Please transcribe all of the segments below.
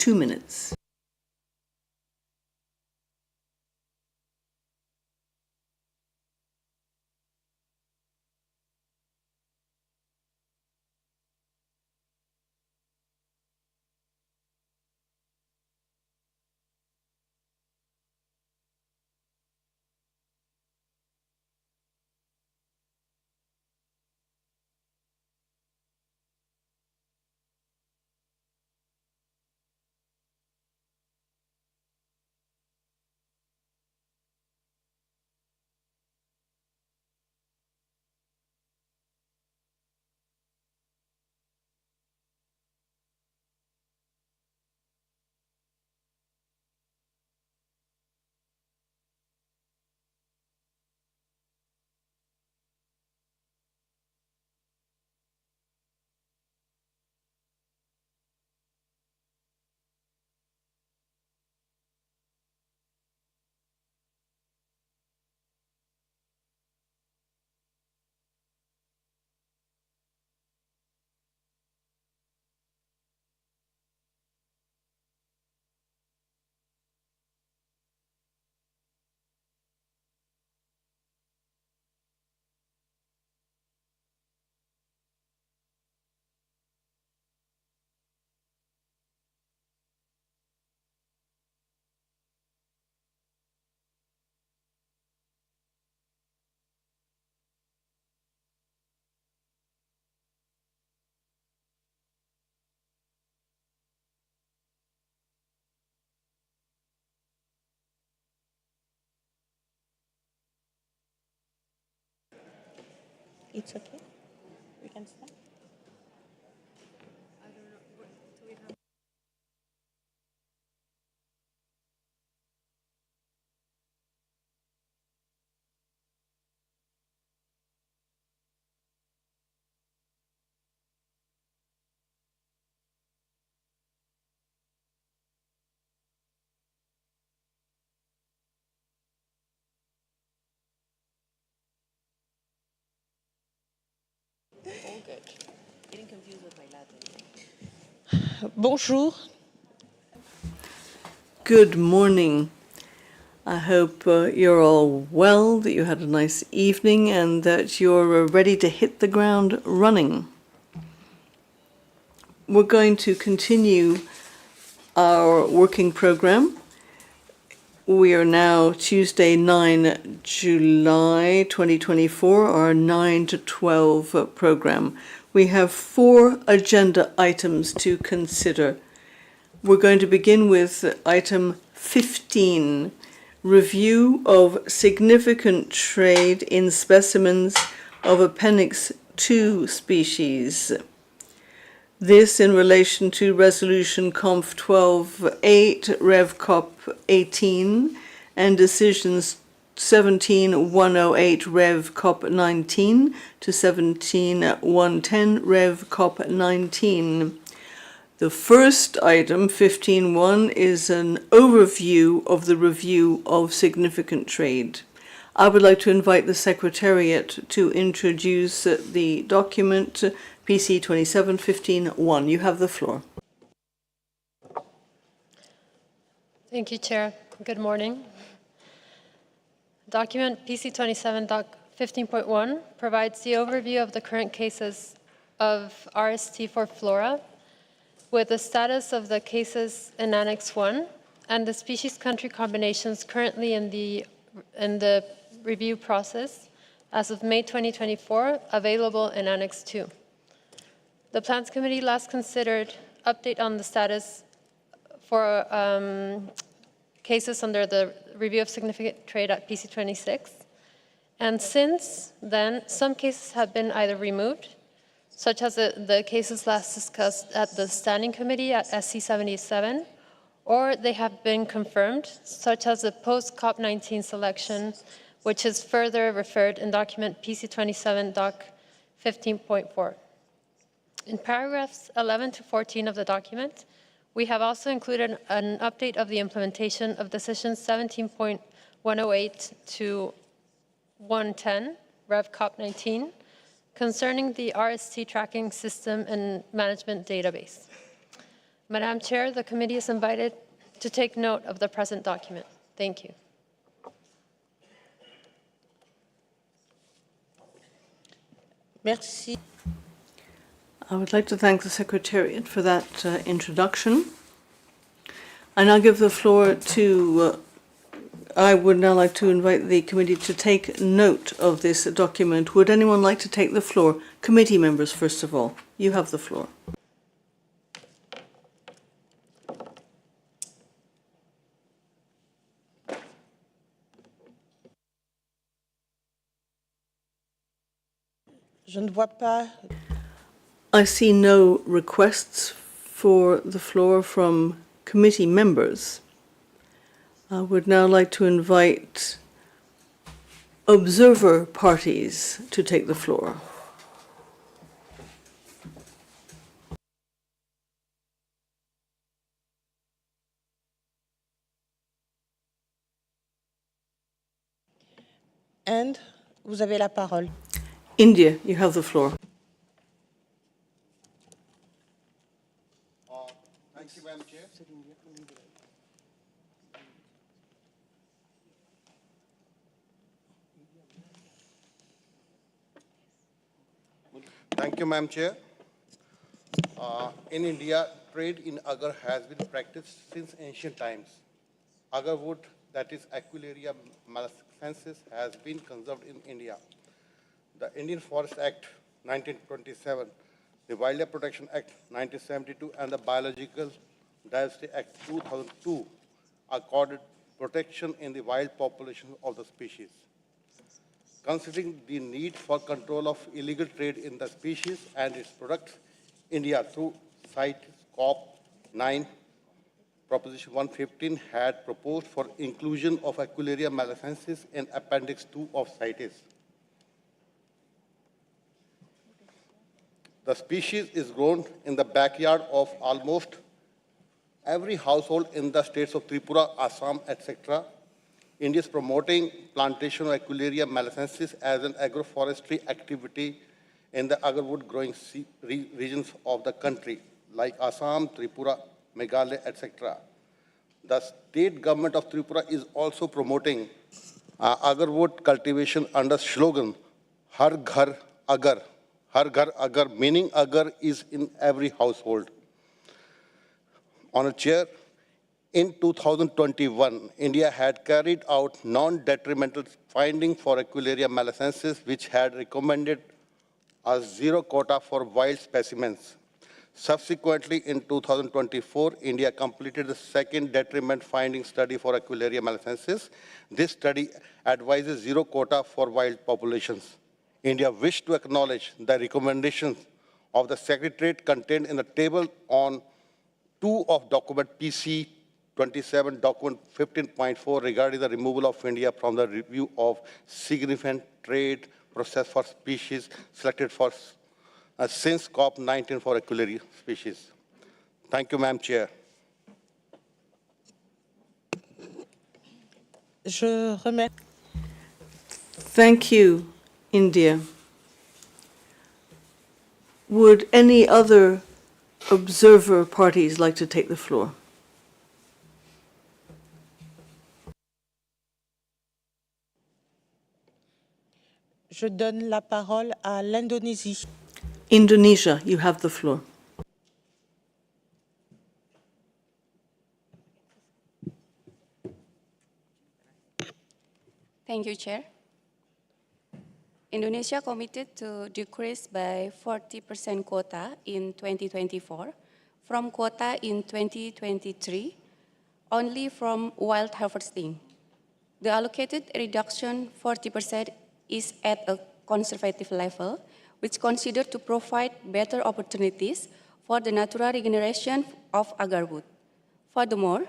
2 minutes. It's okay. We can start. All good. Getting confused with my Latin. Bonjour. Good morning. I hope you're all well, that you had a nice evening, and that you're ready to hit the ground running. We're going to continue our working program. We are now Tuesday, 9 July 2024, our 9 to 12 program. We have 4 agenda items to consider. We're going to begin with item 15, review of significant trade in specimens of Appendix-II species. This in relation to Resolution Conf 12.8, Rev Cop 18, and decisions 17.108, Rev Cop 19 to 17.110, Rev Cop 19. The first item, 15.1, is an overview of the review of significant trade. I would like to invite the Secretariat to introduce the document PC 2715.1. You have the floor. Thank you, Chair. Good morning. Document PC 27.15.1 provides the overview of the current cases of RST for flora, with the status of the cases in Annex 1 and the species country combinations currently in the review process as of May 2024, available in Annex 2. The Plants Committee last considered update on the status for cases under the review of significant trade at PC 26. And since then, some cases have been either removed, such as the cases last discussed at the Standing Committee at SC 77, or they have been confirmed, such as the post-COP19 selection, which is further referred in document PC 27 Doc 15.4. In paragraphs 11 to 14 of the document, we have also included an update of the implementation of decisions 17.108 to 110, Rev Cop 19, concerning the RST tracking system and management database. Madam Chair, the committee is invited to take note of the present document. Thank you. Merci. I would like to thank the Secretariat for that introduction. I now give the floor to, I would now like to invite the committee to take note of this document. Would anyone like to take the floor? Committee members, first of all. You have the floor. Je ne vois pas. I see no requests for the floor from committee members. I would now like to invite observer parties to take the floor. And vous avez la parole. India, you have the floor. Thank you, Madam Chair. Thank you, Madam Chair. In India, trade in agar has been practiced since ancient times. Agarwood, that is Aquileria malacensis, has been conserved in India. The Indian Forest Act 1927, the Wildlife Protection Act 1972, and the Biological Diversity Act 2002 accorded protection in the wild population of the species. Considering the need for control of illegal trade in the species and its products, India, through CITES COP9, Proposition 115, had proposed for inclusion of Aquileria malacensis in Appendix-II of CITES. The species is grown in the backyard of almost every household in the states of Tripura, Assam, etc. India is promoting plantation of Aquileria malacensis as an agroforestry activity in the agarwood growing regions of the country, like Assam, Tripura, Meghalaya, etc. The state government of Tripura is also promoting agarwood cultivation under slogan, Har Ghar Agar. Har Ghar Agar, meaning agar is in every household. Honored Chair, in 2021, India had carried out non-detrimental finding for Aquileria malacensis, which had recommended a zero quota for wild specimens. Subsequently, in 2024, India completed the second detriment finding study for Aquileria malacensis. This study advises zero quota for wild populations. India wished to acknowledge the recommendations of the Secretariat contained in the table on 2 of document PC 27, document 15.4 regarding the removal of India from the review of significant trade process for species selected for since COP19 for Aquileria species. Thank you, Madam Chair. Je remercie. Thank you, India. Would any other observer parties like to take the floor? Je donne la parole à l'Indonésie. Indonesia, you have the floor. Thank you, Chair. Indonesia committed to decrease by 40% quota in 2024 from quota in 2023 only from wild harvesting. The allocated reduction 40% is at a conservative level, which considered to provide better opportunities for the natural regeneration of agarwood. Furthermore,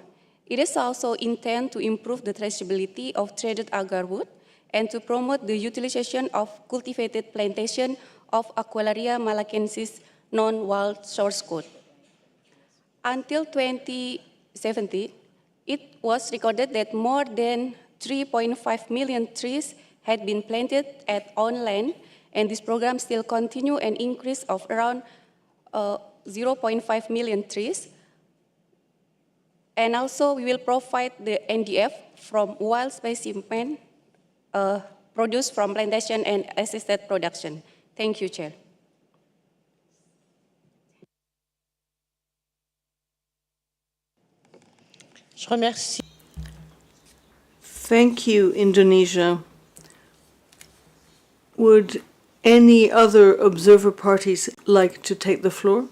it is also intended to improve the traceability of traded agarwood and to promote the utilization of cultivated plantation of Aquileria malacensis non-wild source code. Until 2017, it was recorded that more than 3.5 million trees had been planted at on land, and this program still continues an increase of around 0.5 million trees. And also, we will provide the NDF from wild specimen produced from plantation and assisted production. Thank you, Chair. Je remercie. Thank you, Indonesia. Would any other observer parties like to take the floor?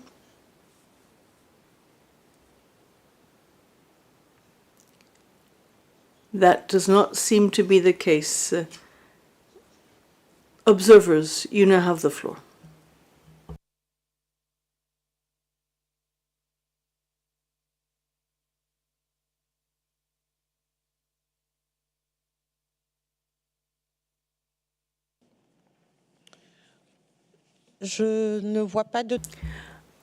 That does not seem to be the case. Observers, you now have the floor. Je ne vois pas de...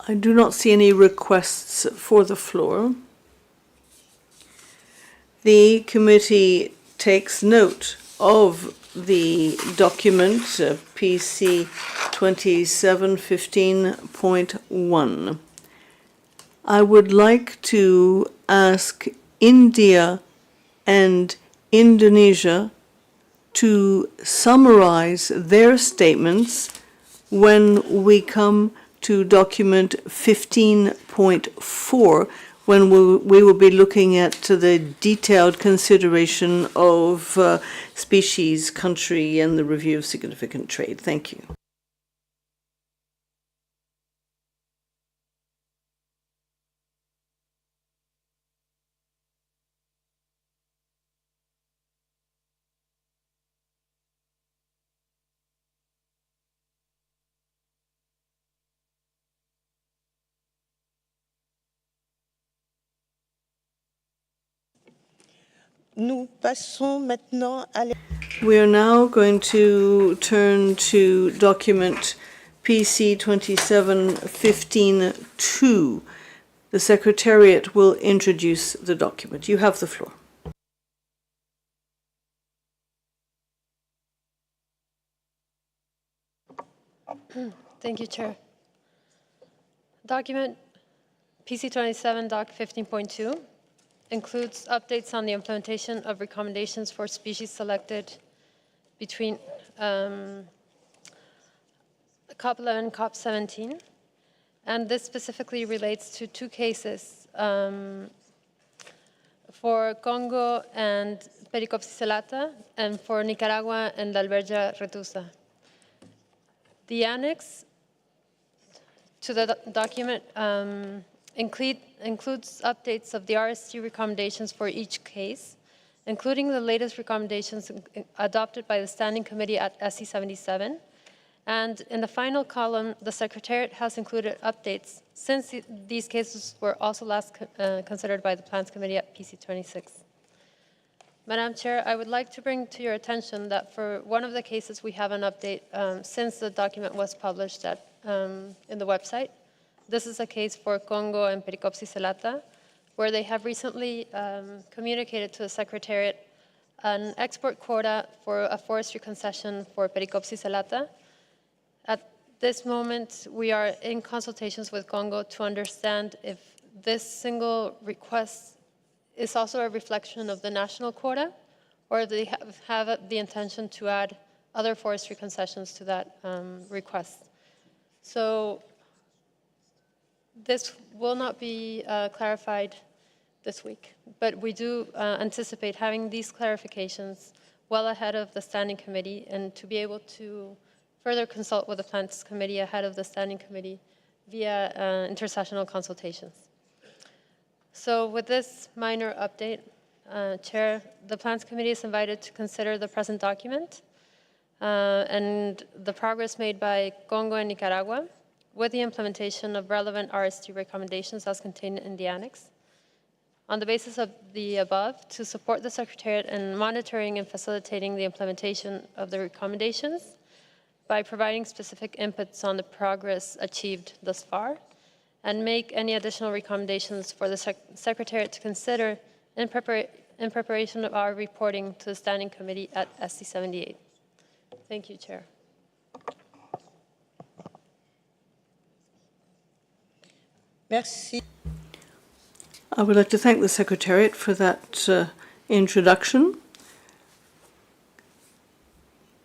I do not see any requests for the floor. The committee takes note of the document PC 2715.1. I would like to ask India and Indonesia to summarize their statements when we come to document 15.4, when we will be looking at the detailed consideration of species, country, and the review of significant trade. Thank you. Nous passons maintenant à... We are now going to turn to document PC 2715.2. The Secretariat will introduce the document. You have the floor. Thank you, Chair. Document PC 27 Doc 15.2 includes updates on the implementation of recommendations for species selected between COP11 and COP17. And this specifically relates to two cases for Congo and Pericopsicelata, and for Nicaragua and La Albergia retusa. The annex to the document includes updates of the RST recommendations for each case, including the latest recommendations adopted by the Standing Committee at SC77. And in the final column, the Secretariat has included updates since these cases were also last considered by the Plants Committee at PC26. Madam Chair, I would like to bring to your attention that for one of the cases we have an update since the document was published in the website. This is a case for Congo and Pericopsicelata, where they have recently communicated to the Secretariat an export quota for a forestry concession for Pericopsicelata. At this moment, we are in consultations with Congo to understand if this single request is also a reflection of the national quota, or they have the intention to add other forestry concessions to that request. So this will not be clarified this week, but we do anticipate having these clarifications well ahead of the Standing Committee, and to be able to further consult with the Plants Committee ahead of the Standing Committee via intersessional consultations. So with this minor update, Chair, the Plants Committee is invited to consider the present document and the progress made by Congo and Nicaragua with the implementation of relevant RST recommendations as contained in the annex. On the basis of the above, to support the Secretariat in monitoring and facilitating the implementation of the recommendations by providing specific inputs on the progress achieved thus far, and make any additional recommendations for the Secretariat to consider in preparation of our reporting to the Standing Committee at SC78. Thank you, Chair. Merci. I would like to thank the Secretariat for that introduction.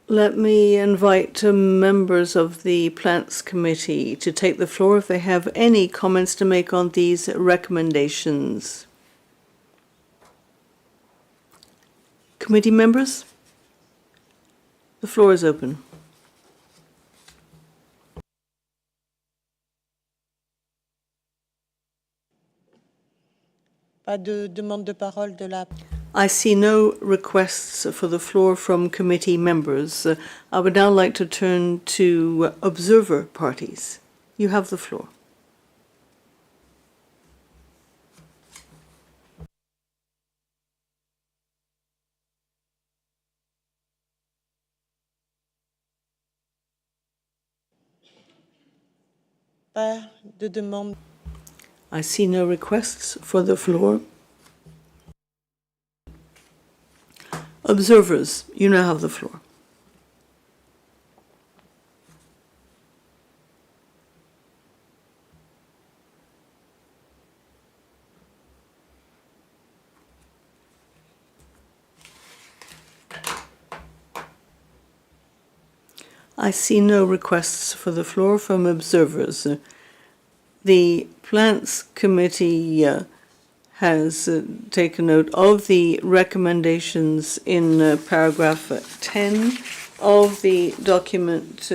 Let me invite members of the Plants Committee to take the floor if they have any comments to make on these recommendations. Committee members, the floor is open. Pas de demande de parole de la... I see no requests for the floor from committee members. I would now like to turn to observer parties. You have the floor. Pas de demande. I see no requests for the floor. Observers, you now have the floor. I see no requests for the floor from observers. The Plants Committee has taken note of the recommendations in paragraph 10 of the document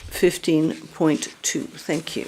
15.2. Thank you.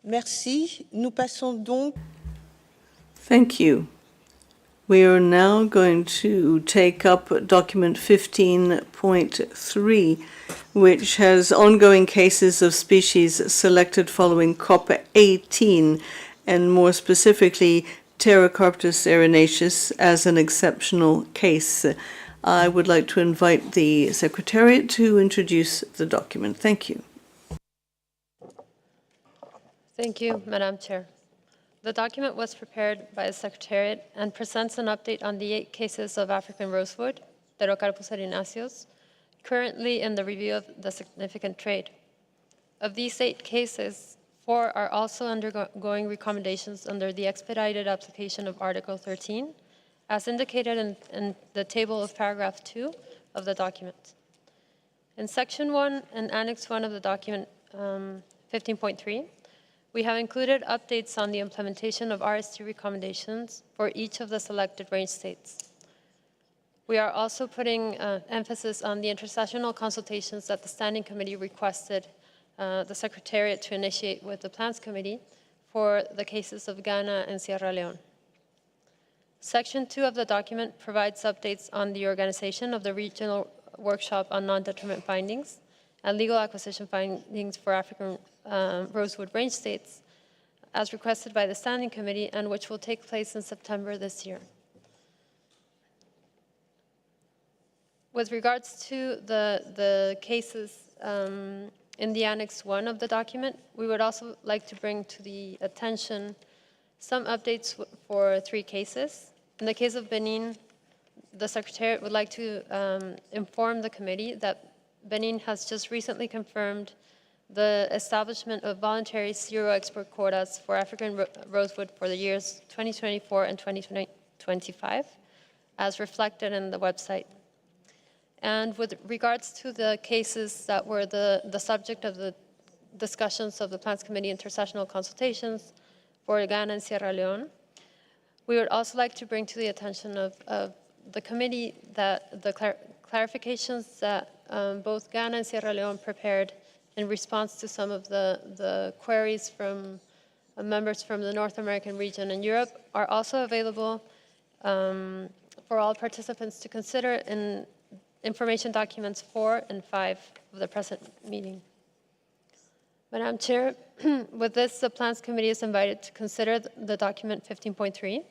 Merci. Nous passons donc... Thank you. We are now going to take up document 15.3, which has ongoing cases of species selected following COP18, and more specifically, Pterocarpus erinaceus as an exceptional case. I would like to invite the Secretariat to introduce the document. Thank you. Thank you, Madam Chair. The document was prepared by the Secretariat and presents an update on the 8 cases of African rosewood, Pterocarpus erinaceus, currently in the review of the significant trade. Of these 8 cases, 4 are also undergoing recommendations under the expedited application of Article 13, as indicated in the table of paragraph 2 of the document. In Section 1 and Annex 1 of the document 15.3, we have included updates on the implementation of RST recommendations for each of the selected range states. We are also putting emphasis on the intersessional consultations that the Standing Committee requested the Secretariat to initiate with the Plans Committee for the cases of Ghana and Sierra Leone. Section 2 of the document provides updates on the organization of the Regional Workshop on Non-Detriment Findings and Legal Acquisition Findings for African Rosewood Range States, as requested by the Standing Committee, and which will take place in September this year. With regards to the cases in the Annex 1 of the document, we would also like to bring to the attention some updates for 3 cases. In the case of Benin, the Secretariat would like to inform the committee that Benin has just recently confirmed the establishment of voluntary zero export quotas for African rosewood for the years 2024 and 2025, as reflected in the website. And with regards to the cases that were the subject of the discussions of the Plants Committee intersessional consultations for Ghana and Sierra Leone, we would also like to bring to the attention of the committee that the clarifications that both Ghana and Sierra Leone prepared in response to some of the queries from members from the North American region and Europe are also available for all participants to consider in information documents 4 and 5 of the present meeting. Madam Chair, with this, the Plans Committee is invited to consider the document 15.3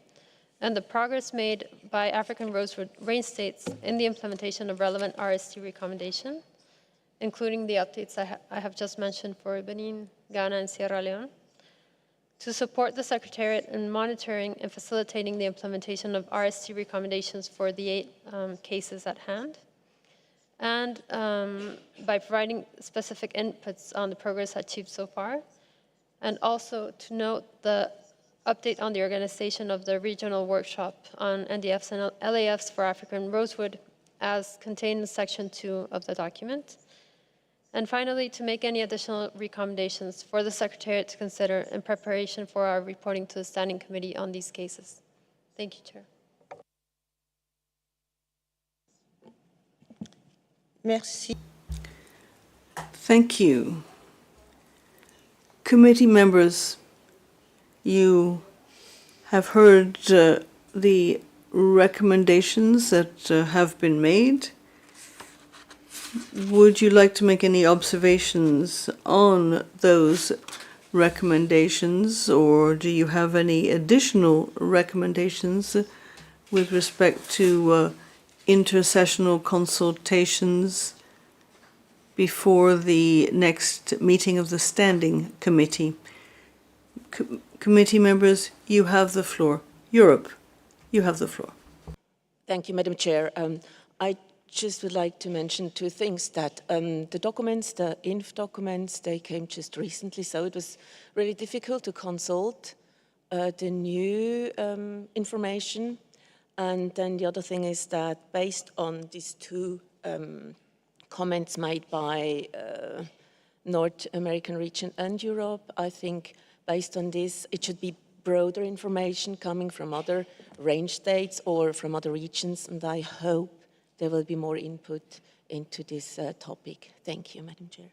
and the progress made by African rosewood range states in the implementation of relevant RST recommendation, including the updates I have just mentioned for Benin, Ghana, and Sierra Leone, to support the Secretariat in monitoring and facilitating the implementation of RST recommendations for the 8 cases at hand, and by providing specific inputs on the progress achieved so far, and also to note the update on the organization of the regional workshop on NDFs and LAFs for African rosewood as contained in Section 2 of the document. And finally, to make any additional recommendations for the Secretariat to consider in preparation for our reporting to the Standing Committee on these cases. Thank you, Chair. Merci. Thank you. Committee members, you have heard the recommendations that have been made. Would you like to make any observations on those recommendations, or do you have any additional recommendations with respect to intersessional consultations before the next meeting of the Standing Committee? Committee members, you have the floor. Europe, you have the floor. Thank you, Madam Chair. I just would like to mention 2 things, that the documents, the INF documents, they came just recently, so it was really difficult to consult the new information. And then the other thing is that based on these 2 comments made by North American region and Europe, I think based on this, it should be broader information coming from other range states or from other regions, and I hope there will be more input into this topic. Thank you, Madam Chair.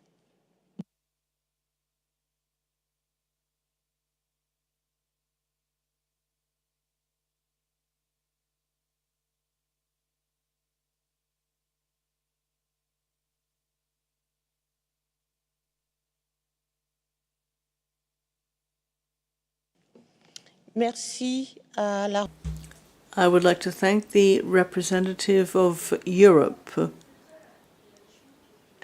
Merci à la... I would like to thank the representative of Europe.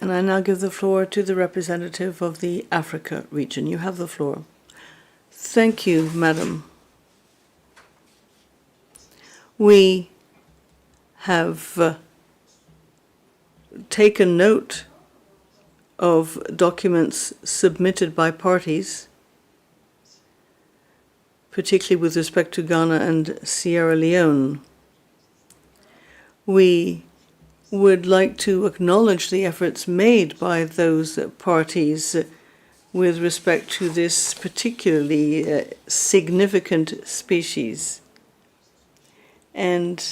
And I now give the floor to the representative of the Africa region. You have the floor. Thank you, Madam. We have taken note of documents submitted by parties, particularly with respect to Ghana and Sierra Leone. We would like to acknowledge the efforts made by those parties with respect to this particularly significant species. And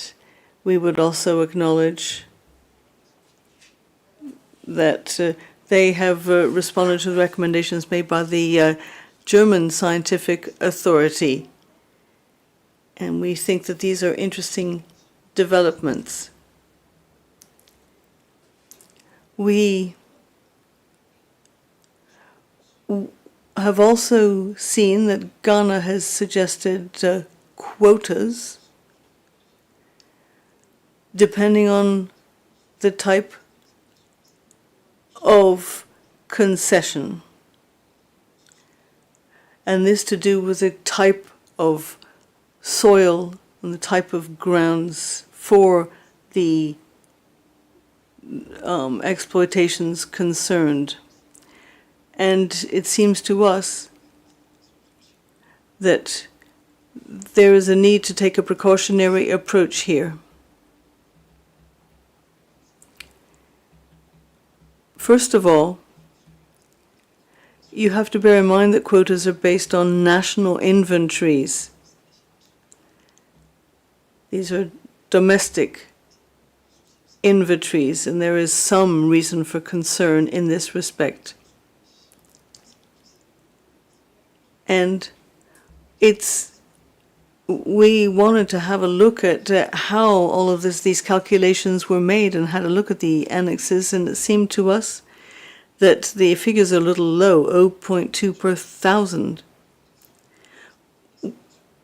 we would also acknowledge that they have responded to the recommendations made by the German Scientific Authority. And we think that these are interesting developments. We have also seen that Ghana has suggested quotas depending on the type of concession. And this to do with the type of soil and the type of grounds for the exploitations concerned. And it seems to us that there is a need to take a precautionary approach here. First of all, you have to bear in mind that quotas are based on national inventories. These are domestic inventories, and there is some reason for concern in this respect. And we wanted to have a look at how all of these calculations were made, and had a look at the annexes, and it seemed to us that the figures are a little low, 0.2 per thousand.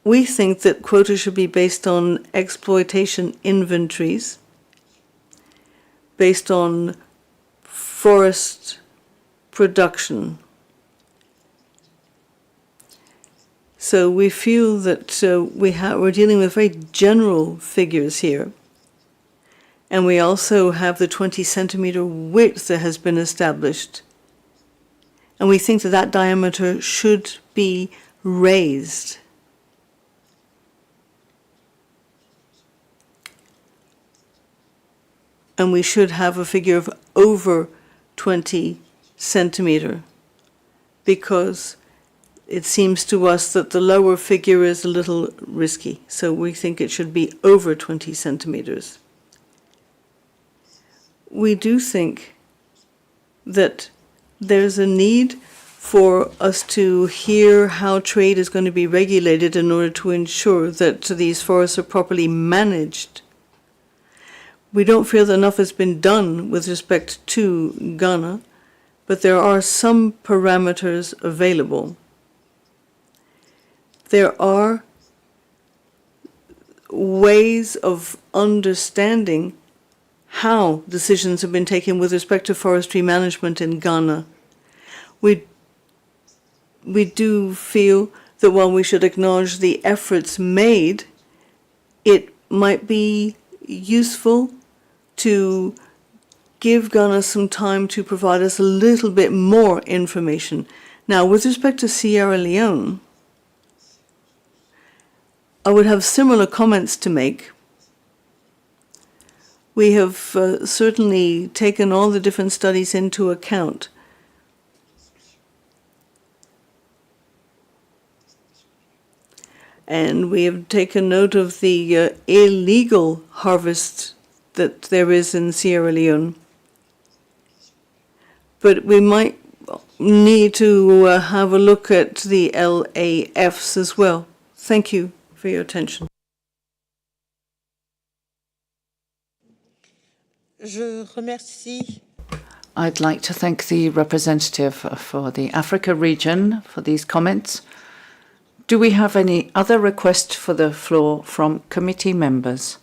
We think that quotas should be based on exploitation inventories, based on forest production. So we feel that we're dealing with very general figures here. And we also have the 20 centimeter width that has been established. And we think that that diameter should be raised. And we should have a figure of over 20 centimeter, because it seems to us that the lower figure is a little risky. So we think it should be over 20 centimeters. We do think that there's a need for us to hear how trade is going to be regulated in order to ensure that these forests are properly managed. We don't feel that enough has been done with respect to Ghana, but there are some parameters available. There are ways of understanding how decisions have been taken with respect to forestry management in Ghana. We do feel that while we should acknowledge the efforts made, it might be useful to give Ghana some time to provide us a little bit more information. Now, with respect to Sierra Leone, I would have similar comments to make. We have certainly taken all the different studies into account. And we have taken note of the illegal harvest that there is in Sierra Leone. But we might need to have a look at the LAFs as well. Thank you for your attention. Je remercie. I'd like to thank the representative for the Africa region for these comments. Do we have any other request for the floor from committee members?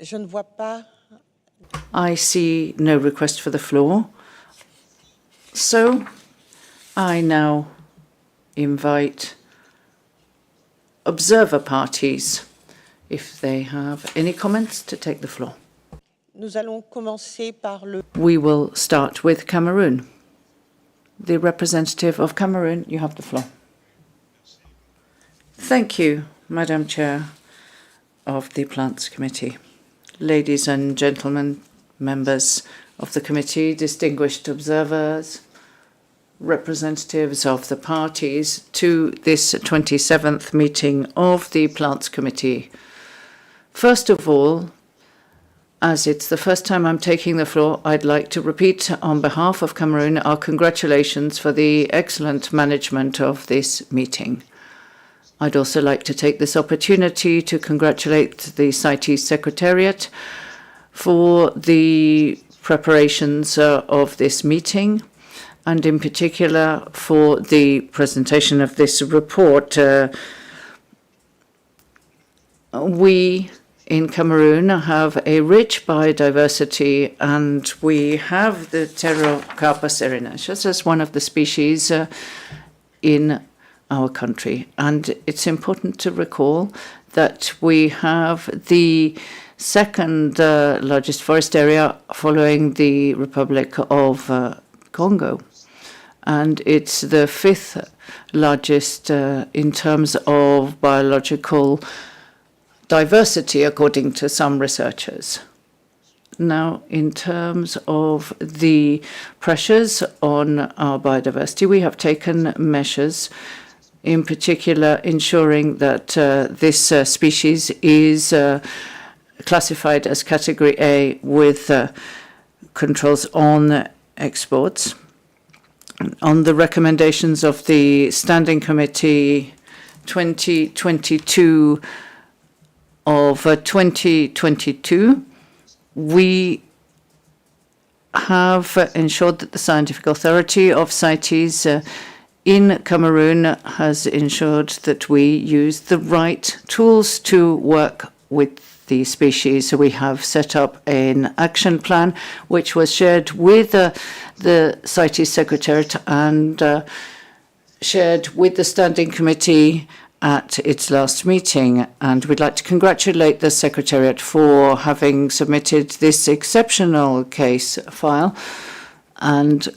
Je ne vois pas. I see no request for the floor. So I now invite observer parties, if they have any comments, to take the floor. Nous allons commencer par le. We will start with Cameroon. The representative of Cameroon, you have the floor. Thank you, Madam Chair of the Plants Committee. Ladies and gentlemen, members of the committee, distinguished observers, representatives of the parties to this 27th meeting of the Plants Committee. First of all, as it's the first time I'm taking the floor, I'd like to repeat on behalf of Cameroon our congratulations for the excellent management of this meeting. I'd also like to take this opportunity to congratulate the CITES Secretariat for the preparations of this meeting, and in particular for the presentation of this report. We in Cameroon have a rich biodiversity, and we have the Pterocarpus erinaceus as one of the species in our country. And it's important to recall that we have the second largest forest area following the Republic of Congo. And it's the fifth largest in terms of biological diversity, according to some researchers. Now, in terms of the pressures on our biodiversity, we have taken measures, in particular ensuring that this species is classified as Category A with controls on exports. On the recommendations of the Standing Committee 2022 of 2022, we have ensured that the scientific authority of CITES in Cameroon has ensured that we use the right tools to work with the species. So we have set up an action plan which was shared with the CITES Secretariat and shared with the Standing Committee at its last meeting. And we'd like to congratulate the Secretariat for having submitted this exceptional case file. And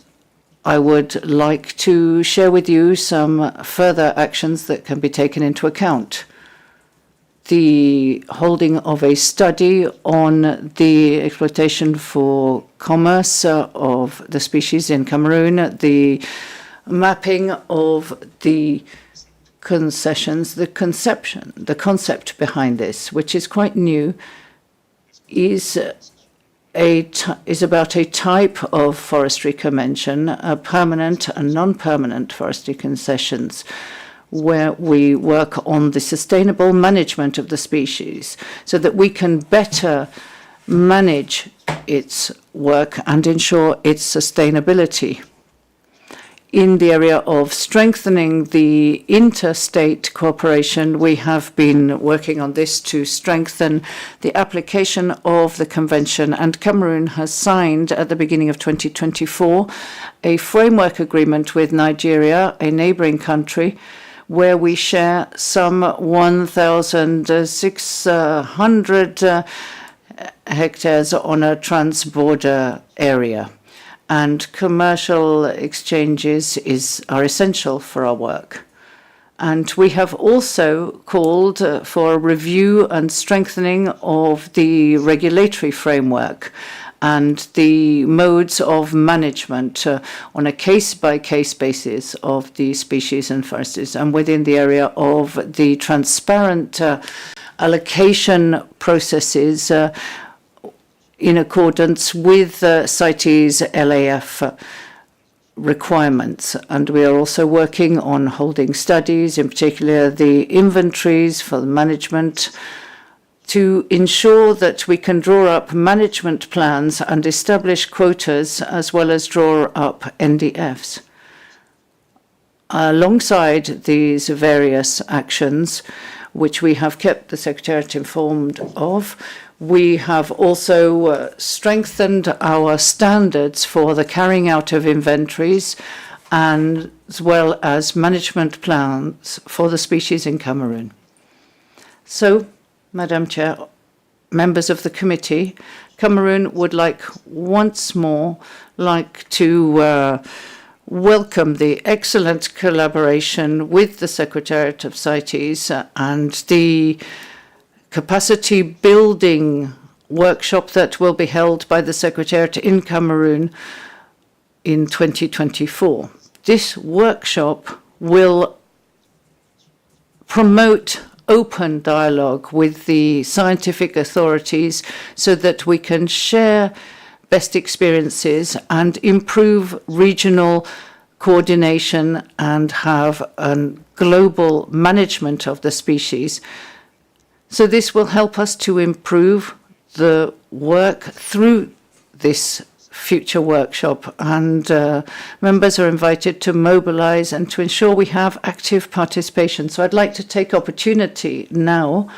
I would like to share with you some further actions that can be taken into account. The holding of a study on the exploitation for commerce of the species in Cameroon, the mapping of the concessions, the concept behind this, which is quite new, is about a type of forestry convention, a permanent and non-permanent forestry concessions, where we work on the sustainable management of the species so that we can better manage its work and ensure its sustainability. In the area of strengthening the interstate cooperation, we have been working on this to strengthen the application of the convention, and Cameroon has signed at the beginning of 2024 a framework agreement with Nigeria, a neighboring country, where we share some 1,600 hectares on a trans-border area. And commercial exchanges are essential for our work. And we have also called for a review and strengthening of the regulatory framework and the modes of management on a case-by-case basis of the species and forests, and within the area of the transparent allocation processes in accordance with CITES LAF requirements. And we are also working on holding studies, in particular the inventories for the management, to ensure that we can draw up management plans and establish quotas, as well as draw up NDFs. Alongside these various actions, which we have kept the Secretariat informed of, we have also strengthened our standards for the carrying out of inventories, and as well as management plans for the species in Cameroon. So, Madam Chair, members of the committee, Cameroon would once more like to welcome the excellent collaboration with the Secretariat of CITES and the capacity building workshop that will be held by the Secretariat in Cameroon in 2024. This workshop will promote open dialogue with the scientific authorities so that we can share best experiences and improve regional coordination and have a global management of the species. So this will help us to improve the work through this future workshop, and members are invited to mobilize and to ensure we have active participation. So I'd like to take opportunity now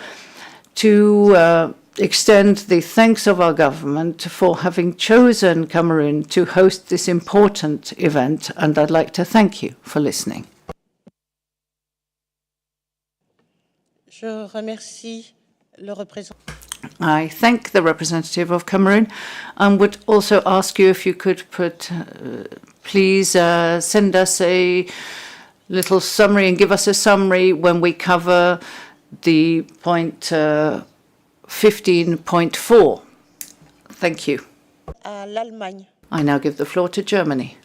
to extend the thanks of our government for having chosen Cameroon to host this important event, and I'd like to thank you for listening. Je remercie le représentant. I thank the representative of Cameroon and would also ask you if you could please send us a little summary and give us a summary when we cover the point 15.4. Thank you. À l'Allemagne. I now give the floor to Germany.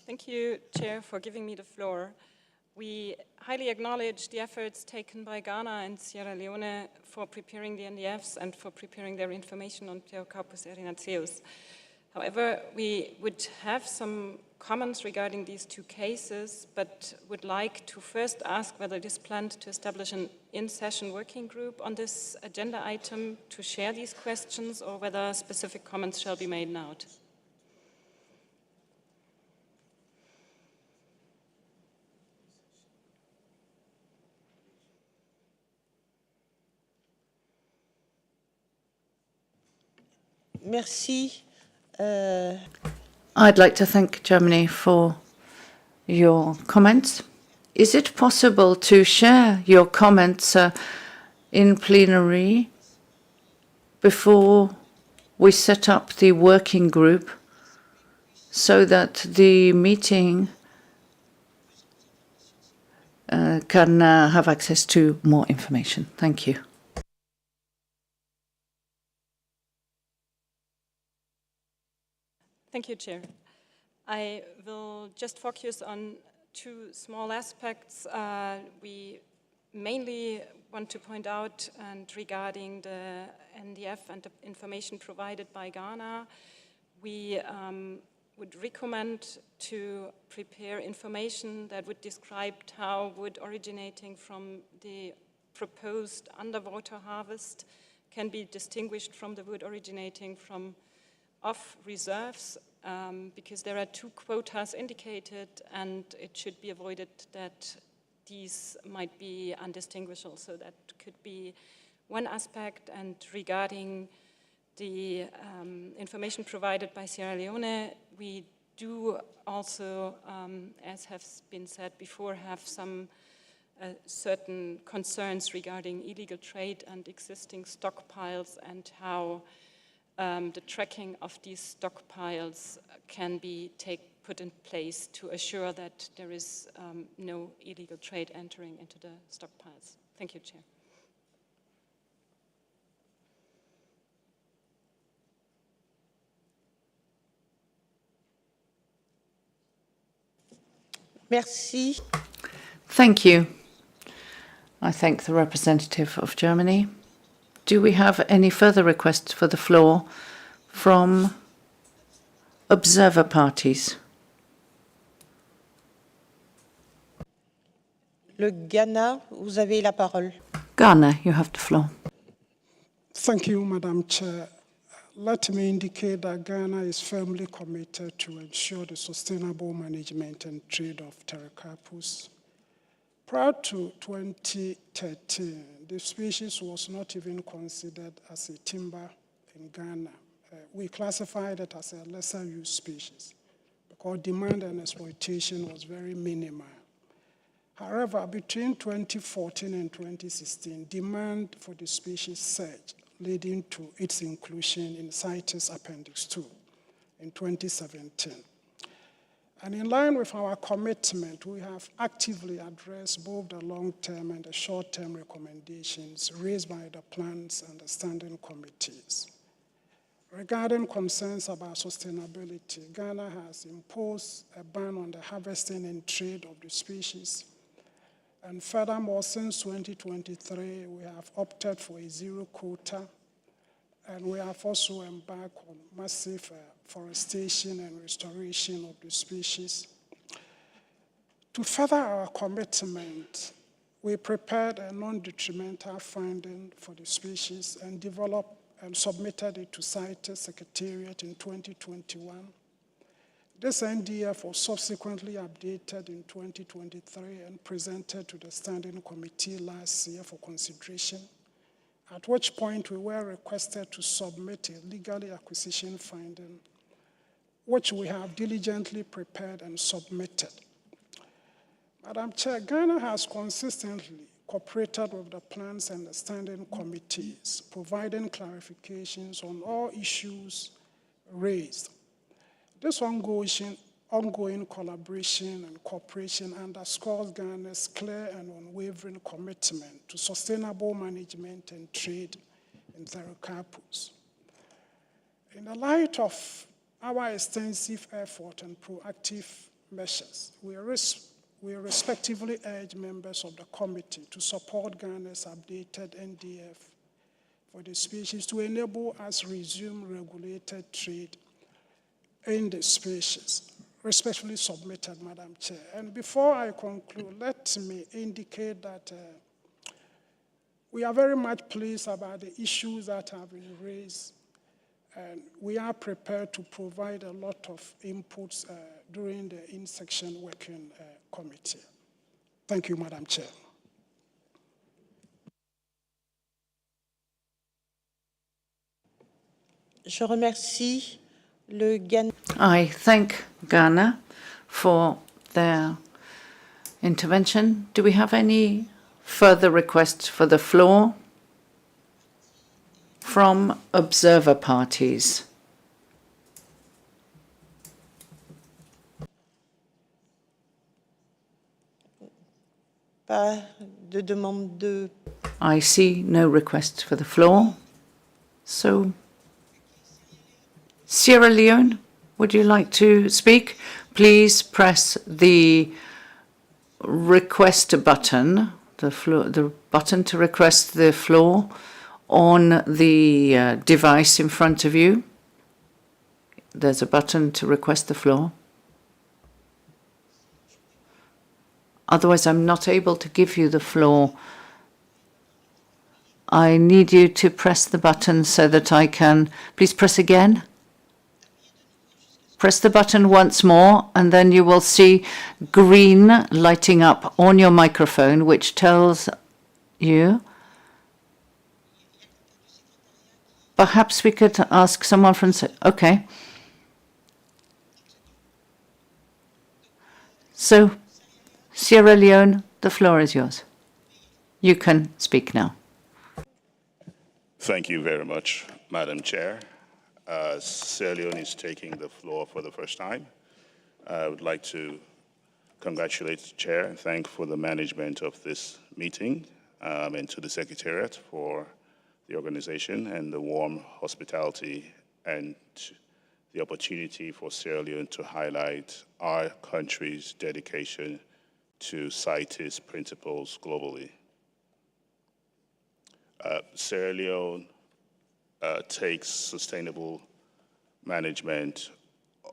Thank you, Chair, for giving me the floor. We highly acknowledge the efforts taken by Ghana and Sierra Leone for preparing the NDFs and for preparing their information on Theocarpus erinaceus. However, we would have some comments regarding these two cases, but would like to first ask whether it is planned to establish an in-session working group on this agenda item to share these questions, or whether specific comments shall be made now. Merci. I'd like to thank Germany for your comments. Is it possible to share your comments in plenary before we set up the working group so that the meeting can have access to more information? Thank you. Thank you, Chair. I will just focus on two small aspects. We mainly want to point out, and regarding the NDF and the information provided by Ghana, we would recommend to prepare information that would describe how wood originating from the proposed underwater harvest can be distinguished from the wood originating from off reserves, because there are two quotas indicated, and it should be avoided that these might be undistinguishable. So that could be one aspect. And regarding the information provided by Sierra Leone, we do also, as has been said before, have some certain concerns regarding illegal trade and existing stockpiles, and how the tracking of these stockpiles can be put in place to assure that there is no illegal trade entering into the stockpiles. Thank you, Chair. Merci. Thank you. I thank the representative of Germany. Do we have any further requests for the floor from observer parties? Le Ghana, vous avez la parole. Ghana, you have the floor. Thank you, Madam Chair. Let me indicate that Ghana is firmly committed to ensure the sustainable management and trade of Theocarpus. Prior to 2013, the species was not even considered as a timber in Ghana. We classified it as a lesser use species because demand and exploitation was very minimal. However, between 2014 and 2016, demand for the species surged, leading to its inclusion in CITES Appendix-II in 2017. And in line with our commitment, we have actively addressed both the long-term and the short-term recommendations raised by the plants and the standing committees. Regarding concerns about sustainability, Ghana has imposed a ban on the harvesting and trade of the species. And furthermore, since 2023, we have opted for a zero quota, and we have also embarked on massive forestation and restoration of the species. To further our commitment, we prepared a non-detrimental finding for the species and developed and submitted it to CITES Secretariat in 2021. This NDF was subsequently updated in 2023 and presented to the Standing Committee last year for consideration, at which point we were requested to submit a legally acquisition finding, which we have diligently prepared and submitted. Madam Chair, Ghana has consistently cooperated with the plans and the standing committees, providing clarifications on all issues raised. This ongoing collaboration and cooperation underscores Ghana's clear and unwavering commitment to sustainable management and trade in Theracapus. In the light of our extensive effort and proactive measures, we respectively urge members of the committee to support Ghana's updated NDF for the species to enable us resume regulated trade in the species. Respectfully submitted, Madam Chair. And before I conclude, let me indicate that we are very much pleased about the issues that have been raised, and we are prepared to provide a lot of inputs during the in-section working committee. Thank you, Madam Chair. Je remercie le Ghana. I thank Ghana for their intervention. Do we have any further requests for the floor from observer parties? Pas de demande de... I see no requests for the floor. So, Sierra Leone, would you like to speak? Please press the request button, the button to request the floor on the device in front of you. There's a button to request the floor. Otherwise, I'm not able to give you the floor. I need you to press the button so that I can... Please press again. Press the button once more, and then you will see green lighting up on your microphone, which tells you... Perhaps we could ask someone from... Okay. So, Sierra Leone, the floor is yours. You can speak now. Thank you very much, Madam Chair. Sierra Leone is taking the floor for the first time. I would like to congratulate the Chair and thank for the management of this meeting and to the Secretariat for the organization and the warm hospitality and the opportunity for Sierra Leone to highlight our country's dedication to CITES principles globally. Sierra Leone takes sustainable management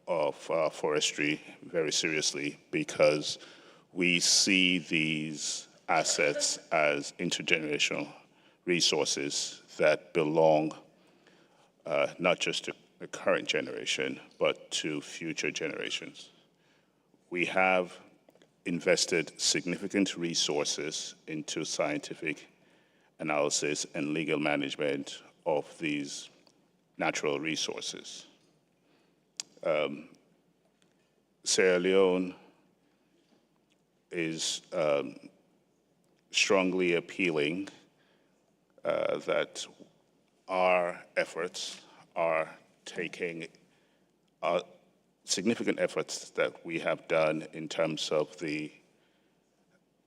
of forestry very seriously because we see these assets as intergenerational resources that belong not just to the current generation, but to future generations. We have invested significant resources into scientific analysis and legal management of these natural resources. Sierra Leone is strongly appealing that our efforts are taking significant efforts that we have done in terms of the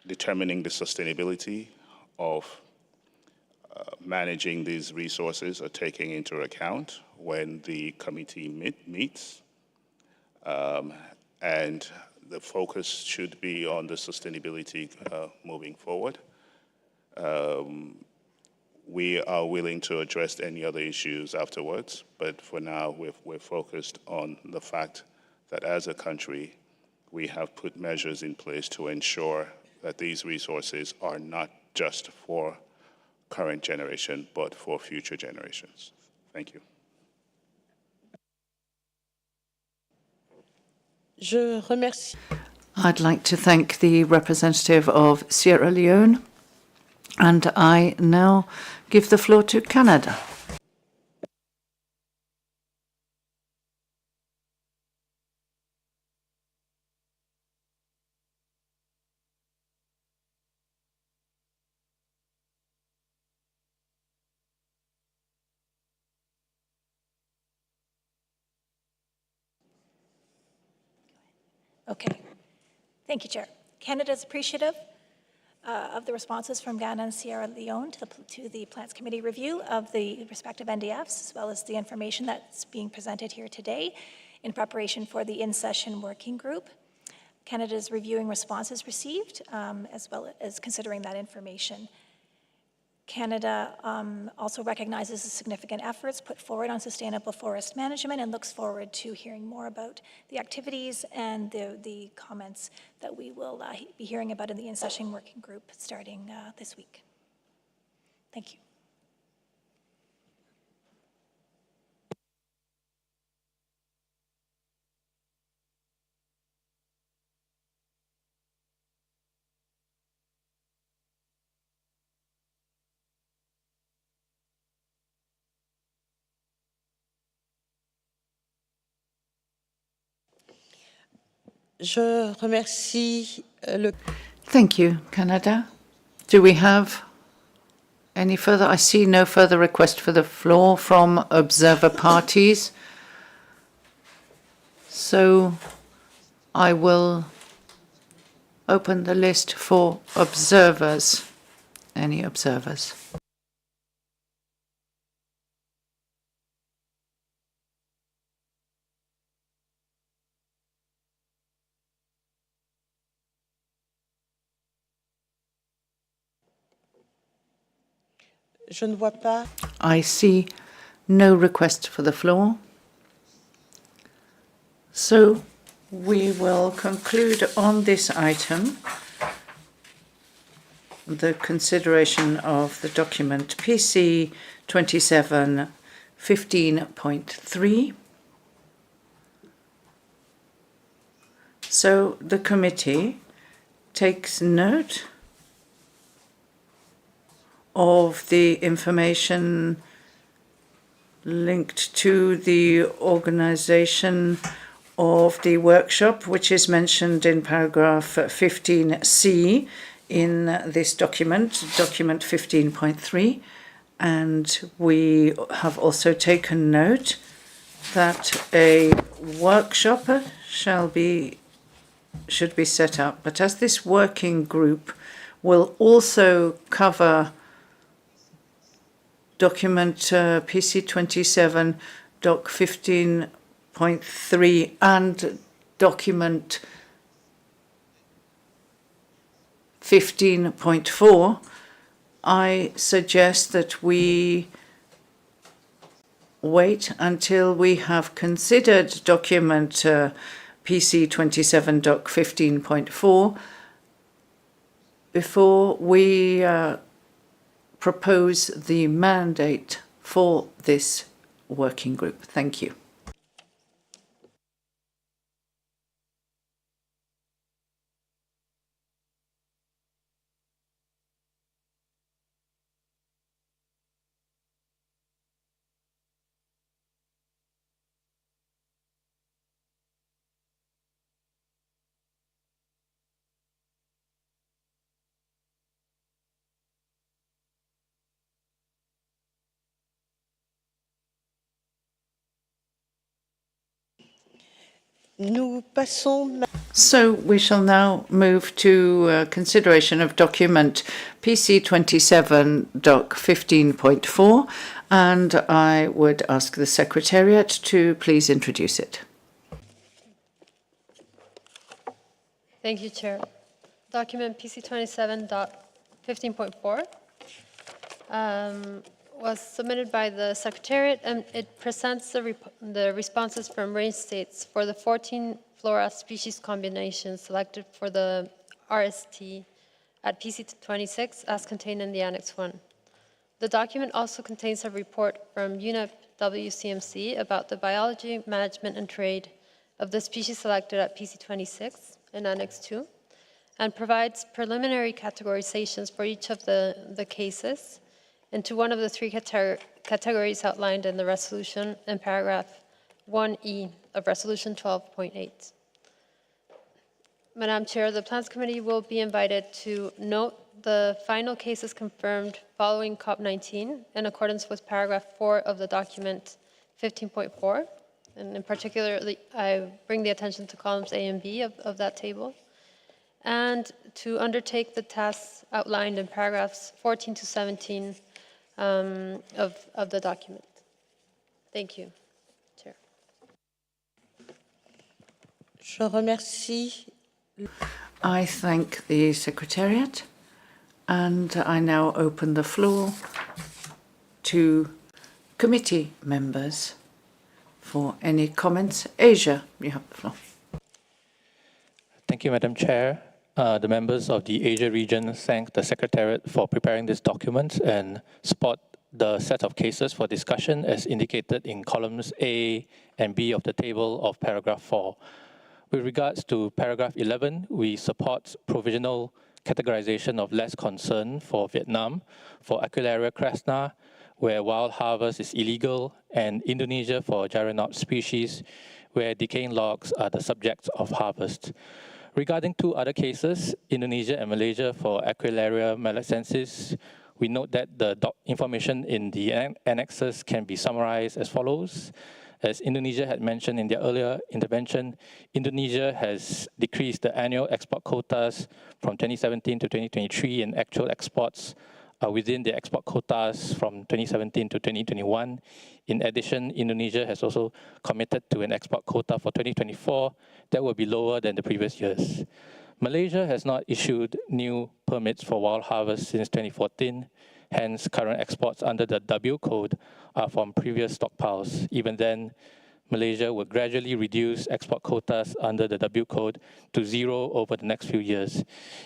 determining the sustainability of managing these resources are taking into account when the committee meets. And the focus should be on the sustainability moving forward. We are willing to address any other issues afterwards, but for now, we're focused on the fact that as a country, we have put measures in place to ensure that these resources are not just for current generation, but for future generations. Thank you. Je remercie. I'd like to thank the representative of Sierra Leone, and I now give the floor to Canada. Okay. Thank you, Chair. Canada is appreciative of the responses from Ghana and Sierra Leone to the Plants Committee review of the respective NDFs, as well as the information that's being presented here today in preparation for the in-session working group. Canada is reviewing responses received, as well as considering that information. Canada also recognizes the significant efforts put forward on sustainable forest management and looks forward to hearing more about the activities and the comments that we will be hearing about in the in-session working group starting this week. Thank you. Je remercie le... Thank you, Canada. Do we have any further? I see no further request for the floor from observer parties. So I will open the list for observers. Any observers? Je ne vois pas. I see no request for the floor. So we will conclude on this item the consideration of the document PC 2715.3. So the committee takes note of the information linked to the organization of the workshop, which is mentioned in paragraph 15C in this document, document 15.3. And we have also taken note that a workshop should be set up. But as this working group will also cover document PC 27, doc 15.3 and document 15.4, I suggest that we wait until we have considered document PC 27, doc 15.4 before we propose the mandate for this working group. Thank you. So we shall now move to consideration of document PC 27, doc 15.4, and I would ask the Secretariat to please introduce it. Thank you, Chair. Document PC 27, doc 15.4 was submitted by the Secretariat, and it presents the responses from range states for the 14 flora species combinations selected for the RST at PC 26 as contained in the Annex 1. The document also contains a report from UNEP WCMC about the biology, management, and trade of the species selected at PC 26 in Annex 2, and provides preliminary categorizations for each of the cases into one of the three categories outlined in the resolution in paragraph 1E of Resolution 12.8. Madam Chair, the Plants Committee will be invited to note the final cases confirmed following COP19 in accordance with paragraph 4 of the document 15.4 and in particular, I bring the attention to columns A and B of that table, and to undertake the tasks outlined in paragraphs 14 to 17 of the document. Thank you, Chair. Je remercie. I thank the Secretariat, and I now open the floor to committee members for any comments. Asia, you have the floor. Thank you, Madam Chair. The members of the Asia region thank the Secretariat for preparing this document and support the set of cases for discussion as indicated in columns A and B of the table of paragraph 4. With regards to paragraph 11, we support provisional categorization of less concern for Vietnam, for Aquilaria crasna, where wild harvest is illegal, and Indonesia for Gyronaut species, where decaying logs are the subject of harvest. Regarding two other cases, Indonesia and Malaysia for Aquilaria malacensis, we note that the information in the annexes can be summarized as follows. As Indonesia had mentioned in their earlier intervention, Indonesia has decreased the annual export quotas from 2017 to 2023, and actual exports are within the export quotas from 2017 to 2021. In addition, Indonesia has also committed to an export quota for 2024 that will be lower than the previous years. Malaysia has not issued new permits for wild harvest since 2014. Hence, current exports under the W code are from previous stockpiles. Even then, Malaysia will gradually reduce export quotas under the W code to zero over the next few years.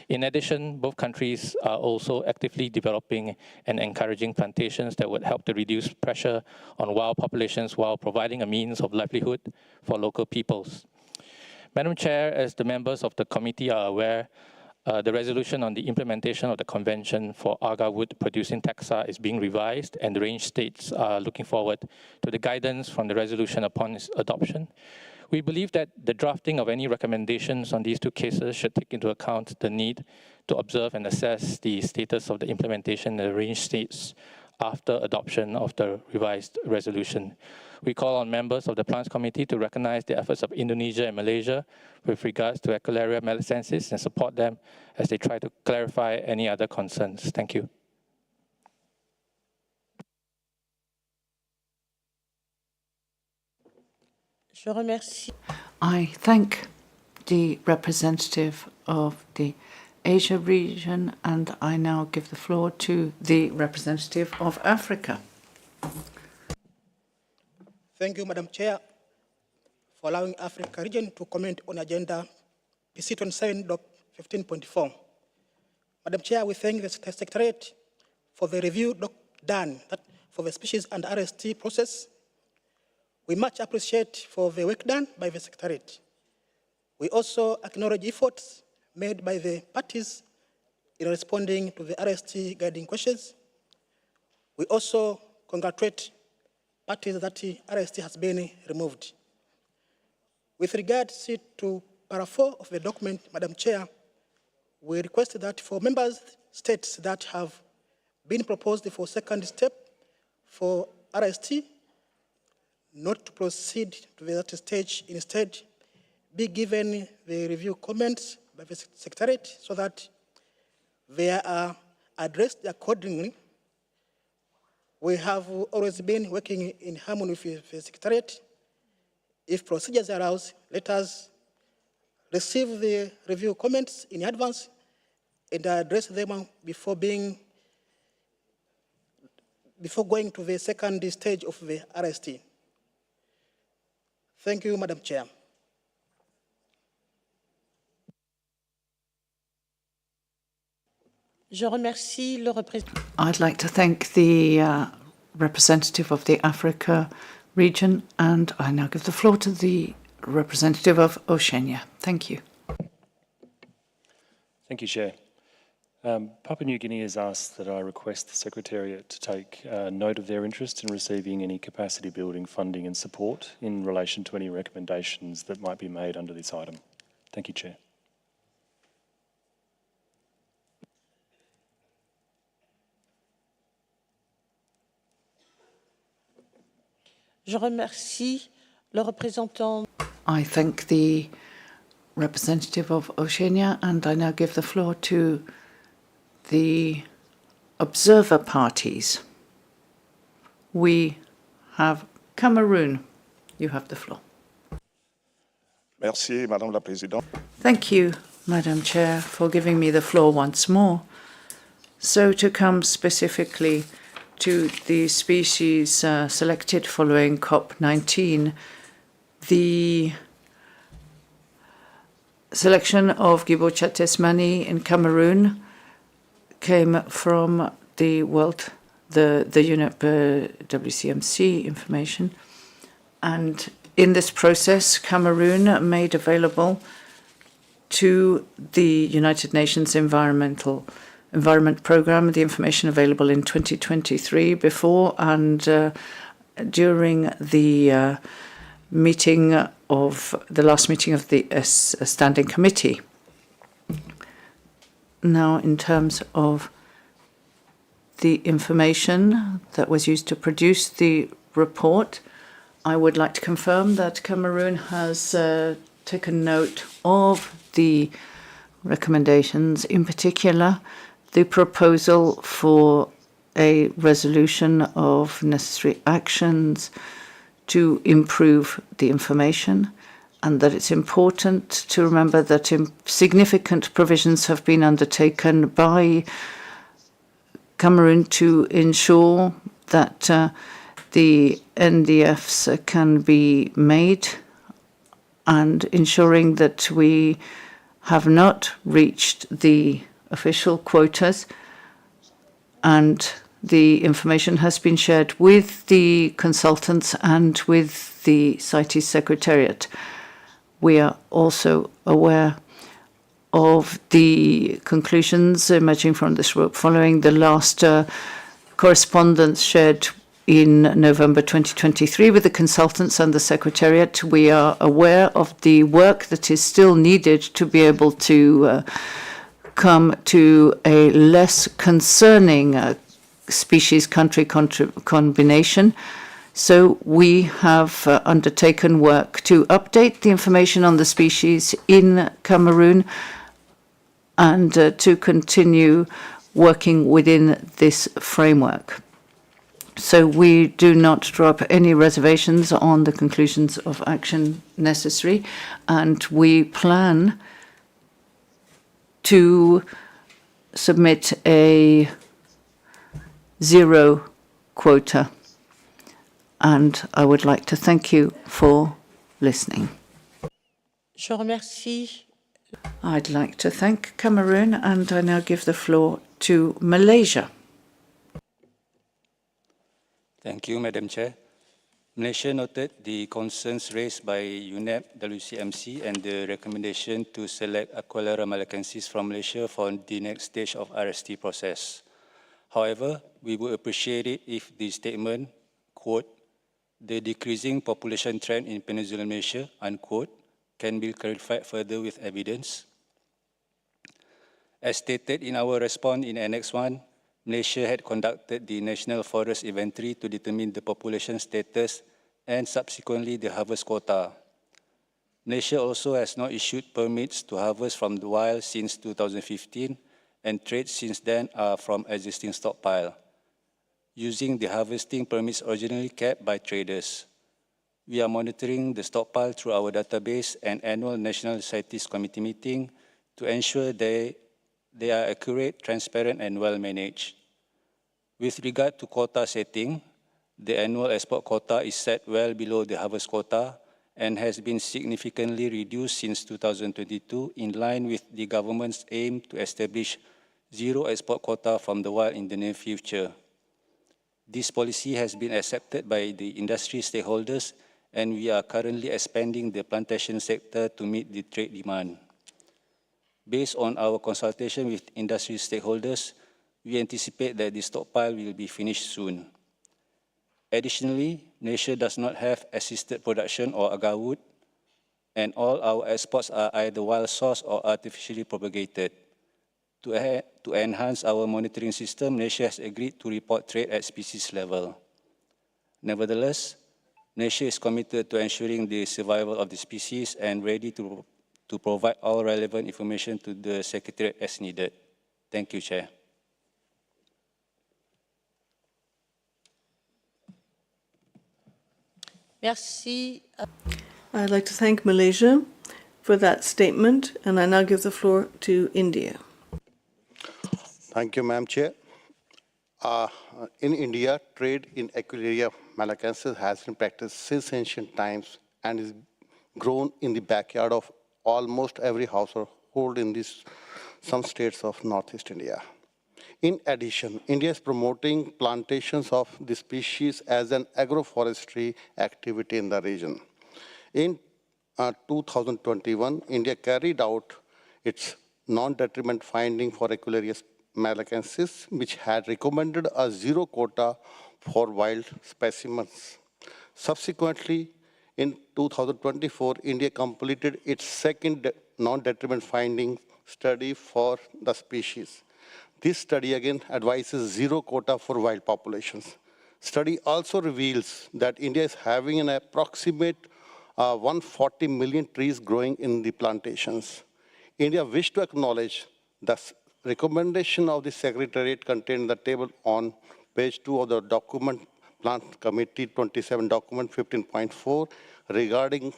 In addition, both countries are also actively developing and encouraging plantations that would help to reduce pressure on wild populations while providing a means of livelihood for local peoples. Madam Chair, as the members of the committee are aware, the resolution on the implementation of the Convention for Agarwood producing taxa is being revised, and the range states are looking forward to the guidance from the resolution upon its adoption. We believe that the drafting of any recommendations on these two cases should take into account the need to observe and assess the status of the implementation in the range states after adoption of the revised resolution. We call on members of the Plants Committee to recognize the efforts of Indonesia and Malaysia with regards to Aquilaria malacensis and support them as they try to clarify any other concerns. Thank you. Je remercie. I thank the representative of the Asia region, and I now give the floor to the representative of Africa. Thank you, Madam Chair, for allowing Africa region to comment on agenda PC 27.15.4. Madam Chair, we thank the Secretariat for the review done for the species and RST process. We much appreciate for the work done by the Secretariat. We also acknowledge efforts made by the parties in responding to the RST guiding questions. We also congratulate parties that the RST has been removed. With regards to para 4 of the document, Madam Chair, we request that for members states that have been proposed for second step for RST, not to proceed to that stage, instead be given the review comments by the Secretariat so that they are addressed accordingly. We have always been working in harmony with the Secretariat. If procedures allows, let us receive the review comments in advance and address them before going to the second stage of the RST. Thank you, Madam Chair. Je remercie le représentant. I'd like to thank the representative of the Africa region, and I now give the floor to the representative of Oceania. Thank you. Thank you, Chair. Papua New Guinea has asked that I request the Secretariat to take note of their interest in receiving any capacity building funding and support in relation to any recommendations that might be made under this item. Thank you, Chair. Je remercie Le représentant. I thank the representative of Oceania, and I now give the floor to the observer parties. We have Cameroon. You have the floor. Merci, Madame la Présidente. Thank you, Madam Chair, for giving me the floor once more. So to come specifically to the species selected following COP19, the selection of Gibocha tesmani in Cameroon came from the UNEP WCMC information. And in this process, Cameroon made available to the United Nations Environment Programme the information available in 2023 before and during the last meeting of the Standing Committee. Now, in terms of the information that was used to produce the report, I would like to confirm that Cameroon has taken note of the recommendations, in particular the proposal for a resolution of necessary actions to improve the information, and that it's important to remember that significant provisions have been undertaken by Cameroon to ensure that the NDFs can be made, and ensuring that we have not reached the official quotas, and the information has been shared with the consultants and with the CITES Secretariat. We are also aware of the conclusions emerging from this work following the last correspondence shared in November 2023 with the consultants and the Secretariat. We are aware of the work that is still needed to be able to come to a less concerning species country combination. So we have undertaken work to update the information on the species in Cameroon and to continue working within this framework. So we do not draw up any reservations on the conclusions of action necessary, and we plan to submit a zero quota. And I would like to thank you for listening. Je remercie. I'd like to thank Cameroon, and I now give the floor to Malaysia. Thank you, Madam Chair. Malaysia noted the concerns raised by UNEP, WCMC, and the recommendation to select Aquilera malacensis from Malaysia for the next stage of RST process. However, we would appreciate it if the statement, quote, "the decreasing population trend in Peninsular Malaysia," unquote, can be clarified further with evidence. As stated in our response in Annex 1, Malaysia had conducted the National Forest Inventory to determine the population status and subsequently the harvest quota. Malaysia also has not issued permits to harvest from the wild since 2015, and trades since then are from existing stockpile, using the harvesting permits originally kept by traders. We are monitoring the stockpile through our database and annual National CITES Committee meeting to ensure they are accurate, transparent, and well managed. With regard to quota setting, the annual export quota is set well below the harvest quota and has been significantly reduced since 2022, in line with the government's aim to establish zero export quota from the wild in the near future. This policy has been accepted by the industry stakeholders, and we are currently expanding the plantation sector to meet the trade demand. Based on our consultation with industry stakeholders, we anticipate that the stockpile will be finished soon. Additionally, Malaysia does not have assisted production or Agarwood, and all our exports are either wild source or artificially propagated. To enhance our monitoring system, Malaysia has agreed to report trade at species level. Nevertheless, Malaysia is committed to ensuring the survival of the species and ready to provide all relevant information to the Secretariat as needed. Thank you, Chair. Merci. I'd like to thank Malaysia for that statement, and I now give the floor to India. Thank you, Madam Chair. In India, trade in Aquileria malacensis has been practiced since ancient times and is grown in the backyard of almost every household in some states of Northeast India. In addition, India is promoting plantations of the species as an agroforestry activity in the region. In 2021, India carried out its non-detriment finding for Aquileria malacensis, which had recommended a zero quota for wild specimens. Subsequently, in 2024, India completed its second non-detriment finding study for the species. This study again advises zero quota for wild populations. Study also reveals that India is having an approximate 140 million trees growing in the plantations. India wished to acknowledge the recommendation of the Secretariat contained in the table on page 2 of the document, Plant Committee 27 document 15.4, regarding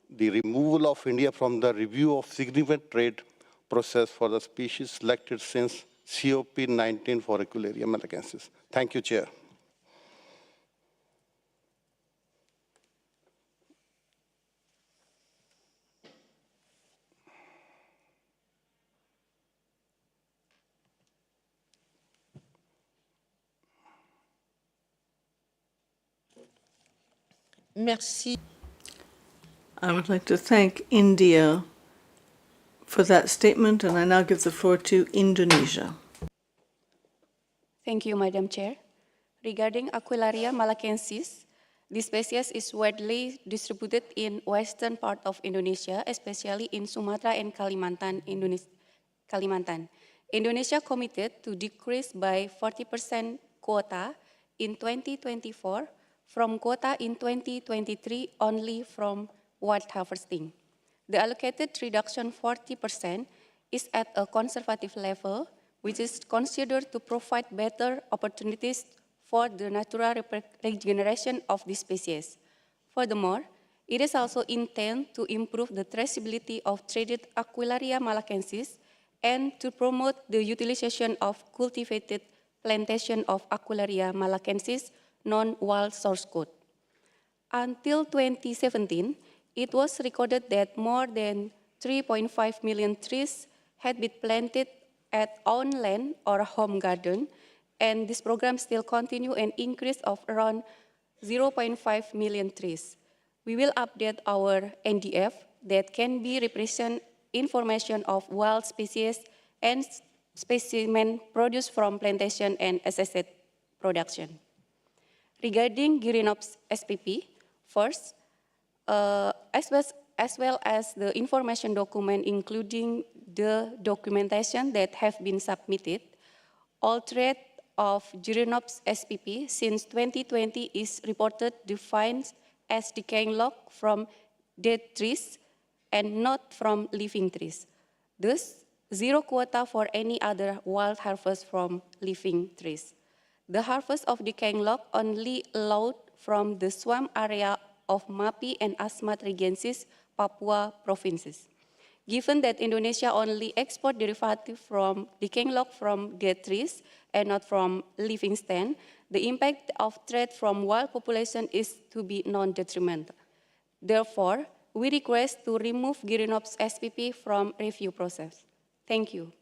the removal of India from the review of significant trade process for the species selected since COP19 for Aquileria malacensis. Thank you, Chair. Merci. I would like to thank India for that statement, and I now give the floor to Indonesia. Thank you, Madam Chair. Regarding Aquilaria malacensis, this species is widely distributed in western part of Indonesia, especially in Sumatra and Kalimantan, Kalimantan. Indonesia committed to decrease by 40% quota in 2024 from quota in 2023 only from wild harvesting. The allocated reduction 40% is at a conservative level, which is considered to provide better opportunities for the natural regeneration of this species. Furthermore, it is also intended to improve the traceability of traded Aquilaria malacensis and to promote the utilization of cultivated plantation of Aquilaria malacensis non-wild source code. Until 2017, it was recorded that more than 3.5 million trees had been planted at own land or home garden, and this program still continue an increase of around 0.5 million trees. We will update our NDF that can be represent information of wild species and specimen produced from plantation and assessed production. Regarding Gyrops SPP, first, as well as the information document, including the documentation that have been submitted, all trade of Gyrops SPP since 2020 is reported defined as decaying log from dead trees and not from living trees. Thus, zero quota for any other wild harvest from living trees. The harvest of decaying log only allowed from the swamp area of Mapi and Asmat Regensis, Papua provinces. Given that Indonesia only export derivative from decaying log from dead trees and not from living stand, the impact of trade from wild population is to be non-detrimental. Therefore, we request to remove Gyrops SPP from review process. Thank you.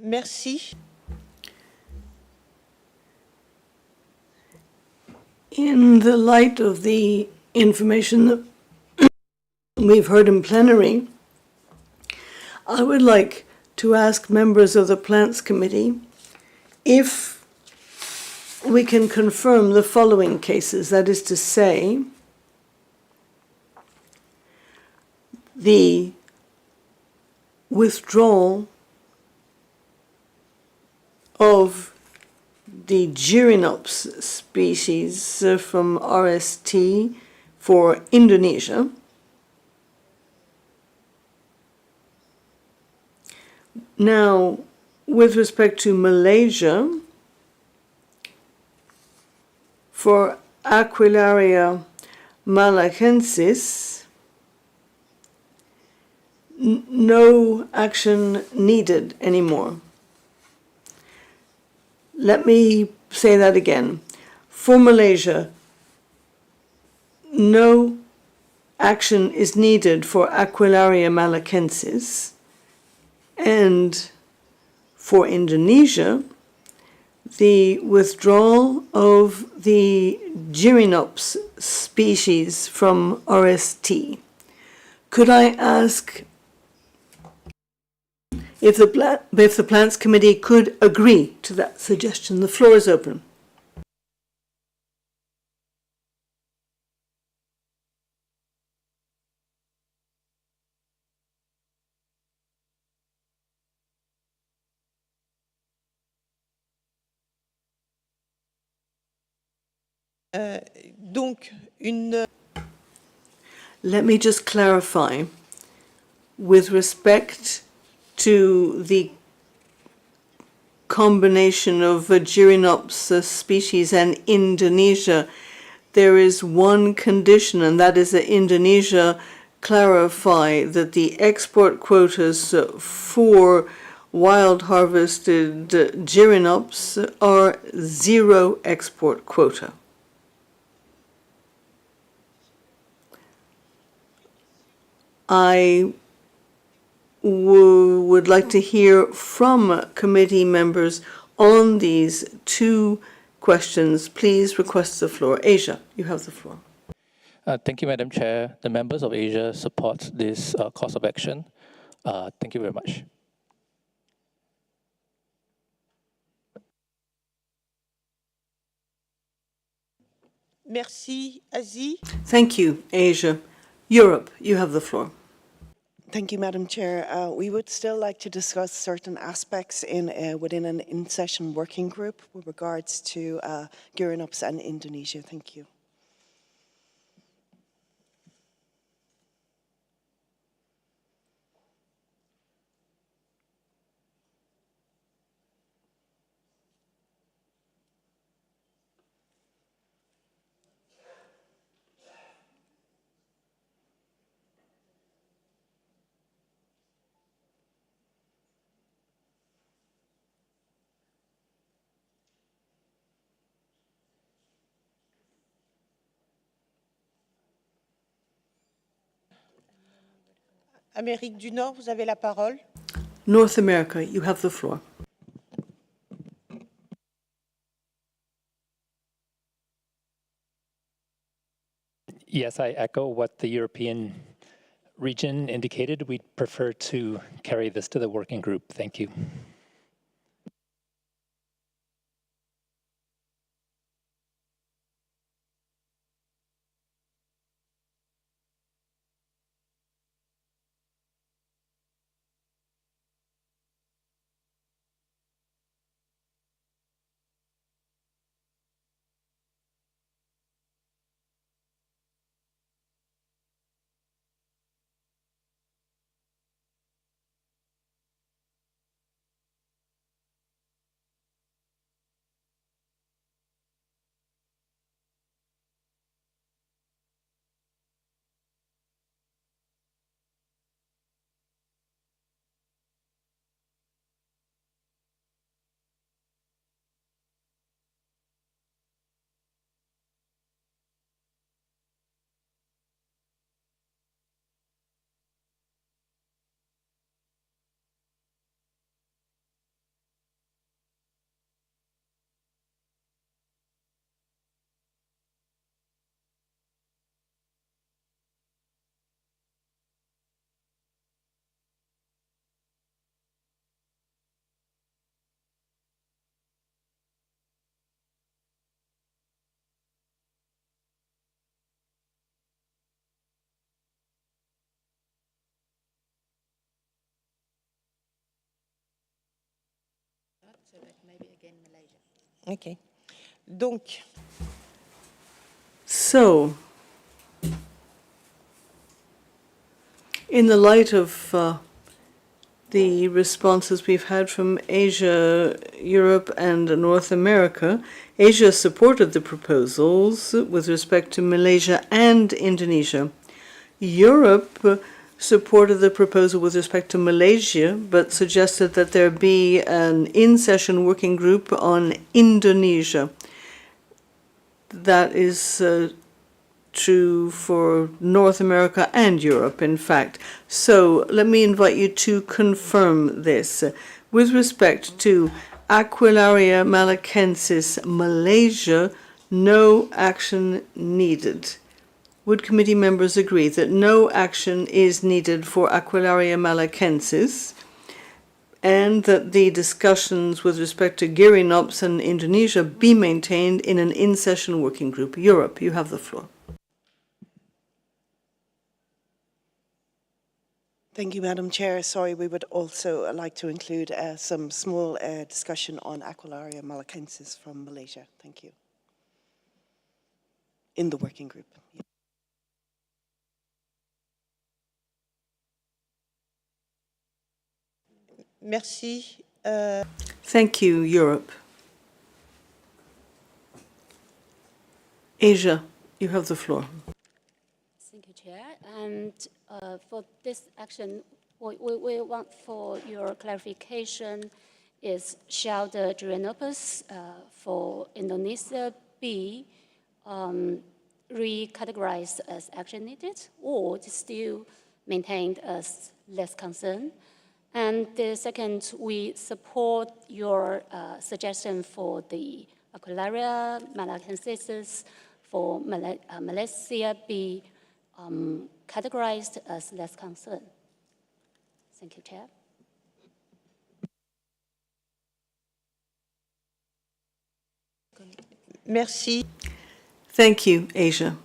Merci. In the light of the information that we've heard in plenary, I would like to ask members of the Plants Committee if we can confirm the following cases, that is to say, the withdrawal of the Gyronops species from RST for Indonesia. Now, with respect to Malaysia, for Aquilaria malacensis, no action needed anymore. Let me say that again. For Malaysia, no action is needed for Aquilaria malacensis. And for Indonesia, the withdrawal of the Gyronops species from RST. Could I ask if the Plants Committee could agree to that suggestion? The floor is open. Let me just clarify. With respect to the combination of Gyronops species and Indonesia, there is one condition, and that is that Indonesia clarify that the export quotas for wild harvested Gyronops are zero export quota. I would like to hear from committee members on these two questions. Please request the floor. Asia, you have the floor. Thank you, Madam Chair. The members of Asia support this course of action. Thank you very much. Merci, Asie. Thank you, Asia. Europe, you have the floor. Thank you, Madam Chair. We would still like to discuss certain aspects within an in-session working group with regards to Gyronops and Indonesia. Thank you. Amérique du Nord, vous avez la parole. North America, you have the floor. Yes, I echo what the European region indicated. We'd prefer to carry this to the working group. Thank you. Okay. Donc, So, in the light of the responses we've had from Asia, Europe, and North America, Asia supported the proposals with respect to Malaysia and Indonesia. Europe supported the proposal with respect to Malaysia, but suggested that there be an in-session working group on Indonesia. That is true for North America and Europe, in fact. So let me invite you to confirm this. With respect to Aquilaria malacensis Malaysia, no action needed. Would committee members agree that no action is needed for Aquilaria malacensis, and that the discussions with respect to Gyronops and Indonesia be maintained in an in-session working group? Europe, you have the floor. Thank you, Madam Chair. Sorry, we would also like to include some small discussion on Aquilaria malacensis from Malaysia. Thank you. In the working group. merci. Thank you, Europe. Asia, you have the floor. Thank you, Chair. And for this action, we want for your clarification is shall the Gyronops for Indonesia be recategorized as action needed or still maintained as less concern? And the second, we support your suggestion for the Aquilaria malacensis for Malaysia be categorized as less concern. Thank you, Chair. Merci. Thank you, Asia.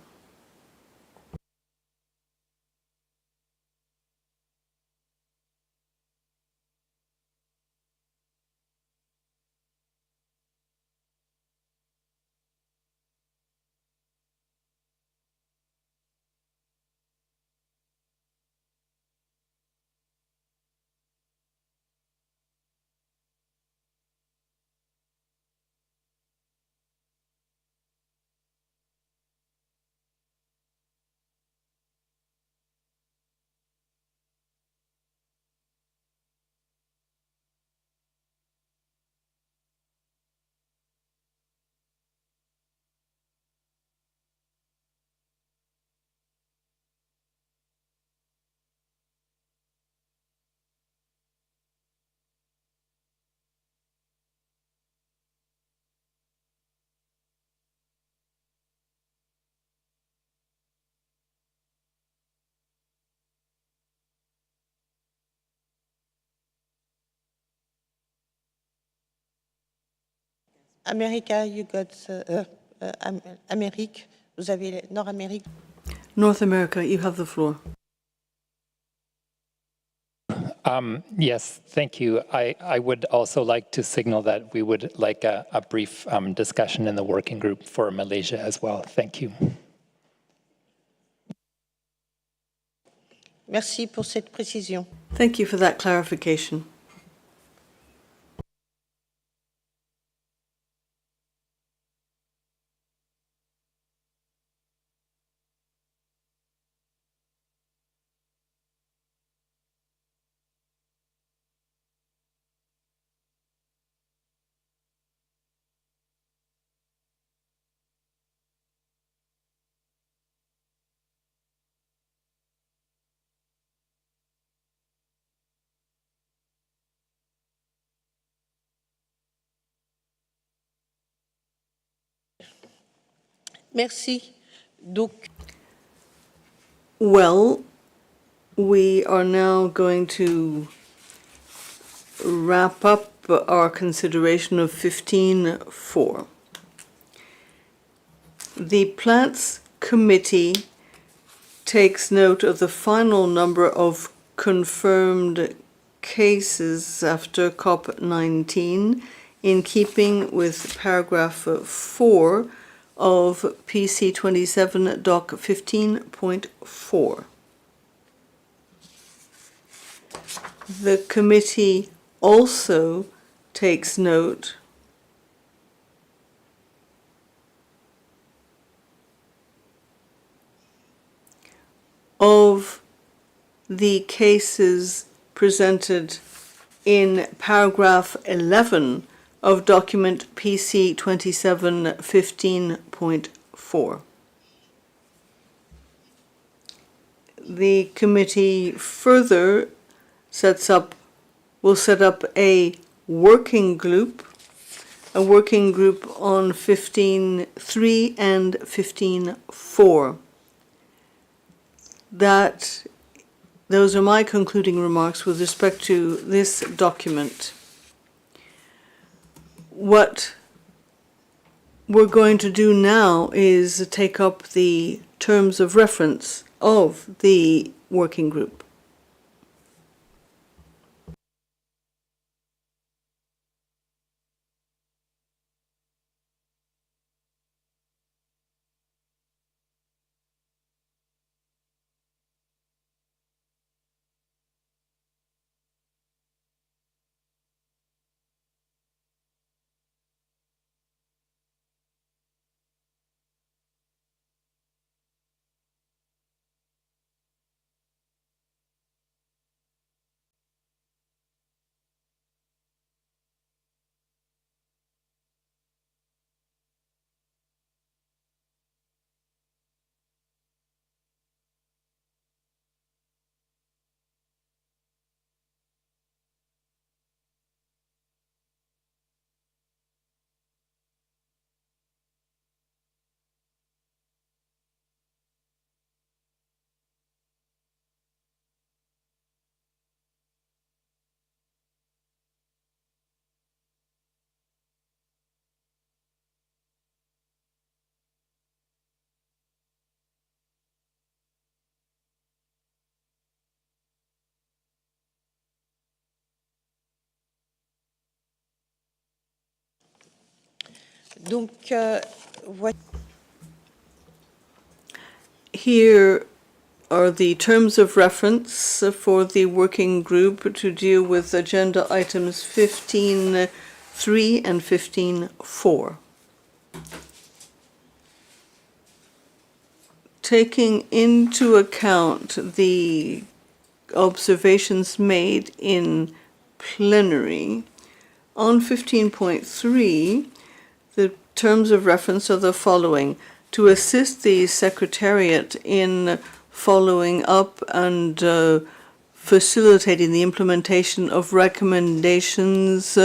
America, you got Amérique. Vous avez Nord-Amérique. North America, you have the floor. Yes, thank you. I would also like to signal that we would like a brief discussion in the working group for Malaysia as well. Thank you. Merci pour cette précision. Thank you for that clarification. Merci. Donc, well, we are now going to wrap up our consideration of 15.4. The Plants Committee takes note of the final number of confirmed cases after COP19 in keeping with paragraph 4 of PC 27 Doc 15.4. The committee also takes note of the cases presented in paragraph 11 of document PC 2715.4. The committee further will set up a working group on 15.3 and 15.4. Those are my concluding remarks with respect to this document. What we're going to do now is take up the terms of reference of the working group. Donc, Here are the terms of reference for the working group to deal with agenda items 15.3 and 15.4. Taking into account the observations made in plenary, on 15.3, the terms of reference are the following: to assist the Secretariat in following up and facilitating the implementation of recommendations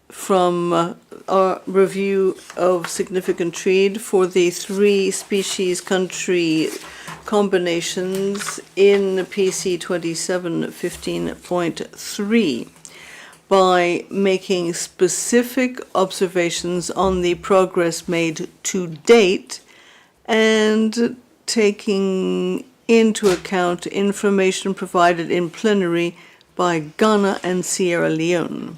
from our review of significant trade for the 3 species country combinations in PC 2715.3. by making specific observations on the progress made to date and taking into account information provided in plenary by Ghana and Sierra Leone.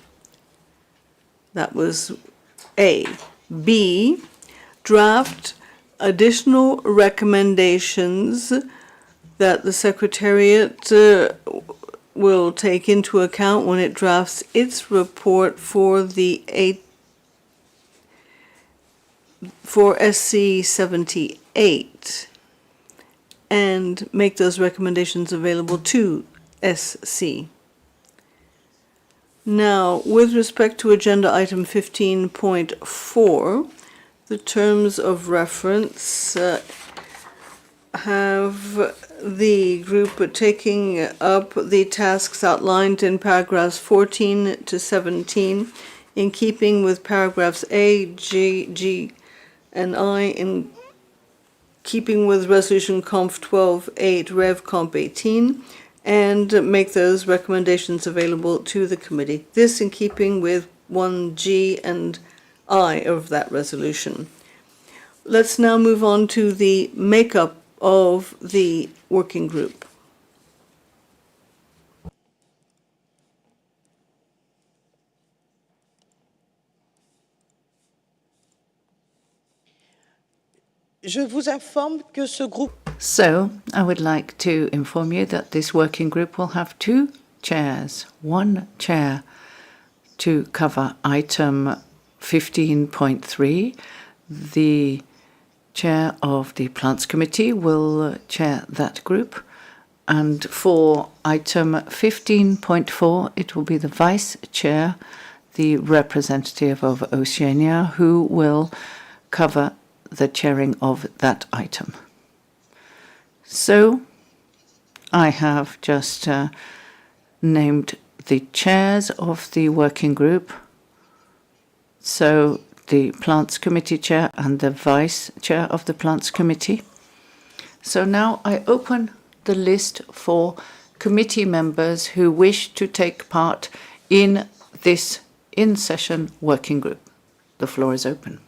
That was A. B. Draft additional recommendations that the Secretariat will take into account when it drafts its report for the SC 78 and make those recommendations available to SC. Now, with respect to agenda item 15.4, the terms of reference have the group taking up the tasks outlined in paragraphs 14 to 17 in keeping with paragraphs A, G, and I, in keeping with Resolution Conf 12.8, Rev Comp 18, and make those recommendations available to the committee. This in keeping with 1G and I of that resolution. Let's now move on to the makeup of the working group. Je vous informe que ce groupe So, I would like to inform you that this working group will have 2 chairs. 1 chair to cover item 15.3. The chair of the Plants Committee will chair that group. And for item 15.4, it will be the vice chair, the representative of Oceania, who will cover the chairing of that item. So, I have just named the chairs of the working group. So, the Plants Committee chair and the vice chair of the Plants Committee. So now I open the list for committee members who wish to take part in this in-session working group. The floor is open.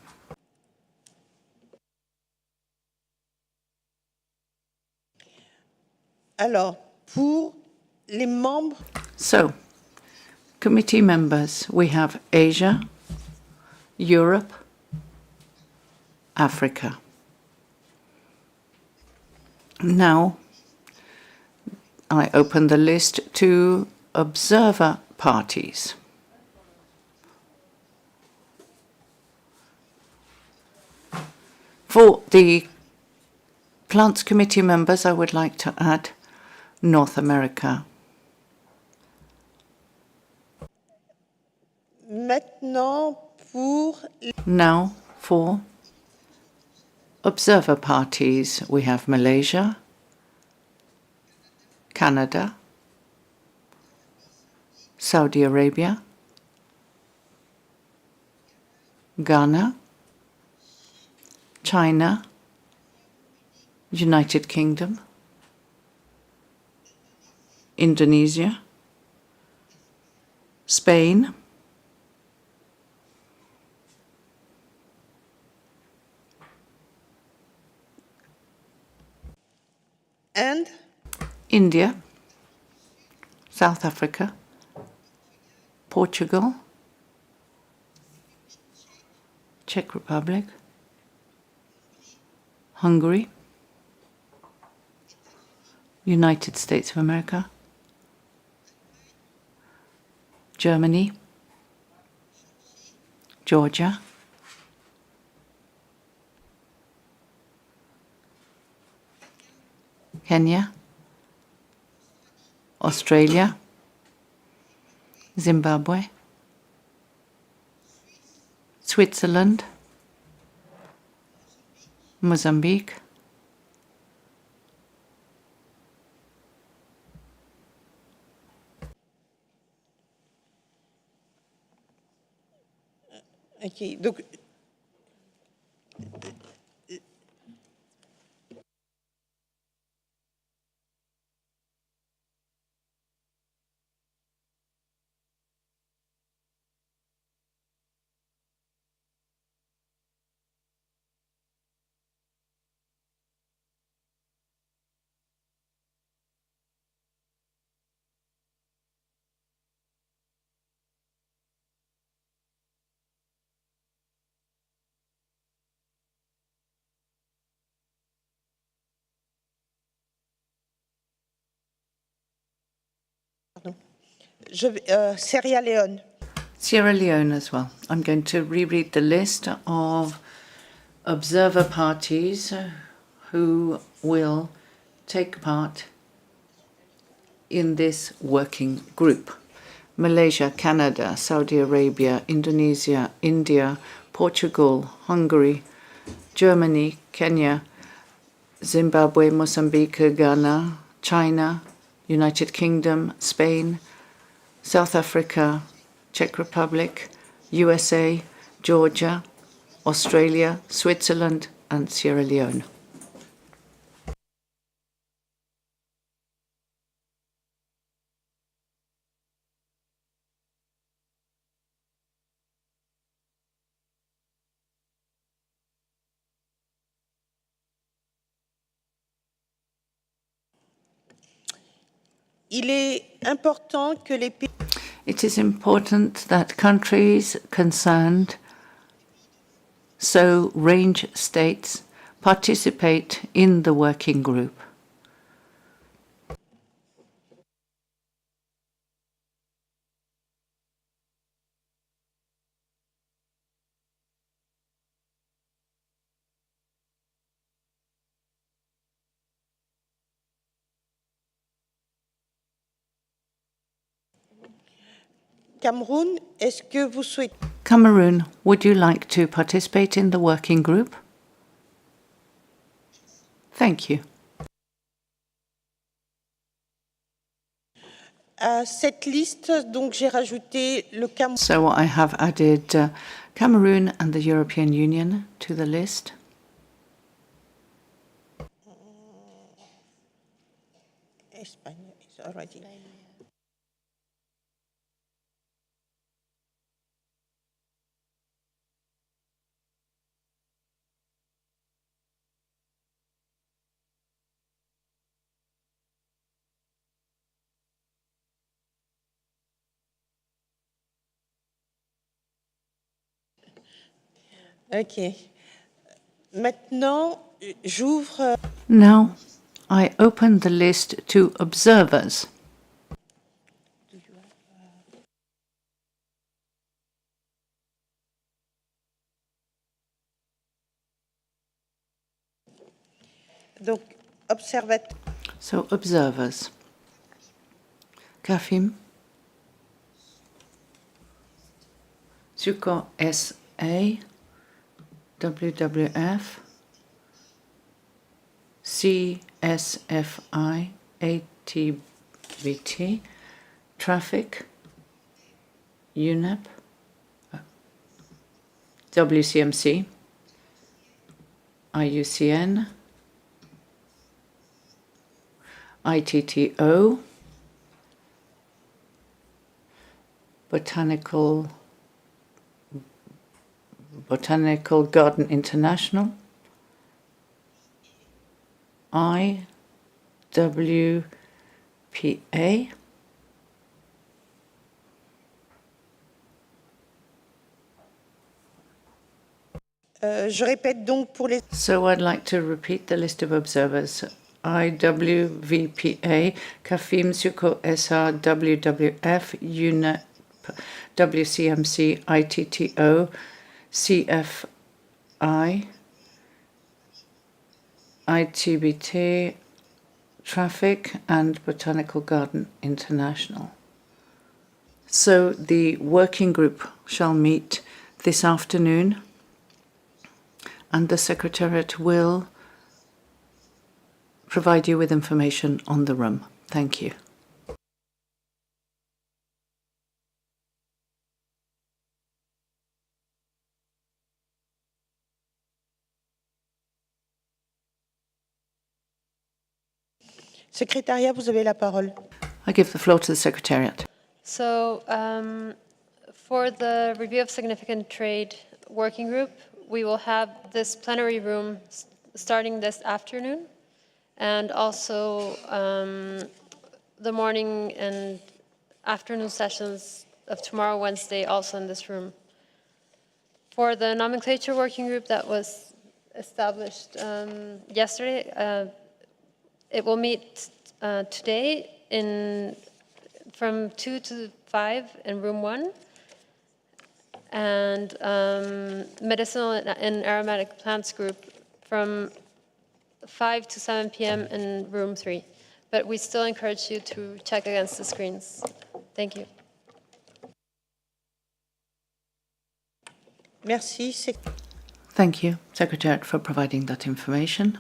Alors, pour les membres... So, committee members, we have Asia, Europe, Africa. Now, I open the list to observer parties. For the Plants Committee members, I would like to add North America. Maintenant, pour... Now, for observer parties, we have Malaysia, Canada, Saudi Arabia, Ghana, China, United Kingdom, Indonesia, Spain, and India, South Africa, Portugal, Czech Republic, Hungary, United States of America, Germany, Georgia, Kenya, Australia, Zimbabwe, Switzerland, Mozambique, Ok, donc... Sierra Leone. Sierra Leone as well. I'm going to reread the list of observer parties who will take part in this working group. Malaysia, Canada, Saudi Arabia, Indonesia, India, Portugal, Hungary, Germany, Kenya, Zimbabwe, Mozambique, Ghana, China, United Kingdom, Spain, South Africa, Czech Republic, USA, Georgia, Australia, Switzerland, and Sierra Leone. Il est important que les pays... It is important that countries concerned, so range states, participate in the working group? Cameroun, est-ce que vous souhaitez... Cameroon, would you like to participate in the working group? Thank you. À cette liste, donc, j'ai rajouté le Cameroun. So I have added Cameroon and the European Union to the list. Espagne is already. OK. Maintenant, j'ouvre. Now, I open the list to observers. Donc, observateur. So, observers. Kafim, Suko SA, WWF, CSFI, ATBT, Traffic, UNEP, WCMC, IUCN, ITTO, Botanical Garden International, IWPA, Je répète donc pour les... So I'd like to repeat the list of observers. IWVPA, Kafim Suko SR, WWF, UNEP, WCMC, ITTO, CFI, ITBT, Traffic, and Botanical Garden International. So the working group shall meet this afternoon, and the Secretariat will provide you with information on the room. Thank you. Secrétariat, vous avez la parole. I give the floor to the Secretariat. So for the review of significant trade working group, we will have this plenary room starting this afternoon, and also the morning and afternoon sessions of tomorrow, Wednesday, also in this room. For the nomenclature working group that was established yesterday, it will meet today from 2 to 5 in room 1, and medicinal and aromatic plants group from 5 to 7 p.m. in room 3. But we still encourage you to check against the screens. Thank you. Merci. Thank you, Secretariat, for providing that information.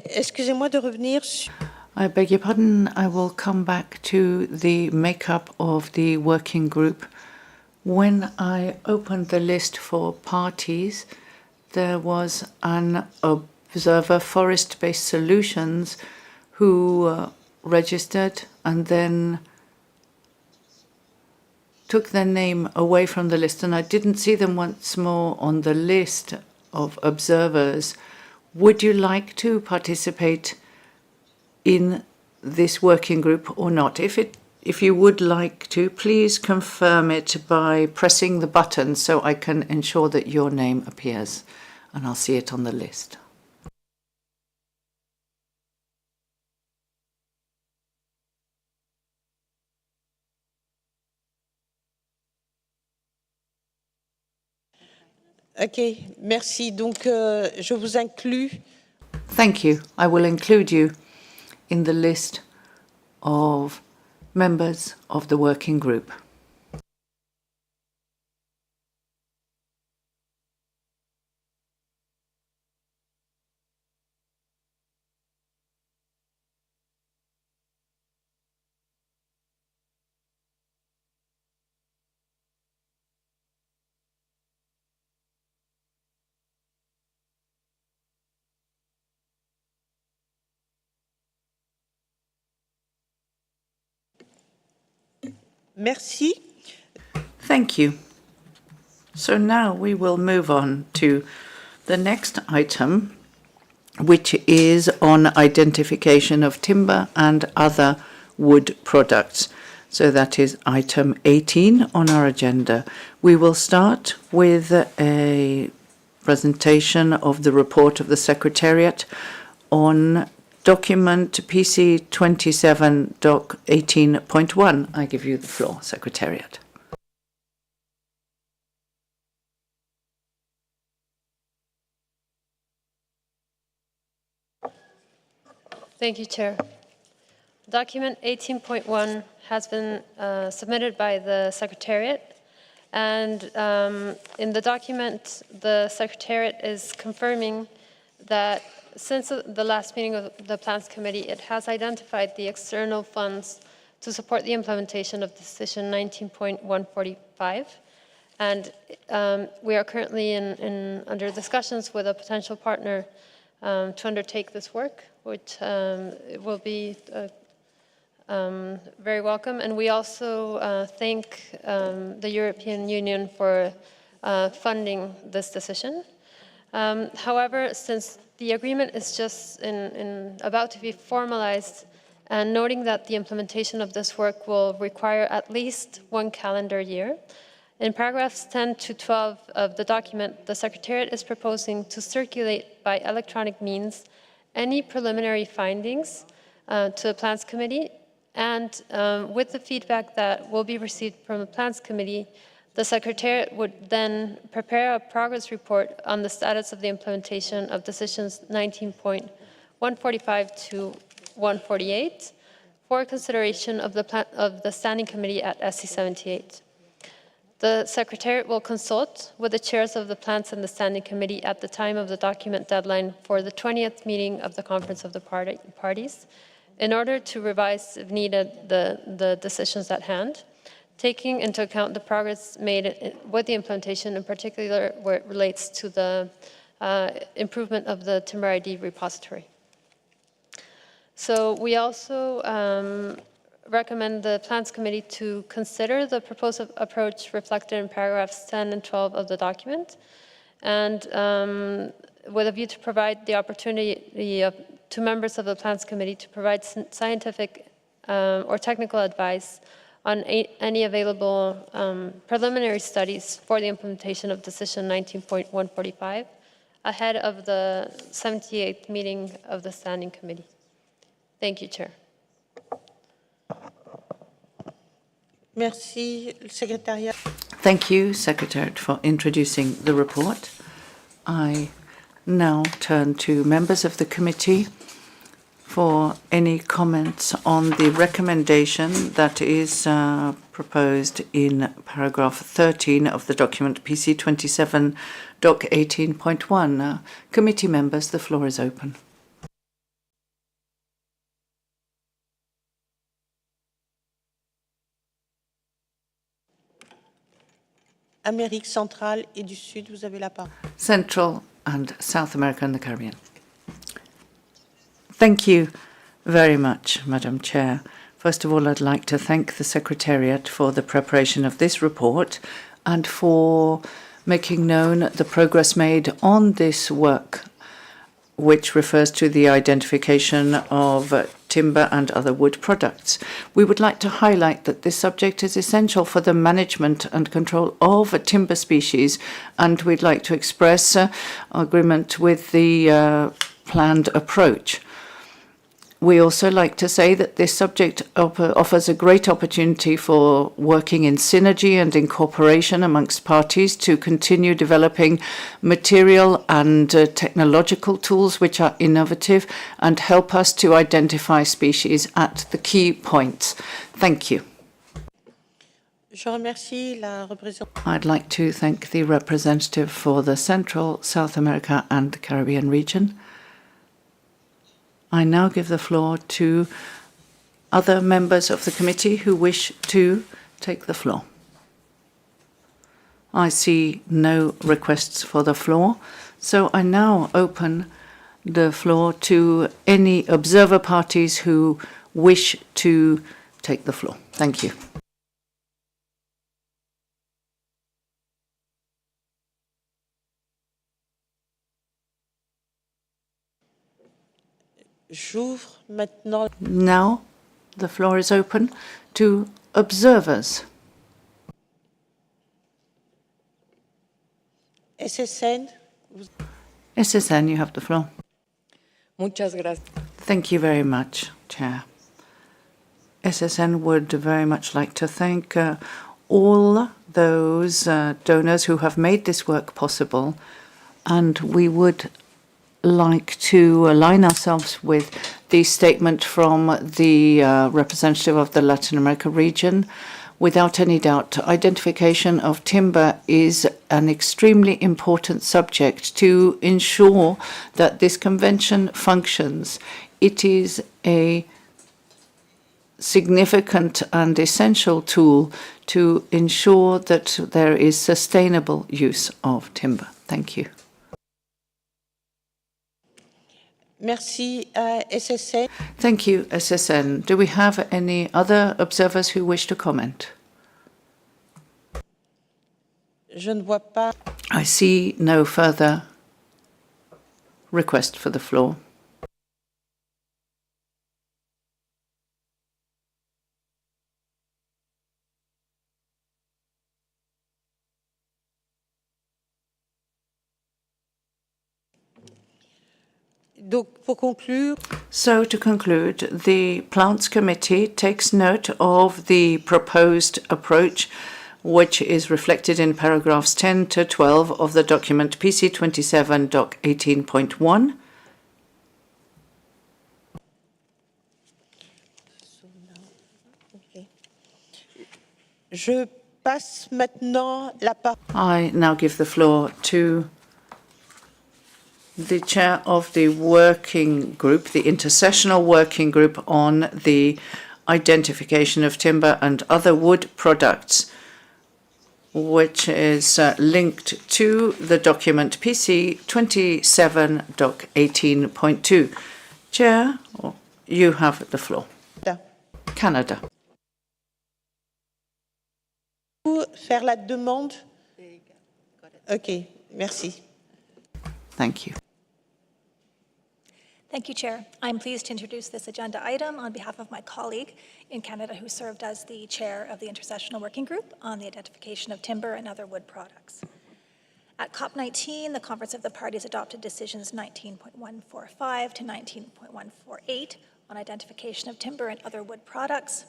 Excusez-moi de revenir sur... I beg your pardon, I will come back to the makeup of the working group. When I opened the list for parties, there was an observer, Forest-Based Solutions, who registered and then took their name away from the list, and I didn't see them once more on the list of observers. Would you like to participate in this working group or not? If you would like to, please confirm it by pressing the button so I can ensure that your name appears and I'll see it on the list. Ok, merci. Donc, je vous inclus. Thank you. I will include you in the list of members of the working group. Merci. Thank you. So now we will move on to the next item, which is on identification of timber and other wood products. So that is item 18 on our agenda. We will start with a presentation of the report of the Secretariat on document PC 27.18.1. I give you the floor, Secretariat. Thank you, Chair. Document 18.1 has been submitted by the Secretariat, and in the document, the Secretariat is confirming that since the last meeting of the Plants Committee, it has identified the external funds to support the implementation of Decision 19.145, and we are currently under discussions with a potential partner to undertake this work, which will be very welcome. And we also thank the European Union for funding this decision. However, since the agreement is just about to be formalized, and noting that the implementation of this work will require at least 1 calendar year, in paragraphs 10 to 12 of the document, the Secretariat is proposing to circulate by electronic means any preliminary findings to the Plants Committee, and with the feedback that will be received from the Plants Committee, the Secretariat would then prepare a progress report on the status of the implementation of Decisions 19.145 to 148 for consideration of the Standing Committee at SC 78. The Secretariat will consult with the chairs of the Plants and the Standing Committee at the time of the document deadline for the 20th meeting of the Conference of the Parties in order to revise, if needed, the decisions at hand, taking into account the progress made with the implementation, in particular where it relates to the improvement of the Timber ID repository. So we also recommend the Plants Committee to consider the proposed approach reflected in paragraphs 10 and 12 of the document, and with a view to provide the opportunity to members of the Plants Committee to provide scientific or technical advice on any available preliminary studies for the implementation of Decision 19.145 ahead of the 78th meeting of the Standing Committee. Thank you, Chair. Merci, Secretariat. Thank you, Secretariat, for introducing the report. I now turn to members of the committee for any comments on the recommendation that is proposed in paragraph 13 of the document PC 27.18.1. Committee members, the floor is open. Amérique centrale et du Sud, vous avez la parole. Central and South America and the Caribbean. Thank you very much, Madam Chair. First of all, I'd like to thank the Secretariat for the preparation of this report and for making known the progress made on this work, which refers to the identification of timber and other wood products. We would like to highlight that this subject is essential for the management and control of timber species, and we'd like to express agreement with the planned approach. We also like to say that this subject offers a great opportunity for working in synergy and in cooperation amongst parties to continue developing material and technological tools which are innovative and help us to identify species at the key points. Thank you. I'd like to thank the representative for the Central, South America and the Caribbean region. I now give the floor to other members of the committee who wish to take the floor. I see no requests for the floor, so I now open the floor to any observer parties who wish to take the floor. Thank you. Now the floor is open to observers. SSN. SSN, you have the floor. Muchas gracias. Thank you very much, Chair. SSN would very much like to thank all those donors who have made this work possible, and we would like to align ourselves with the statement from the representative of the Latin America region. Without any doubt, identification of timber is an extremely important subject to ensure that this convention functions. It is a significant and essential tool to ensure that there is sustainable use of timber. Thank you. Merci, SSN. Thank you, SSN. Do we have any other observers who wish to comment? Je ne vois pas. I see no further request for the floor. So to conclude, the Plants Committee takes note of the proposed approach, which is reflected in paragraphs 10 to 12 of the document PC 27 Doc 18.1. Je passe maintenant la parole. I now give the floor to the chair of the working group, the intersessional working group on the identification of timber and other wood products, which is linked to the document PC 27 Doc 18.2. Chair, you have the floor. Canada. Faire la demande? Okay, merci. Thank you. Thank you, Chair. I'm pleased to introduce this agenda item on behalf of my colleague in Canada who served as the chair of the Intersessional Working Group on the identification of timber and other wood products. At COP19, the Conference of the Parties adopted decisions 19.145 to 19.148 on identification of timber and other wood products.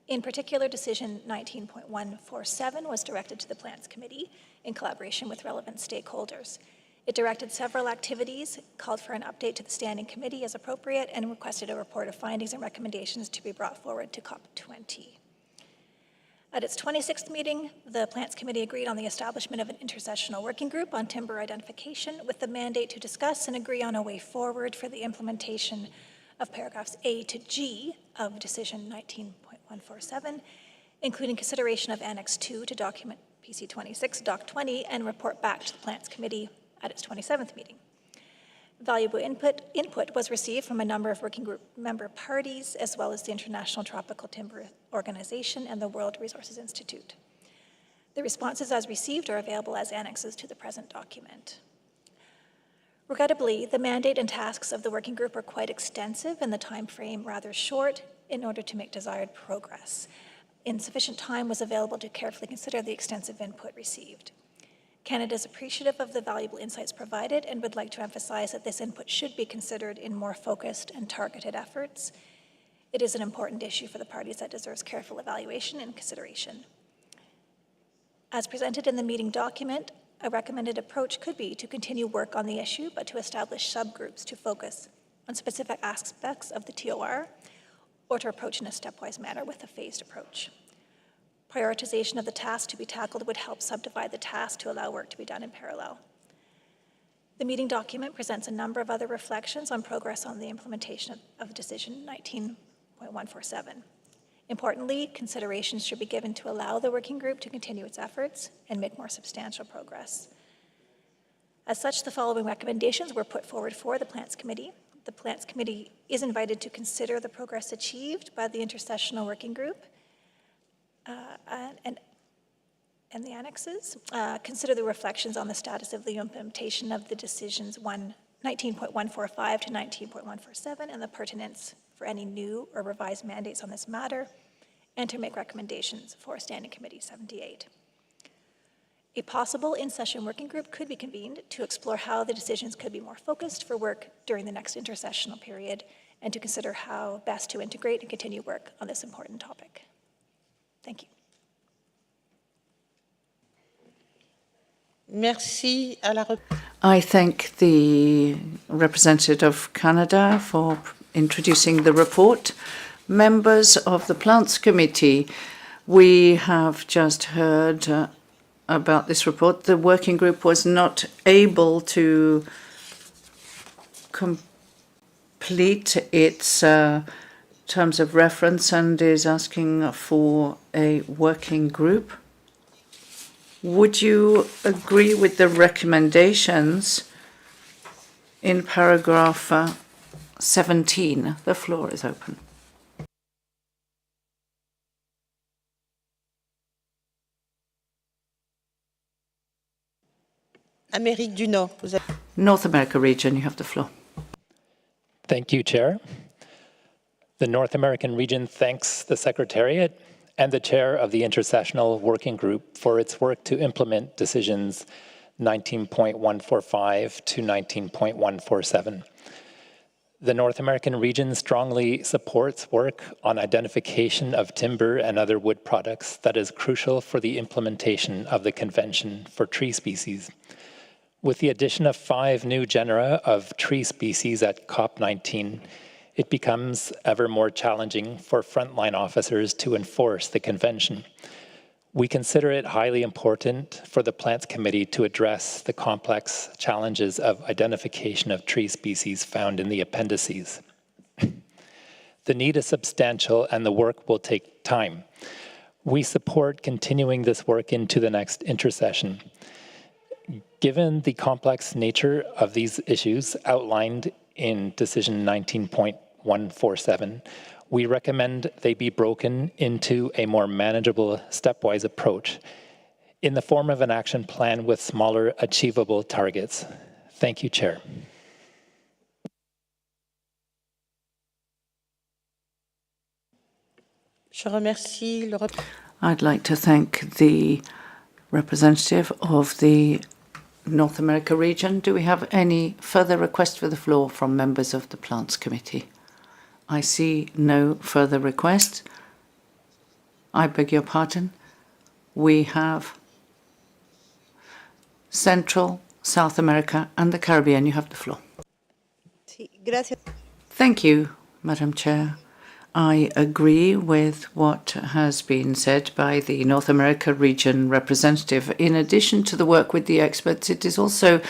In particular, decision 19.147 was directed to the Plants Committee in collaboration with relevant stakeholders. It directed several activities, called for an update to the Standing Committee as appropriate, and requested a report of findings and recommendations to be brought forward to COP20. At its 26th meeting, the Plants Committee agreed on the establishment of an intersessional working group on timber identification with the mandate to discuss and agree on a way forward for the implementation of paragraphs A to G of decision 19.147, including consideration of Annex-II to document PC 26, Doc 20, and report back to the Plants Committee at its 27th meeting. Valuable input was received from a number of working group member parties, as well as the International Tropical Timber Organization and the World Resources Institute. The responses as received are available as annexes to the present document. Regrettably, the mandate and tasks of the working group are quite extensive and the time frame rather short in order to make desired progress. Insufficient time was available to carefully consider the extensive input received. Canada is appreciative of the valuable insights provided and would like to emphasize that this input should be considered in more focused and targeted efforts. It is an important issue for the parties that deserves careful evaluation and consideration. As presented in the meeting document, a recommended approach could be to continue work on the issue, but to establish subgroups to focus on specific aspects of the TOR, or to approach in a stepwise manner with a phased approach. Prioritization of the tasks to be tackled would help subdivide the task to allow work to be done in parallel. The meeting document presents a number of other reflections on progress on the implementation of Decision 19.147. Importantly, considerations should be given to allow the working group to continue its efforts and make more substantial progress. As such, the following recommendations were put forward for the Plants Committee. The Plants Committee is invited to consider the progress achieved by the Intersessional Working Group and the annexes. Consider the reflections on the status of the implementation of the decisions 19.145 to 19.147 and the pertinence for any new or revised mandates on this matter, and to make recommendations for Standing Committee 78. A possible in-session working group could be convened to explore how the decisions could be more focused for work during the next intersessional period and to consider how best to integrate and continue work on this important topic. Thank you. Merci à la I thank the representative of Canada for introducing the report. Members of the Plants Committee, we have just heard about this report. The working group was not able to complete its terms of reference and is asking for a working group. Would you agree with the recommendations in paragraph 17? The floor is open. Amérique du Nord. North America region, you have the floor. Thank you, Chair. The North American region thanks the Secretariat and the chair of the Intersessional Working Group for its work to implement decisions 19.145 to 19.147. The North American region strongly supports work on identification of timber and other wood products that is crucial for the implementation of the Convention for Tree Species. With the addition of 5 new genera of tree species at COP19, it becomes ever more challenging for frontline officers to enforce the convention. We consider it highly important for the Plants Committee to address the complex challenges of identification of tree species found in the appendices. The need is substantial and the work will take time. We support continuing this work into the next intersession. Given the complex nature of these issues outlined in Decision 19.147, we recommend they be broken into a more manageable stepwise approach in the form of an action plan with smaller achievable targets. Thank you, Chair. I'd like to thank the representative of the North America region. Do we have any further requests for the floor from members of the Plants Committee? I see no further requests. I beg your pardon. We have Central, South America and the Caribbean. You have the floor. Thank you, Madam Chair. I agree with what has been said by the North America region representative. In addition to the work with the experts, it is also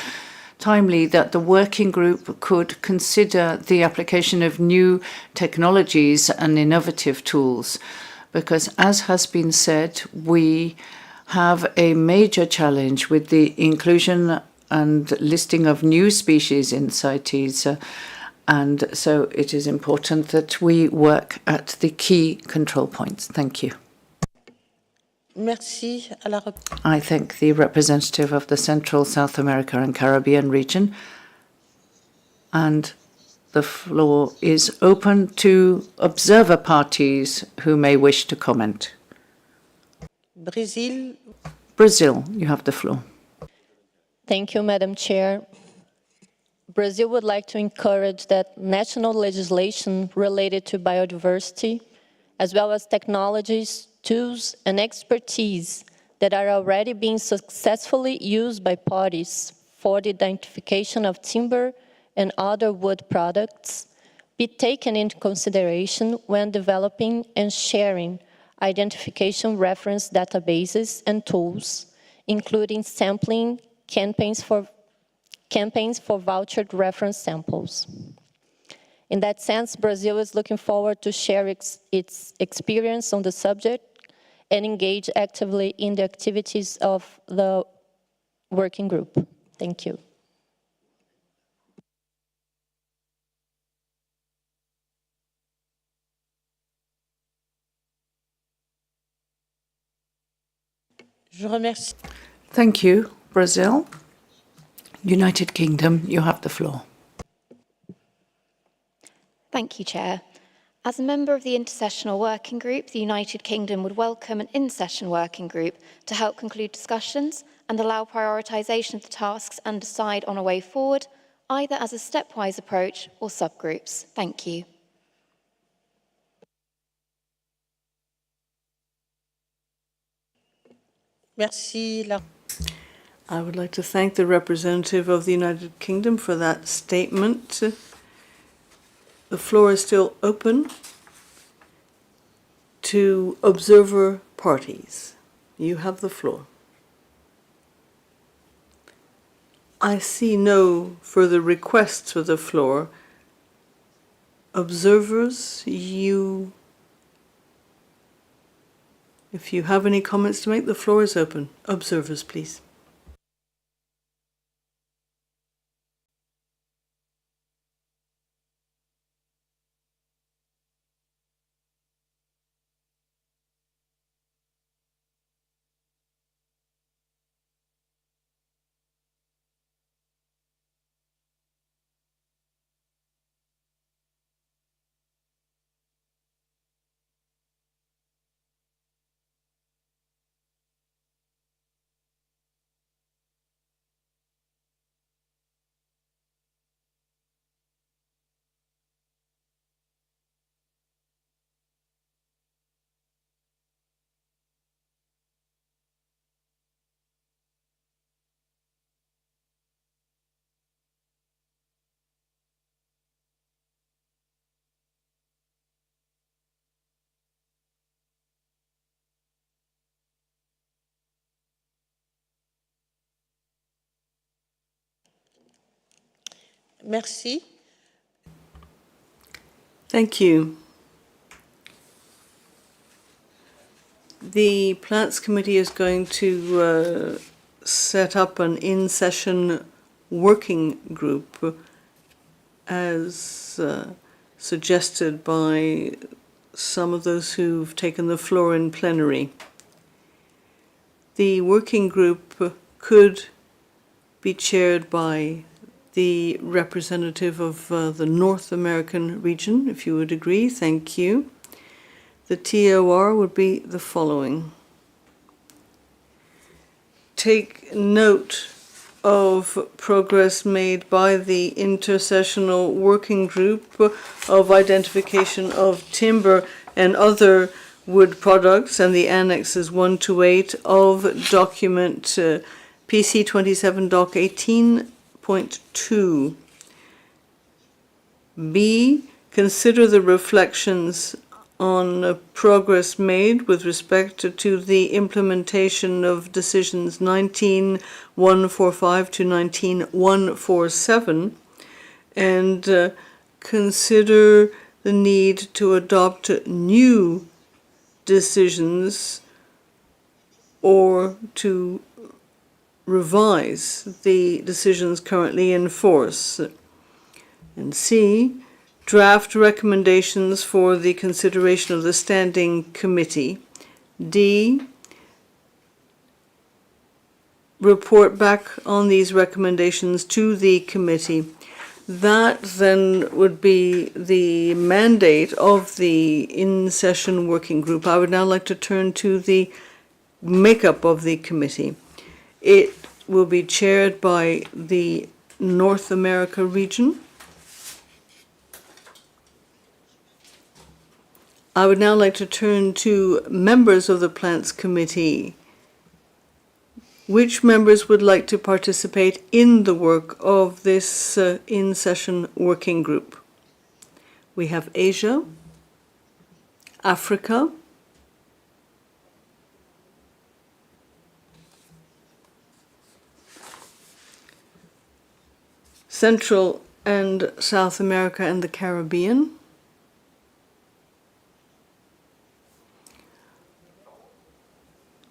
timely that the working group could consider the application of new technologies and innovative tools, because as has been said, we have a major challenge with the inclusion and listing of new species in CITES. And so it is important that we work at the key control points. Thank you. Merci à la I thank the representative of the Central, South America and Caribbean region. And the floor is open to observer parties who may wish to comment. Brésil. Brazil, you have the floor. Thank you, Madam Chair. Brazil would like to encourage that national legislation related to biodiversity, as well as technologies, tools, and expertise that are already being successfully used by parties for the identification of timber and other wood products be taken into consideration when developing and sharing identification reference databases and tools, including sampling campaigns for vouchered reference samples. In that sense, Brazil is looking forward to share its experience on the subject and engage actively in the activities of the working group. Thank you. Je remercie. Thank you, Brazil. United Kingdom, you have the floor. Thank you, Chair. As a member of the Intersessional Working Group, the United Kingdom would welcome an in-session working group to help conclude discussions and allow prioritisation of the tasks and decide on a way forward, either as a stepwise approach or subgroups. Thank you. Merci. I would like to thank the representative of the United Kingdom for that statement. The floor is still open to observer parties. You have the floor. I see no further requests for the floor. Observers, if you have any comments to make, the floor is open. Observers, please. Merci. Thank you. The Plants Committee is going to set up an in-session working group as suggested by some of those who've taken the floor in plenary. The working group could be chaired by the representative of the North American region, if you would agree. Thank you. The TOR would be the following. Take note of progress made by the intersessional working group of identification of timber and other wood products and the annexes 1 to 8 of document PC 27 Doc 18.2. B. Consider the reflections on progress made with respect to the implementation of decisions 19.145 to 19.147 and consider the need to adopt new decisions or to revise the decisions currently in force. And C, draft recommendations for the consideration of the Standing Committee. D, report back on these recommendations to the committee. That then would be the mandate of the in-session working group. I would now like to turn to the makeup of the committee. It will be chaired by the North America region. I would now like to turn to members of the Plants Committee. Which members would like to participate in the work of this in-session working group? We have Asia, Africa, Central and South America and the Caribbean,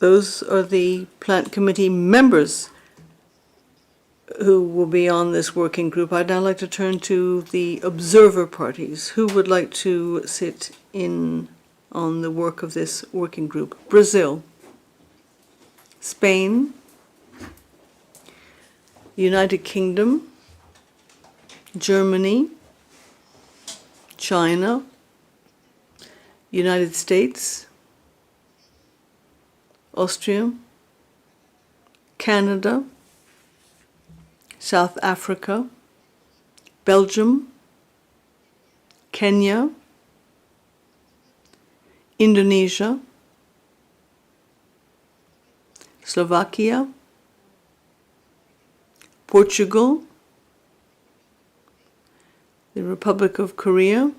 those are the Plant Committee members who will be on this working group. I'd now like to turn to the observer parties. Who would like to sit in on the work of this working group? Brazil, Spain, United Kingdom, Germany, China, United States, Austria, Canada, South Africa, Belgium, Kenya, Indonesia, Slovakia, Portugal, the Republic of Korea,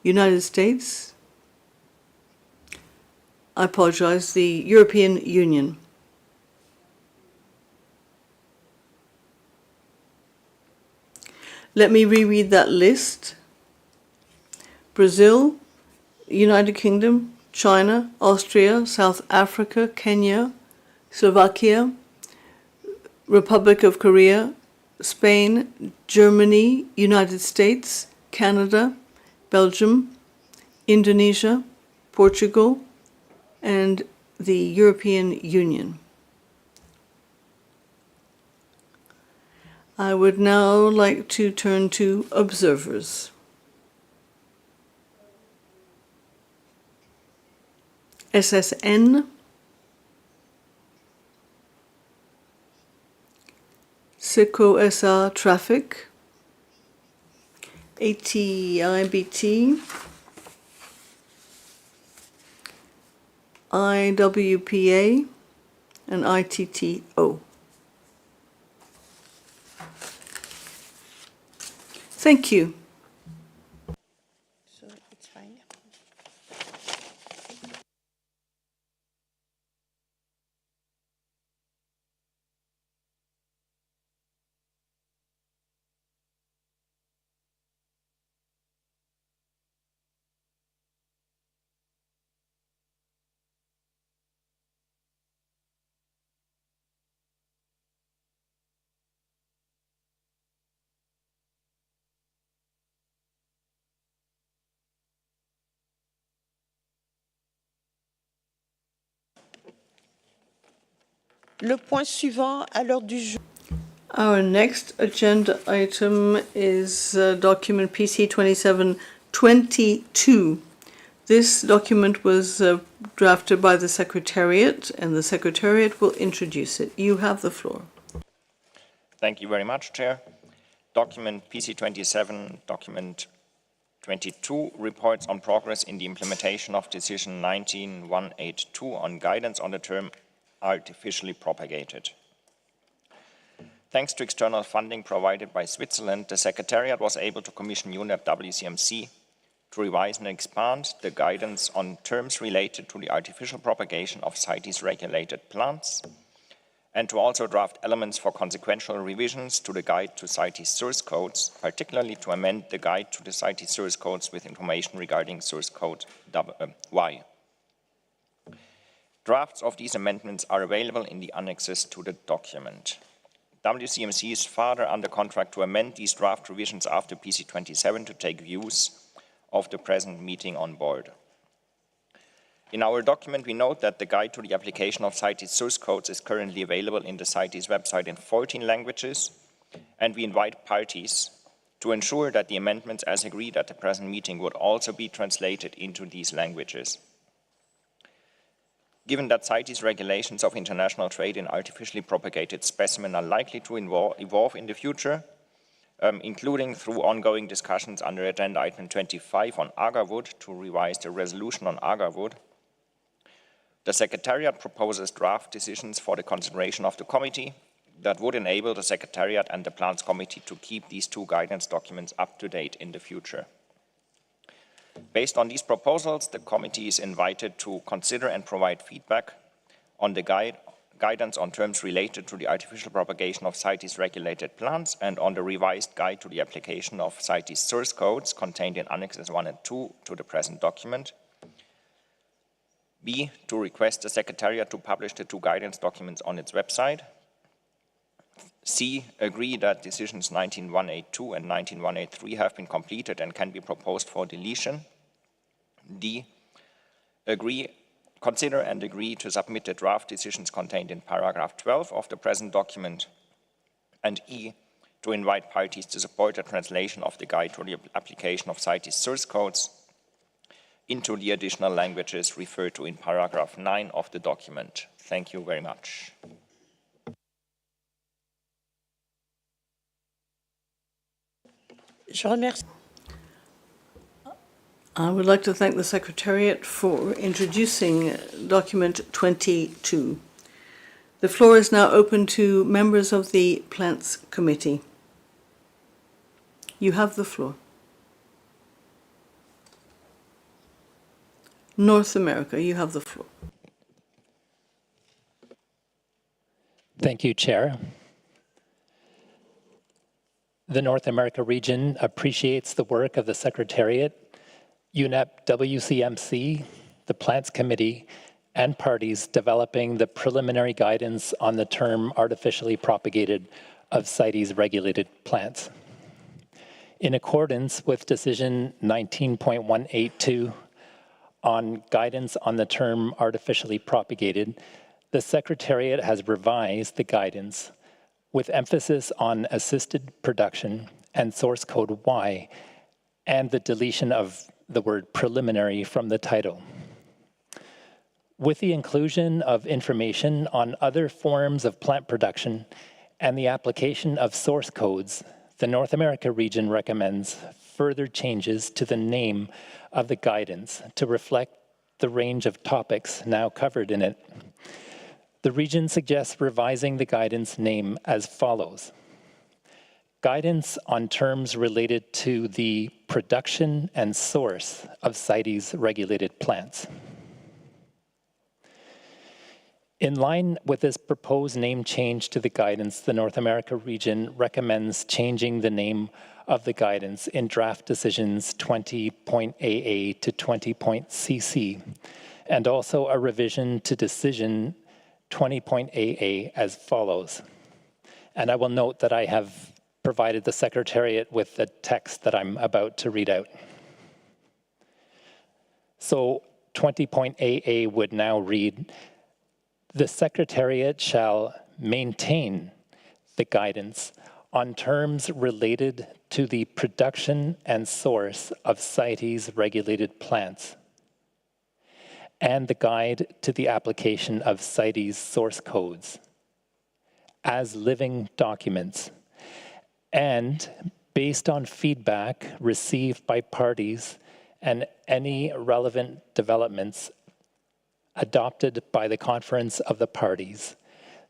United States, I apologize, the European Union. Let me reread that list. Brazil, United Kingdom, China, Austria, South Africa, Kenya, Slovakia, Republic of Korea, Spain, Germany, United States, Canada, Belgium, Indonesia, Portugal, and the European Union. I would now like to turn to observers. SSN, SICO-SA Traffic, ATIBT, IWPA, and ITTO. Thank you. So it's fine. Le point suivant à l'ordre du jour. Our next agenda item is document PC 2722. This document was drafted by the Secretariat, and the Secretariat will introduce it. You have the floor. Thank you very much, Chair. Document PC 27, document 22 reports on progress in the implementation of Decision 19182 on guidance on the term artificially propagated. Thanks to external funding provided by Switzerland, the Secretariat was able to commission UNEP WCMC to revise and expand the guidance on terms related to the artificial propagation of CITES regulated plants and to also draft elements for consequential revisions to the guide to CITES source codes, particularly to amend the guide to the CITES source codes with information regarding source code Y. Drafts of these amendments are available in the annexes to the document. WCMC is further under contract to amend these draft revisions after PC27 to take views of the present meeting on board. In our document, we note that the guide to the application of CITES source codes is currently available in the CITES website in 14 languages, and we invite parties to ensure that the amendments as agreed at the present meeting would also be translated into these languages. Given that CITES regulations of international trade in artificially propagated specimens are likely to evolve in the future, including through ongoing discussions under Agenda Item 25 on Agarwood to revise the resolution on Agarwood, the Secretariat proposes draft decisions for the consideration of the committee that would enable the Secretariat and the Plants Committee to keep these two guidance documents up to date in the future. Based on these proposals, the committee is invited to consider and provide feedback on the guidance on terms related to the artificial propagation of CITES regulated plants and on the revised guide to the application of CITES source codes contained in Annexes 1 and 2 to the present document. B, to request the Secretariat to publish the two guidance documents on its website. C, agree that decisions 19182 and 19183 have been completed and can be proposed for deletion. D, consider and agree to submit the draft decisions contained in paragraph 12 of the present document. And E, to invite parties to support the translation of the guide to the application of CITES source codes into the additional languages referred to in paragraph 9 of the document. Thank you very much. I would like to thank the Secretariat for introducing document 22. The floor is now open to members of the Plants Committee. You have the floor. North America, you have the floor. Thank you, Chair. The North America region appreciates the work of the Secretariat, UNEP WCMC, the Plants Committee, and parties developing the preliminary guidance on the term artificially propagated of CITES regulated plants. In accordance with Decision 19.182 on guidance on the term artificially propagated, the Secretariat has revised the guidance with emphasis on assisted production and source code Y, and the deletion of the word preliminary from the title. With the inclusion of information on other forms of plant production and the application of source codes, the North America region recommends further changes to the name of the guidance to reflect the range of topics now covered in it. The region suggests revising the guidance name as follows: Guidance on terms related to the production and source of CITES regulated plants. In line with this proposed name change to the guidance, the North America region recommends changing the name of the guidance in draft decisions 20.AA to 20.CC, and also a revision to decision 20.AA as follows. And I will note that I have provided the Secretariat with the text that I'm about to read out. So 20.AA would now read, the Secretariat shall maintain the guidance on terms related to the production and source of CITES regulated plants, and the guide to the application of CITES source codes as living documents, and based on feedback received by parties and any relevant developments adopted by the Conference of the Parties,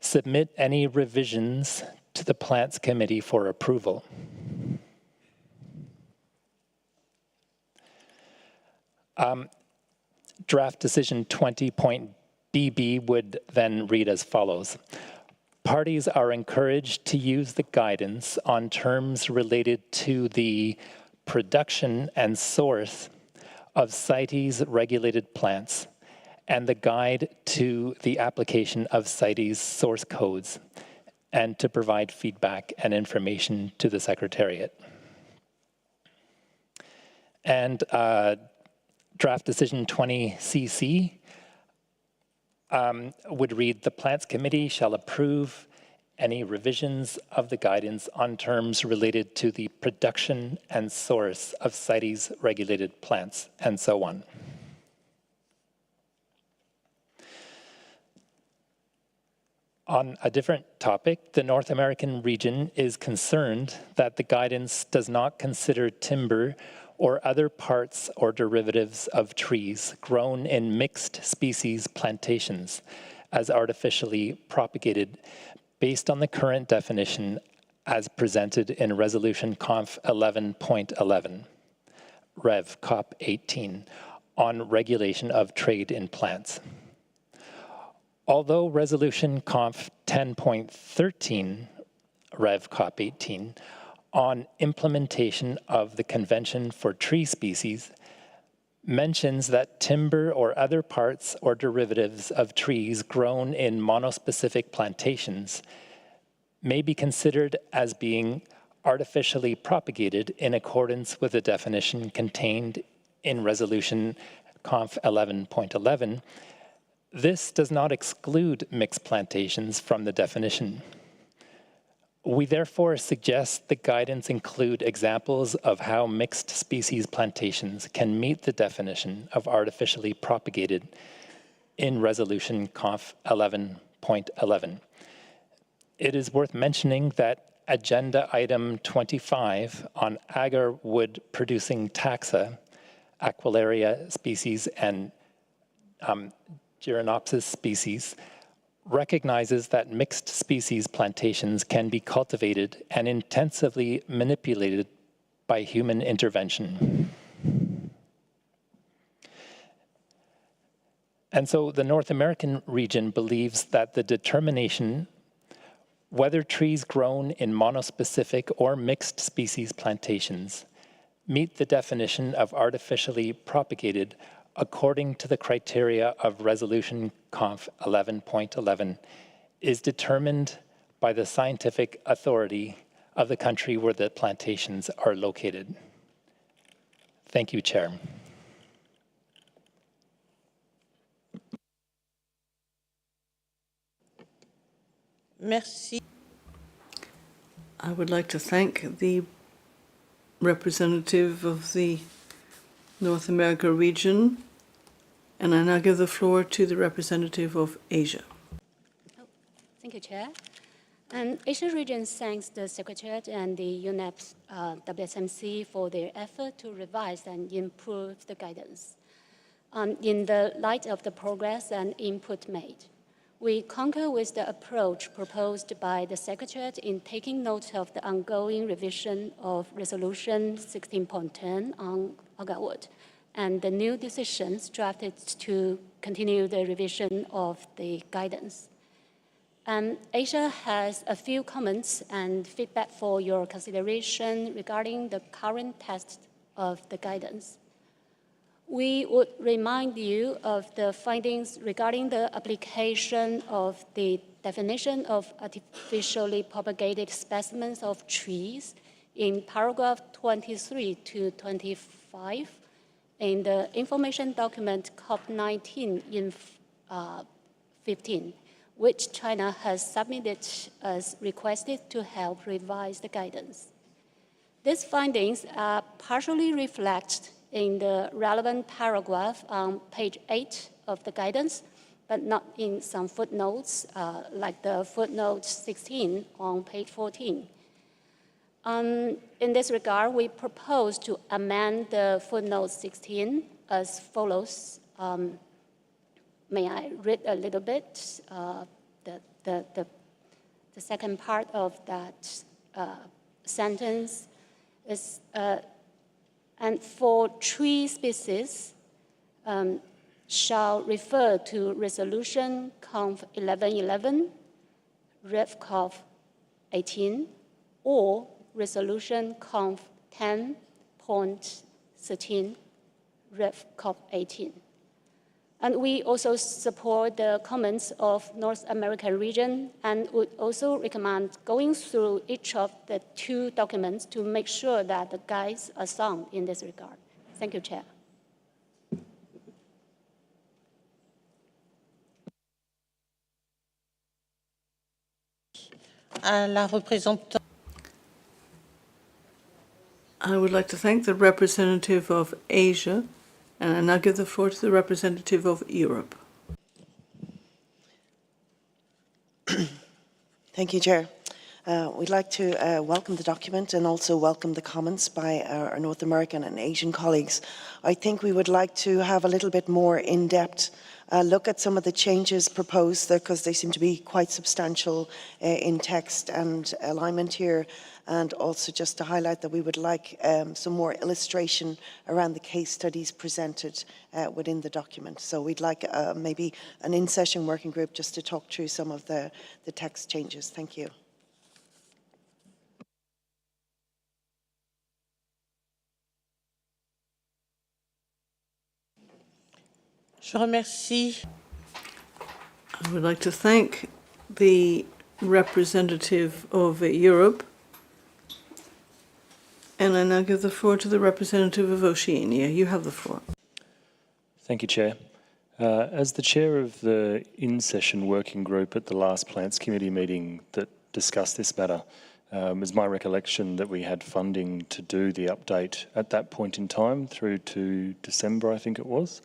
submit any revisions to the Plants Committee for approval. Draft decision 20.BB would then read as follows. Parties are encouraged to use the guidance on terms related to the production and source of CITES regulated plants and the guide to the application of CITES source codes, and to provide feedback and information to the Secretariat. And draft decision 20CC would read, the Plants Committee shall approve any revisions of the guidance on terms related to the production and source of CITES regulated plants, and so on. On a different topic, the North American region is concerned that the guidance does not consider timber or other parts or derivatives of trees grown in mixed species plantations as artificially propagated based on the current definition as presented in Resolution Conf 11.11, Rev Cop 18, on regulation of trade in plants. Although Resolution Conf 10.13, Rev Cop 18, on implementation of the Convention for Tree Species mentions that timber or other parts or derivatives of trees grown in monospecific plantations may be considered as being artificially propagated in accordance with the definition contained in Resolution Conf 11.11, this does not exclude mixed plantations from the definition. We therefore suggest the guidance include examples of how mixed species plantations can meet the definition of artificially propagated in Resolution Conf 11.11. It is worth mentioning that Agenda Item 25 on Agarwood producing taxa, Aquilaria species, and Gyrenopsis species recognizes that mixed species plantations can be cultivated and intensively manipulated by human intervention. And so the North American region believes that the determination whether trees grown in monospecific or mixed species plantations meet the definition of artificially propagated according to the criteria of Resolution Conf 11.11 is determined by the scientific authority of the country where the plantations are located. Thank you, Chair. Merci. I would like to thank the representative of the North America region, and I now give the floor to the representative of Asia. Thank you, Chair. Asia region thanks the Secretariat and the UNEP WSMC for their effort to revise and improve the guidance. In the light of the progress and input made, we concur with the approach proposed by the Secretariat in taking note of the ongoing revision of Resolution 16.10 on Agarwood and the new decisions drafted to continue the revision of the guidance. Asia has a few comments and feedback for your consideration regarding the current text of the guidance. We would remind you of the findings regarding the application of the definition of artificially propagated specimens of trees in paragraph 23 to 25 in the information document COP19 in 15, which China has submitted as requested to help revise the guidance. These findings are partially reflected in the relevant paragraph on page 8 of the guidance, but not in some footnotes, like the footnote 16 on page 14. In this regard, we propose to amend the footnote 16 as follows. May I read a little bit? The second part of that sentence is, and for tree species, shall refer to Resolution Conf 11.11, RevCov 18 or Resolution Conf 10.13 RevCov 18. And we also support the comments of North American region and would also recommend going through each of the two documents to make sure that the guides are sound in this regard. Thank you, Chair. La représentante. I would like to thank the representative of Asia, and I now give the floor to the representative of Europe. Thank you, Chair. We'd like to welcome the document and also welcome the comments by our North American and Asian colleagues. I think we would like to have a little bit more in-depth look at some of the changes proposed because they seem to be quite substantial in text and alignment here, and also just to highlight that we would like some more illustration around the case studies presented within the document. So we'd like maybe an in-session working group just to talk through some of the text changes. Thank you. Je remercie. I would like to thank the representative of Europe, and I now give the floor to the representative of Oceania. You have the floor. Thank you, Chair. As the chair of the in-session working group at the last Plants Committee meeting that discussed this matter, it was my recollection that we had funding to do the update at that point in time through to December, I think it was.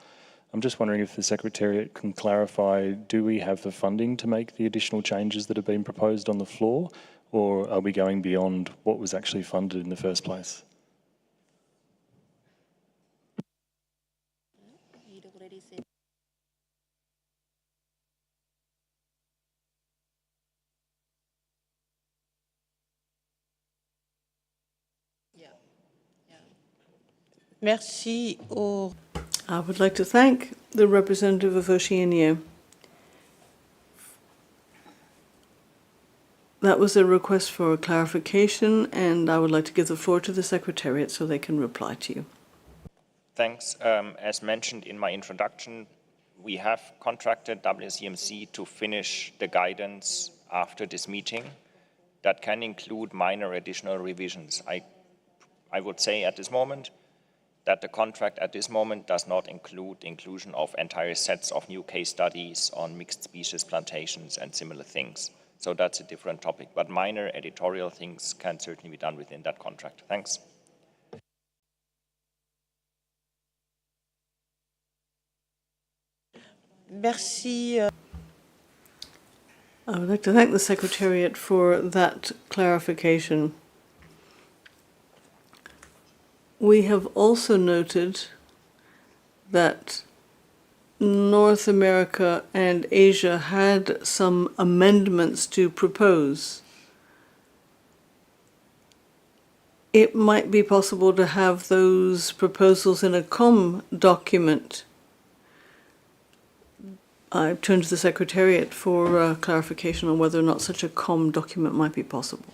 I'm just wondering if the Secretariat can clarify, do we have the funding to make the additional changes that have been proposed on the floor, or are we going beyond what was actually funded in the first place? Merci au... I would like to thank the representative of Oceania. That was a request for clarification, and I would like to give the floor to the Secretariat so they can reply to you. Thanks. As mentioned in my introduction, we have contracted WCMC to finish the guidance after this meeting. That can include minor additional revisions. I would say at this moment that the contract at this moment does not include the inclusion of entire sets of new case studies on mixed species plantations and similar things. So that's a different topic, but minor editorial things can certainly be done within that contract. Thanks. Merci. I would like to thank the Secretariat for that clarification. We have also noted that North America and Asia had some amendments to propose. It might be possible to have those proposals in a COM document. I turn to the Secretariat for clarification on whether or not such a COM document might be possible.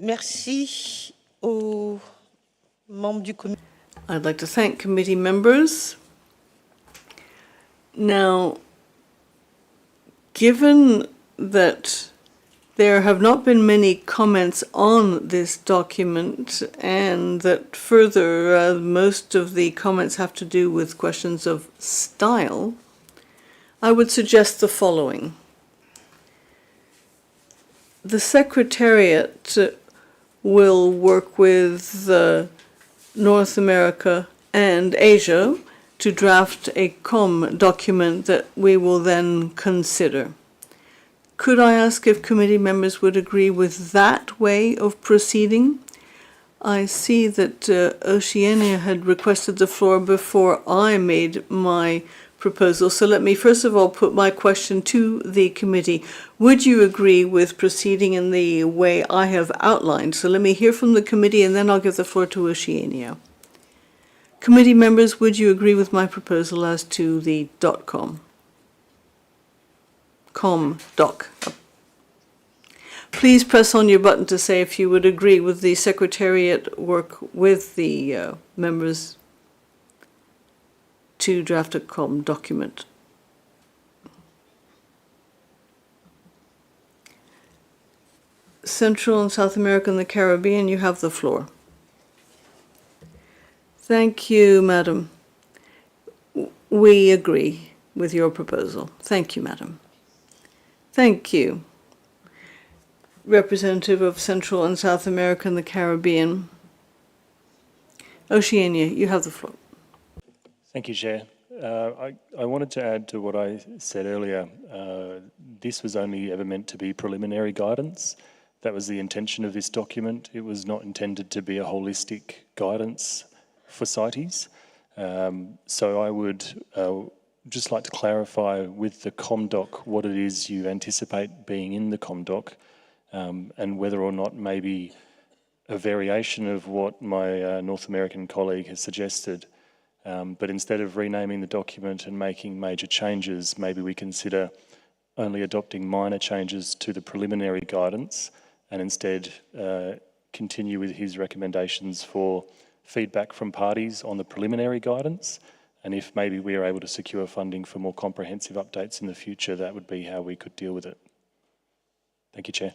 Merci aux membres du comité. I'd like to thank committee members. Now, given that there have not been many comments on this document, and that further, most of the comments have to do with questions of style, I would suggest the following. The Secretariat will work with North America and Asia to draft a COM document that we will then consider. Could I ask if committee members would agree with that way of proceeding? I see that Oceania had requested the floor before I made my proposal. So let me first of all put my question to the committee. Would you agree with proceeding in the way I have outlined? So let me hear from the committee and then I'll give the floor to Oceania. Committee members, would you agree with my proposal as to the .com? .doc. Please press on your button to say if you would agree with the Secretariat work with the members to draft a COM document. Central and South America and the Caribbean, you have the floor. Thank you, Madam. We agree with your proposal. Thank you, Madam. Thank you. Representative of Central and South America and the Caribbean. Oceania, you have the floor. Thank you, Chair. I wanted to add to what I said earlier. This was only ever meant to be preliminary guidance. That was the intention of this document. It was not intended to be a holistic guidance for CITES. So I would just like to clarify with the ComDoc what it is you anticipate being in the ComDoc, and whether or not maybe a variation of what my North American colleague has suggested. But instead of renaming the document and making major changes, maybe we consider only adopting minor changes to the preliminary guidance and instead continue with his recommendations for feedback from parties on the preliminary guidance. And if maybe we are able to secure funding for more comprehensive updates in the future, that would be how we could deal with it. Thank you, Chair.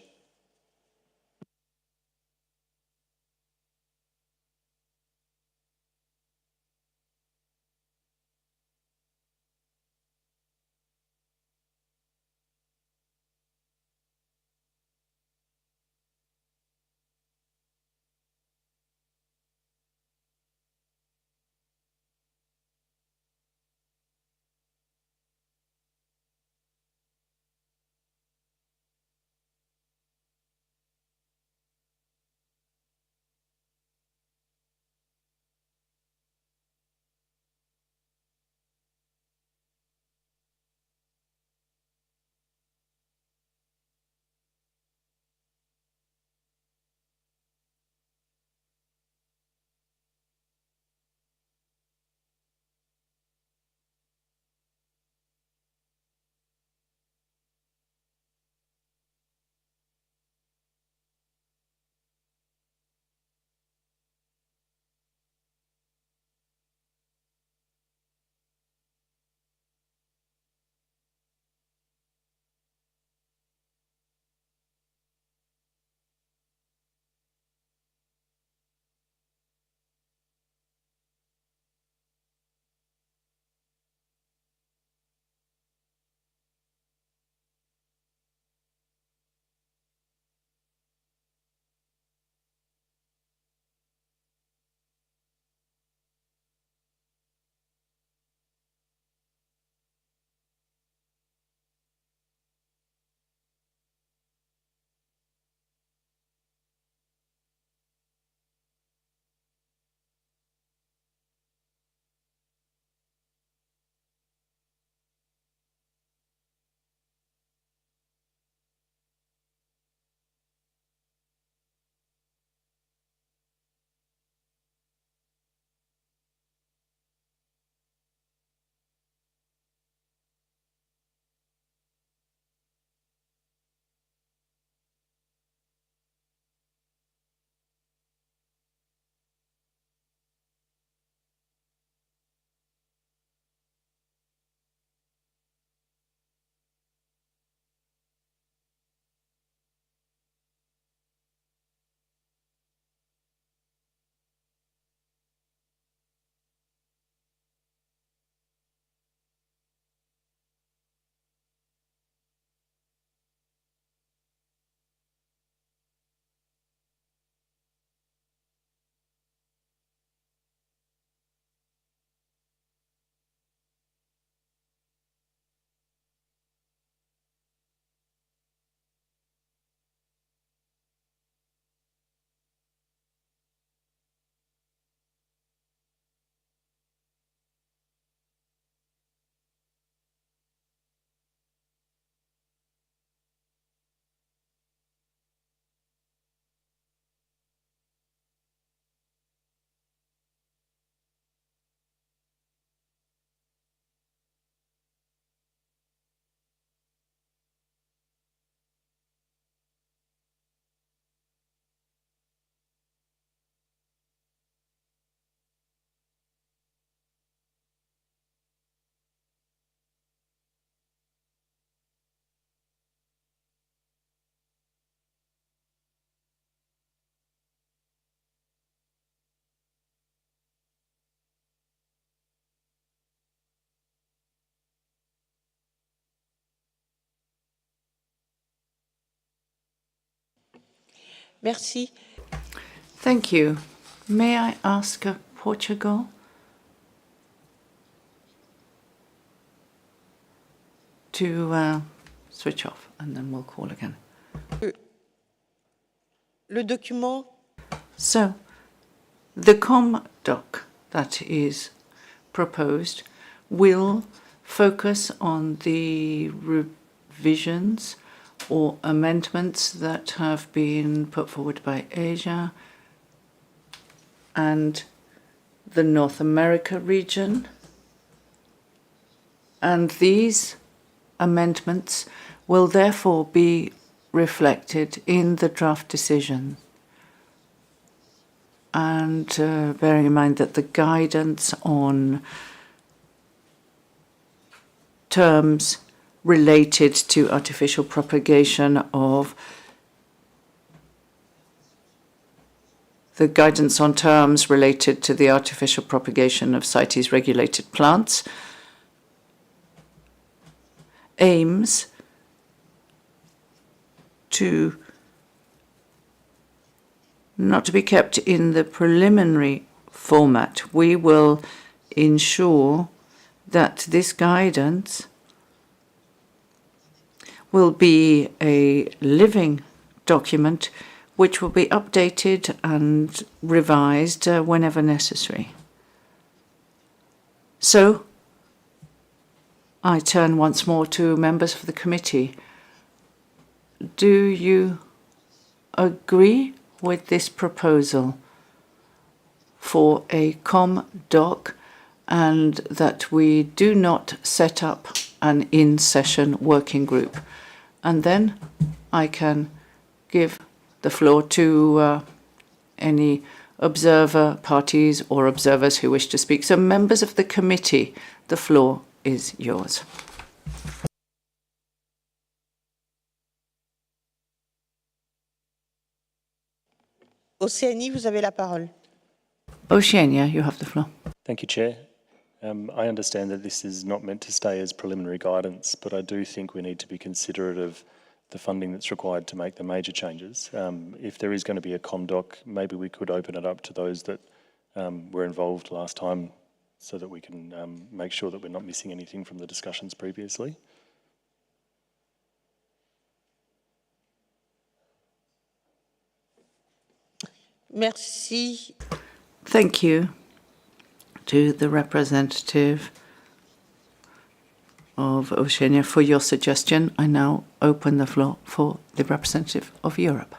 Merci. Thank you. May I ask Portugal to switch off, and then we'll call again. Le document. So, the doc that is proposed will focus on the revisions or amendments that have been put forward by Asia and the North America region. And these amendments will therefore be reflected in the draft decision. And bearing in mind that the guidance on terms related to artificial propagation of the guidance on terms related to the artificial propagation of CITES regulated plants aims to not to be kept in the preliminary format. We will ensure that this guidance will be a living document which will be updated and revised whenever necessary. So, I turn once more to members of the committee. Do you agree with this proposal for a doc and that we do not set up an in-session working group? And then I can give the floor to any observer parties or observers who wish to speak. So members of the committee, the floor is yours. Océanie, vous avez la parole. Oceania, you have the floor. Thank you, Chair. I understand that this is not meant to stay as preliminary guidance, but I do think we need to be considerate of the funding that's required to make the major changes. If there is going to be a doc, maybe we could open it up to those that were involved last time so that we can make sure that we're not missing anything from the discussions previously. Merci. Thank you to the representative of Oceania for your suggestion. I now open the floor for the representative of Europe.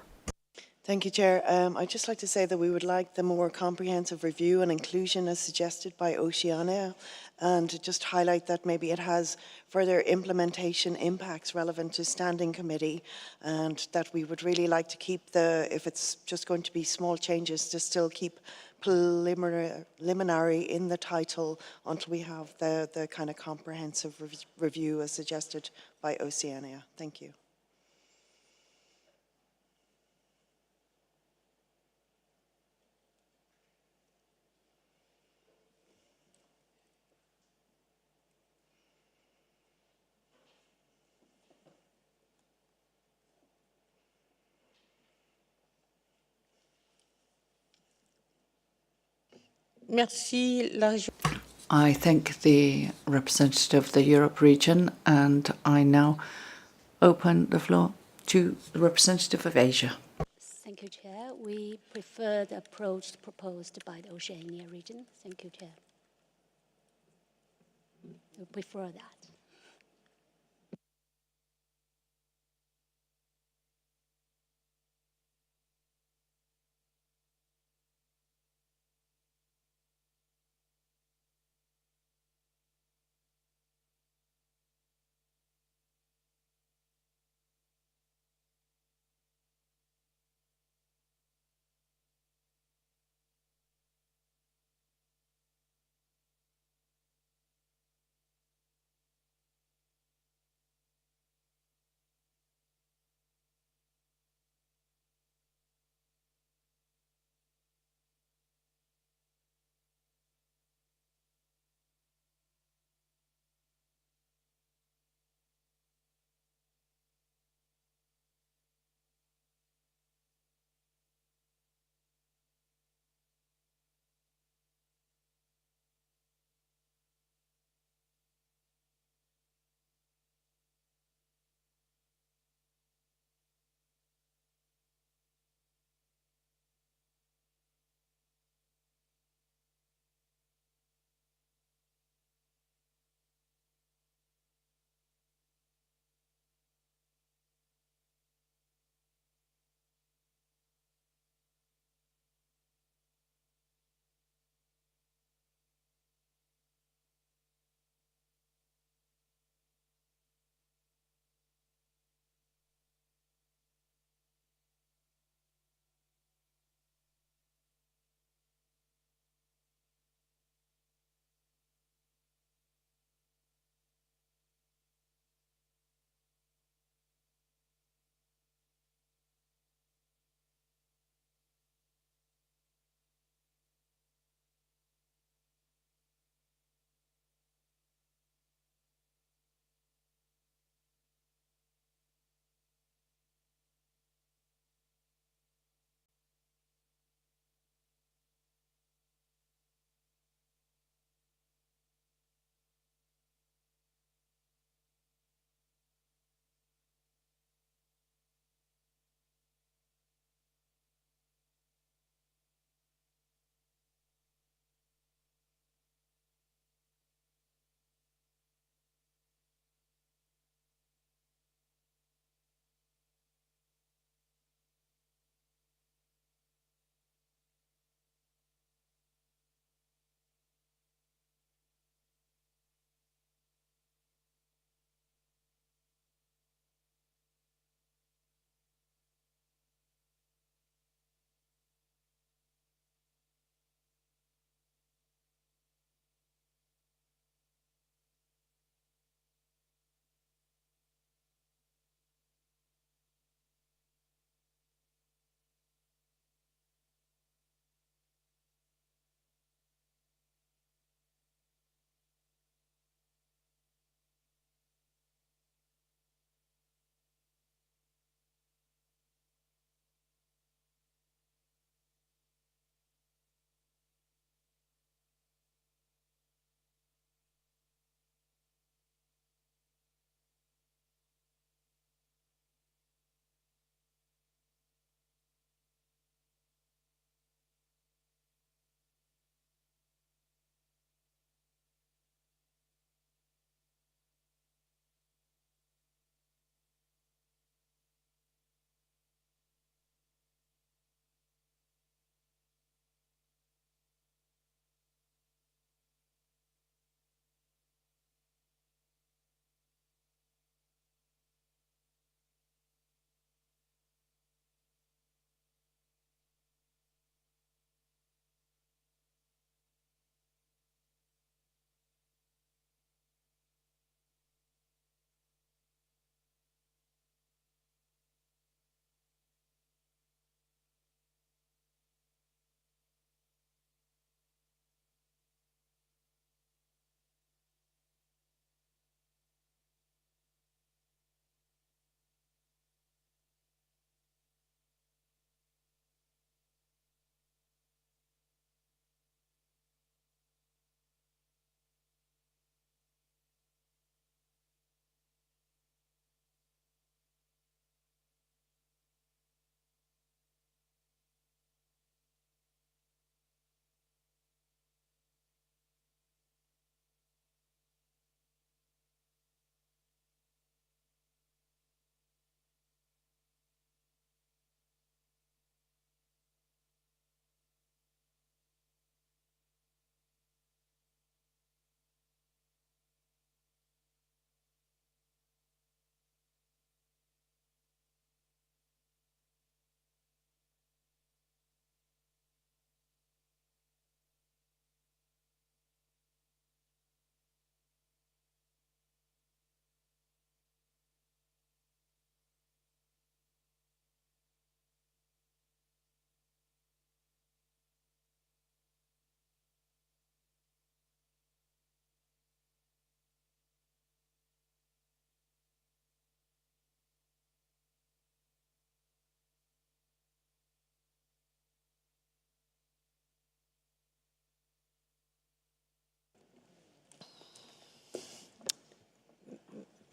Thank you, Chair. I'd just like to say that we would like the more comprehensive review and inclusion as suggested by Oceania, and just highlight that maybe it has further implementation impacts relevant to standing committee, and that we would really like to keep if it's just going to be small changes, to still keep preliminary in the title until we have the kind of comprehensive review as suggested by Oceania. Thank you. Merci. I thank the representative of the Europe region, and I now open the floor to the representative of Asia. Thank you, Chair. We prefer the approach proposed by the Oceania region. Thank you, Chair. We prefer that.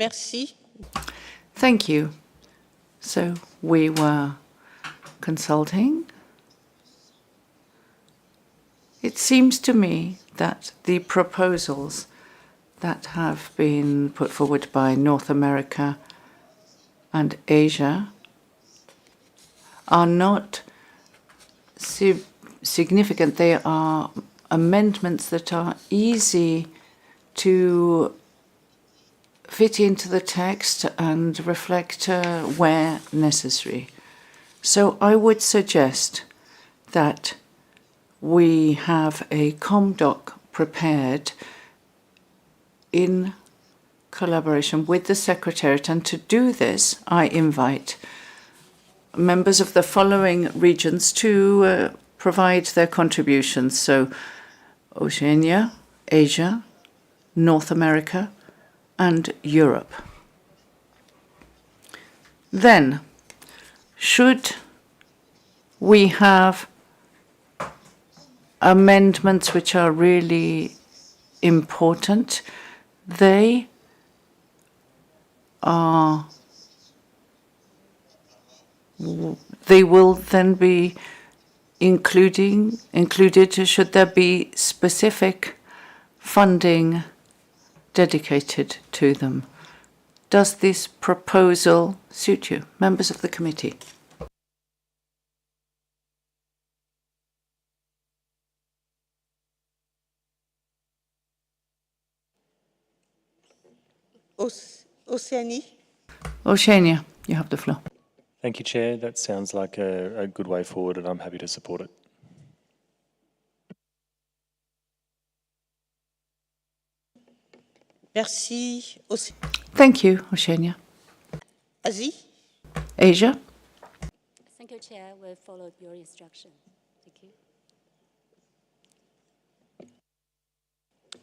Merci. Thank you. So we were consulting. It seems to me that the proposals that have been put forward by North America and Asia are not significant. They are amendments that are easy to fit into the text and reflect where necessary. So I would suggest that we have a ComDoc prepared in collaboration with the Secretariat, and to do this, I invite members of the following regions to provide their contributions. So Oceania, Asia, North America, and Europe. Then, should we have amendments which are really important, they will then be included should there be specific funding dedicated to them. Does this proposal suit you, members of the committee? Oceanie. Oceania, you have the floor. Thank you, Chair. That sounds like a good way forward, and I'm happy to support it. Merci. Thank you, Oceania. Asie. Asia. Thank you, Chair. We'll follow your instruction. Thank you.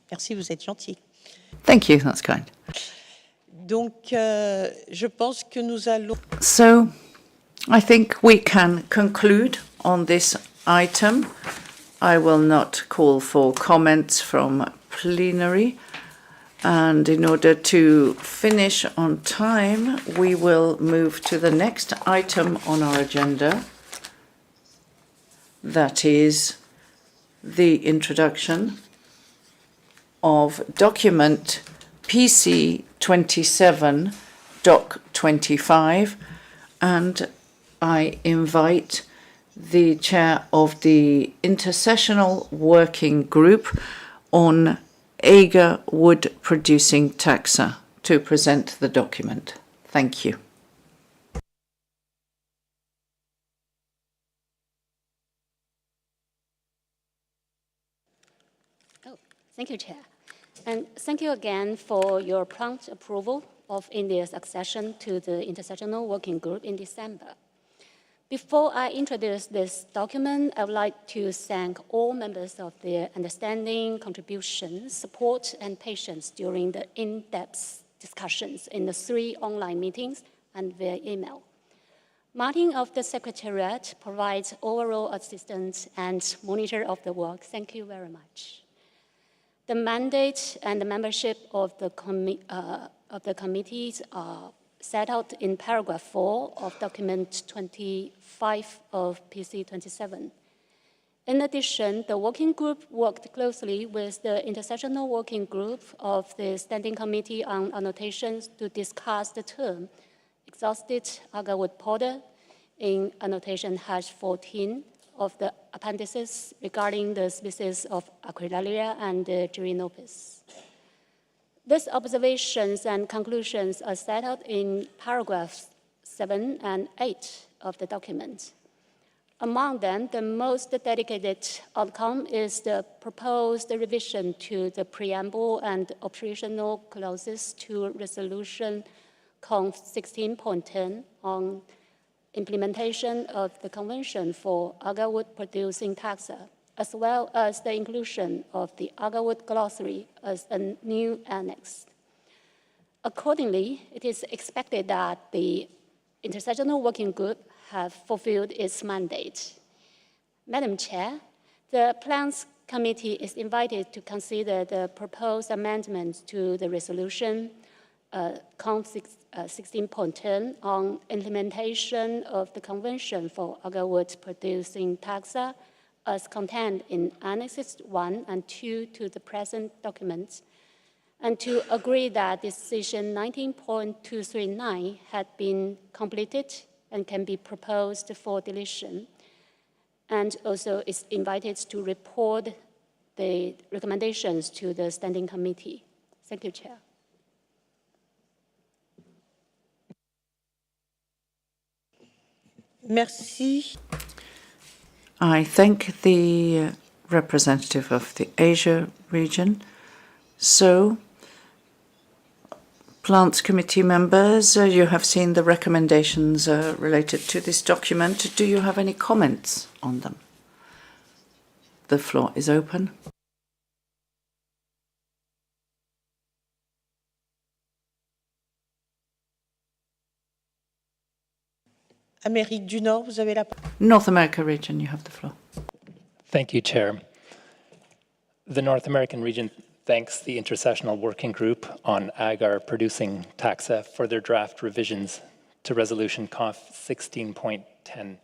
Merci, vous êtes gentil. Thank you, that's kind. Donc, je pense que nous allons... So, I think we can conclude on this item. I will not call for comments from plenary. And in order to finish on time, we will move to the next item on our agenda. That is the introduction of document PC 27, Doc 25, and I invite the chair of the Intersessional Working Group on Agarwood producing taxa to present the document. Thank you. Thank you, Chair. And thank you again for your prompt approval of India's accession to the Intersessional Working Group in December. Before I introduce this document, I would like to thank all members of their understanding, contributions, support, and patience during the in-depth discussions in the 3 online meetings and via email. Martin of the Secretariat provides overall assistance and monitor of the work. Thank you very much. The mandate and the membership of the committees are set out in paragraph 4 of document 25 of PC 27. In addition, the working group worked closely with the Intersessional Working Group of the Standing Committee on Annotations to discuss the term exhausted Agarwood powder in annotation hash 14 of the appendices regarding the species of Aquilaria and Gerinopis. These observations and conclusions are set out in paragraphs 7 and 8 of the document. Among them, the most dedicated outcome is the proposed revision to the preamble and operational clauses to Resolution Conf 16.10 on implementation of the Convention for Agarwood producing taxa, as well as the inclusion of the Agarwood glossary as a new annex. Accordingly, it is expected that the Intersessional Working Group have fulfilled its mandate. Madam Chair, the Plants Committee is invited to consider the proposed amendments to the resolution, Conf 16.10 on implementation of the Convention for Agarwood producing taxa as contained in Annexes 1 and 2 to the present document, and to agree that Decision 19.239 had been completed and can be proposed for deletion, and also is invited to report the recommendations to the Standing Committee. Thank you, Chair. Merci. I thank the representative of the Asia region. So, Plants Committee members, you have seen the recommendations related to this document. Do you have any comments on them? The floor is open. Amérique du Nord, vous avez la parole. North America region, you have the floor. Thank you, Chair. The North American region thanks the Intersessional Working Group on agar producing taxa for their draft revisions to Resolution Conf 16.10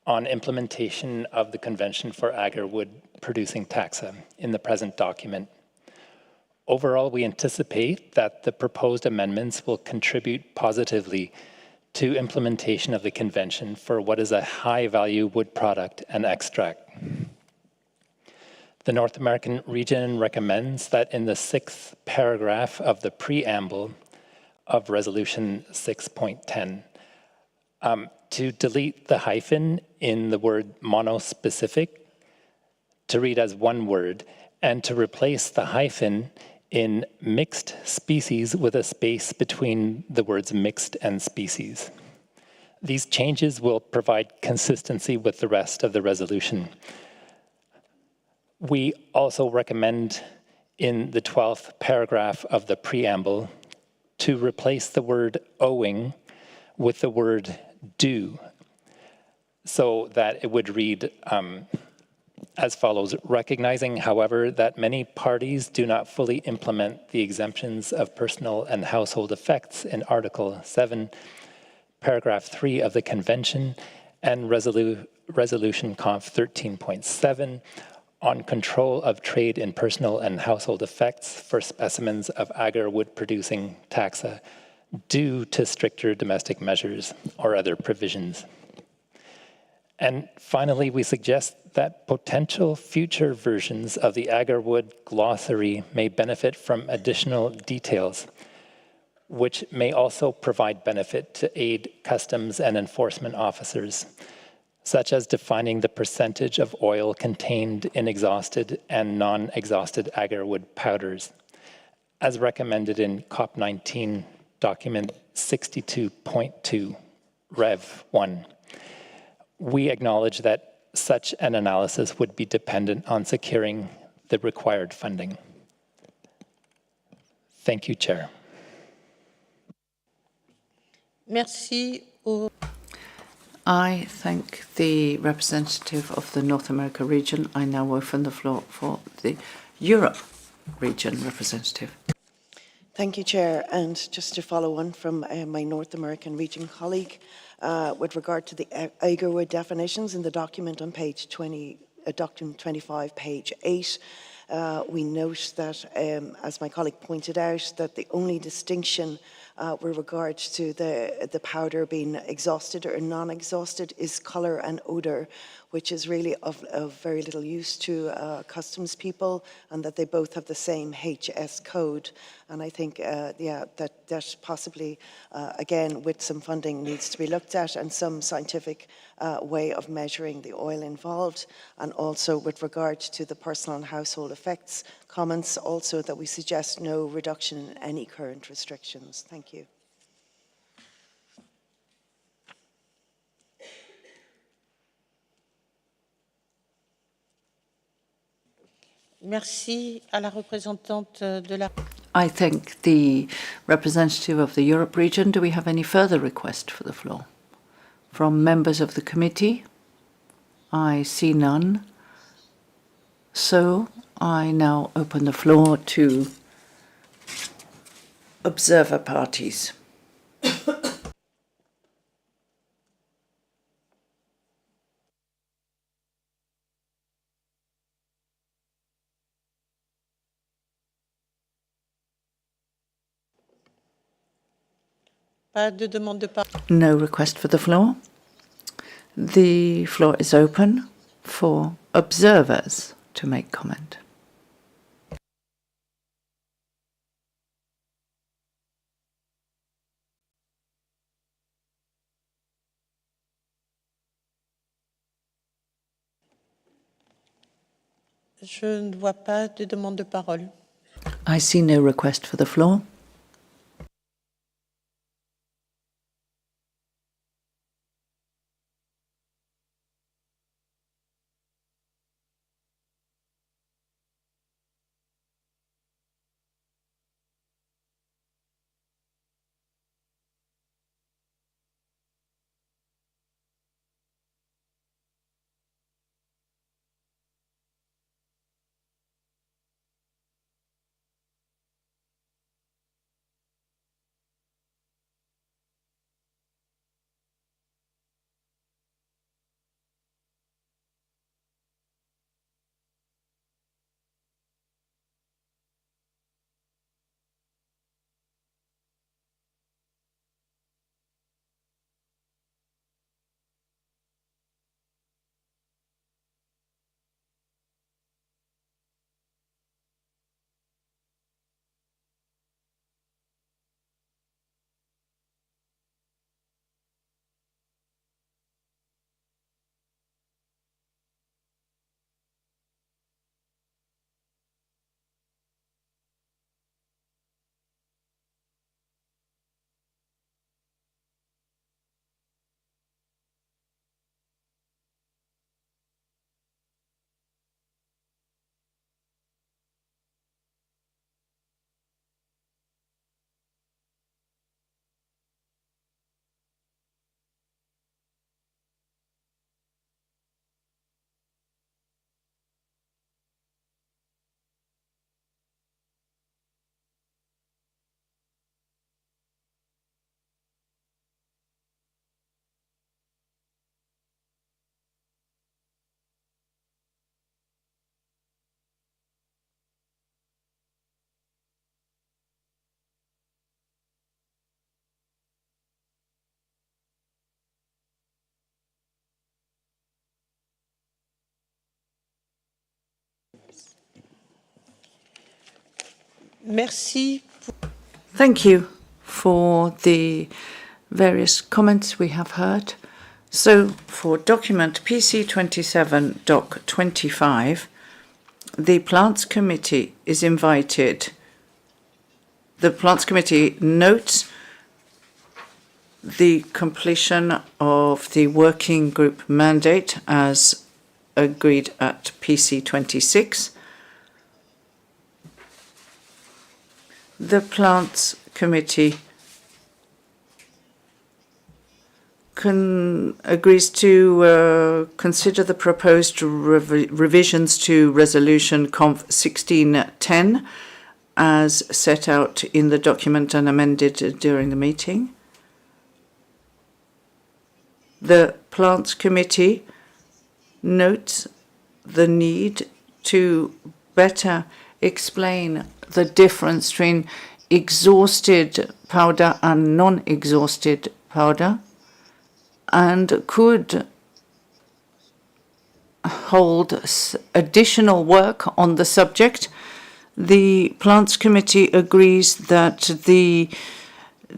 on implementation of the Convention for Agarwood producing taxa in the present document. Overall, we anticipate that the proposed amendments will contribute positively to implementation of the Convention for what is a high-value wood product and extract. The North American region recommends that in the 6th paragraph of the preamble of Resolution 6.10, to delete the hyphen in the word monospecific, to read as one word, and to replace the hyphen in mixed species with a space between the words mixed and species. These changes will provide consistency with the rest of the resolution. We also recommend in the 12th paragraph of the preamble to replace the word owing with the word due, so that it would read as follows: recognizing, however, that many parties do not fully implement the exemptions of personal and household effects in Article 7, Paragraph 3 of the Convention and Resolution Conf 13.7 on control of trade in personal and household effects for specimens of agar-wood producing taxa due to stricter domestic measures or other provisions. And finally, we suggest that potential future versions of the Agarwood glossary may benefit from additional details, which may also provide benefit to aid customs and enforcement officers, such as defining the percentage of oil contained in exhausted and non-exhausted agarwood powders, as recommended in COP19 document 62.2, Rev 1. We acknowledge that such an analysis would be dependent on securing the required funding. Thank you, Chair. Merci. I thank the representative of the North America region. I now open the floor for the Europe region representative. Thank you, Chair. And just to follow on from my North American region colleague, with regard to the Agarwood definitions in the document on page 20, document 25, page 8, we note that, as my colleague pointed out, that the only distinction with regard to the powder being exhausted or non-exhausted is colour and odour, which is really of very little use to customs people, and that they both have the same HS code. And I think, yeah, that possibly, again, with some funding needs to be looked at and some scientific way of measuring the oil involved. And also with regard to the personal and household effects comments, also that we suggest no reduction in any current restrictions. Thank you. Merci à la représentante de la... I thank the representative of the Europe region. Do we have any further request for the floor? From members of the committee? I see none. So I now open the floor to observer parties. Pas de demande de parole. No request for the floor. The floor is open for observers to make comment. Je ne vois pas de demande de parole. I see no request for the floor. Merci. Thank you for the various comments we have heard. So for document PC 27, Doc 25, the Plants Committee is invited. The Plants Committee notes the completion of the working group mandate as agreed at PC 26. The Plants Committee agrees to consider the proposed revisions to Resolution Conf 1610 as set out in the document and amended during the meeting. The Plants Committee notes the need to better explain the difference between exhausted powder and non-exhausted powder, and could hold additional work on the subject. The Plants Committee agrees that the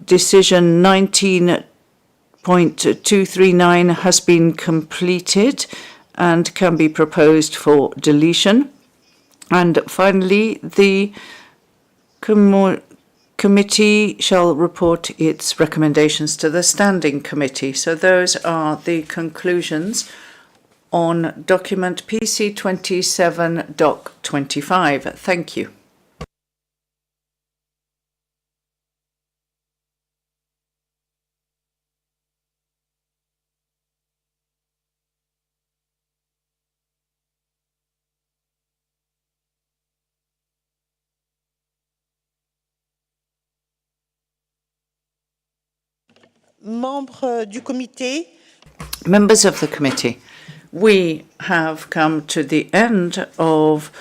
decision 19.239 has been completed and can be proposed for deletion. And finally, the committee shall report its recommendations to the Standing Committee. So those are the conclusions on document PC 27, Doc 25. Thank you. Membres du comité, Members of the committee, we have come to the end of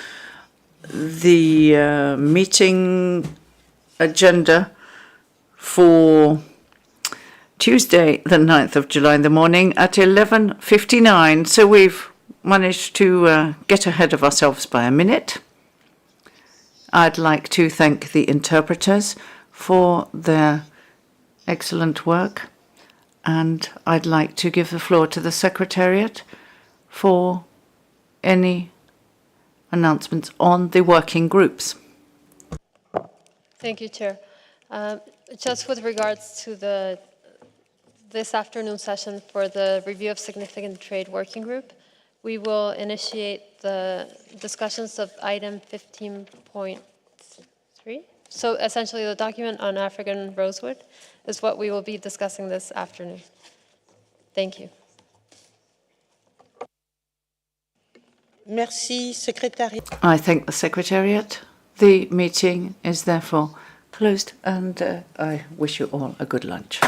the meeting agenda for Tuesday, the 9th of July in the morning at 11:59. So we've managed to get ahead of ourselves by a minute. I'd like to thank the interpreters for their excellent work, and I'd like to give the floor to the Secretariat for any announcements on the working groups. Thank you, Chair. Just with regards to this afternoon session for the review of significant trade working group, we will initiate the discussions of item 15.3. So essentially the document on African rosewood is what we will be discussing this afternoon. Thank you. merci, secrétariat. I thank the Secretariat. The meeting is therefore closed, and I wish you all a good lunch.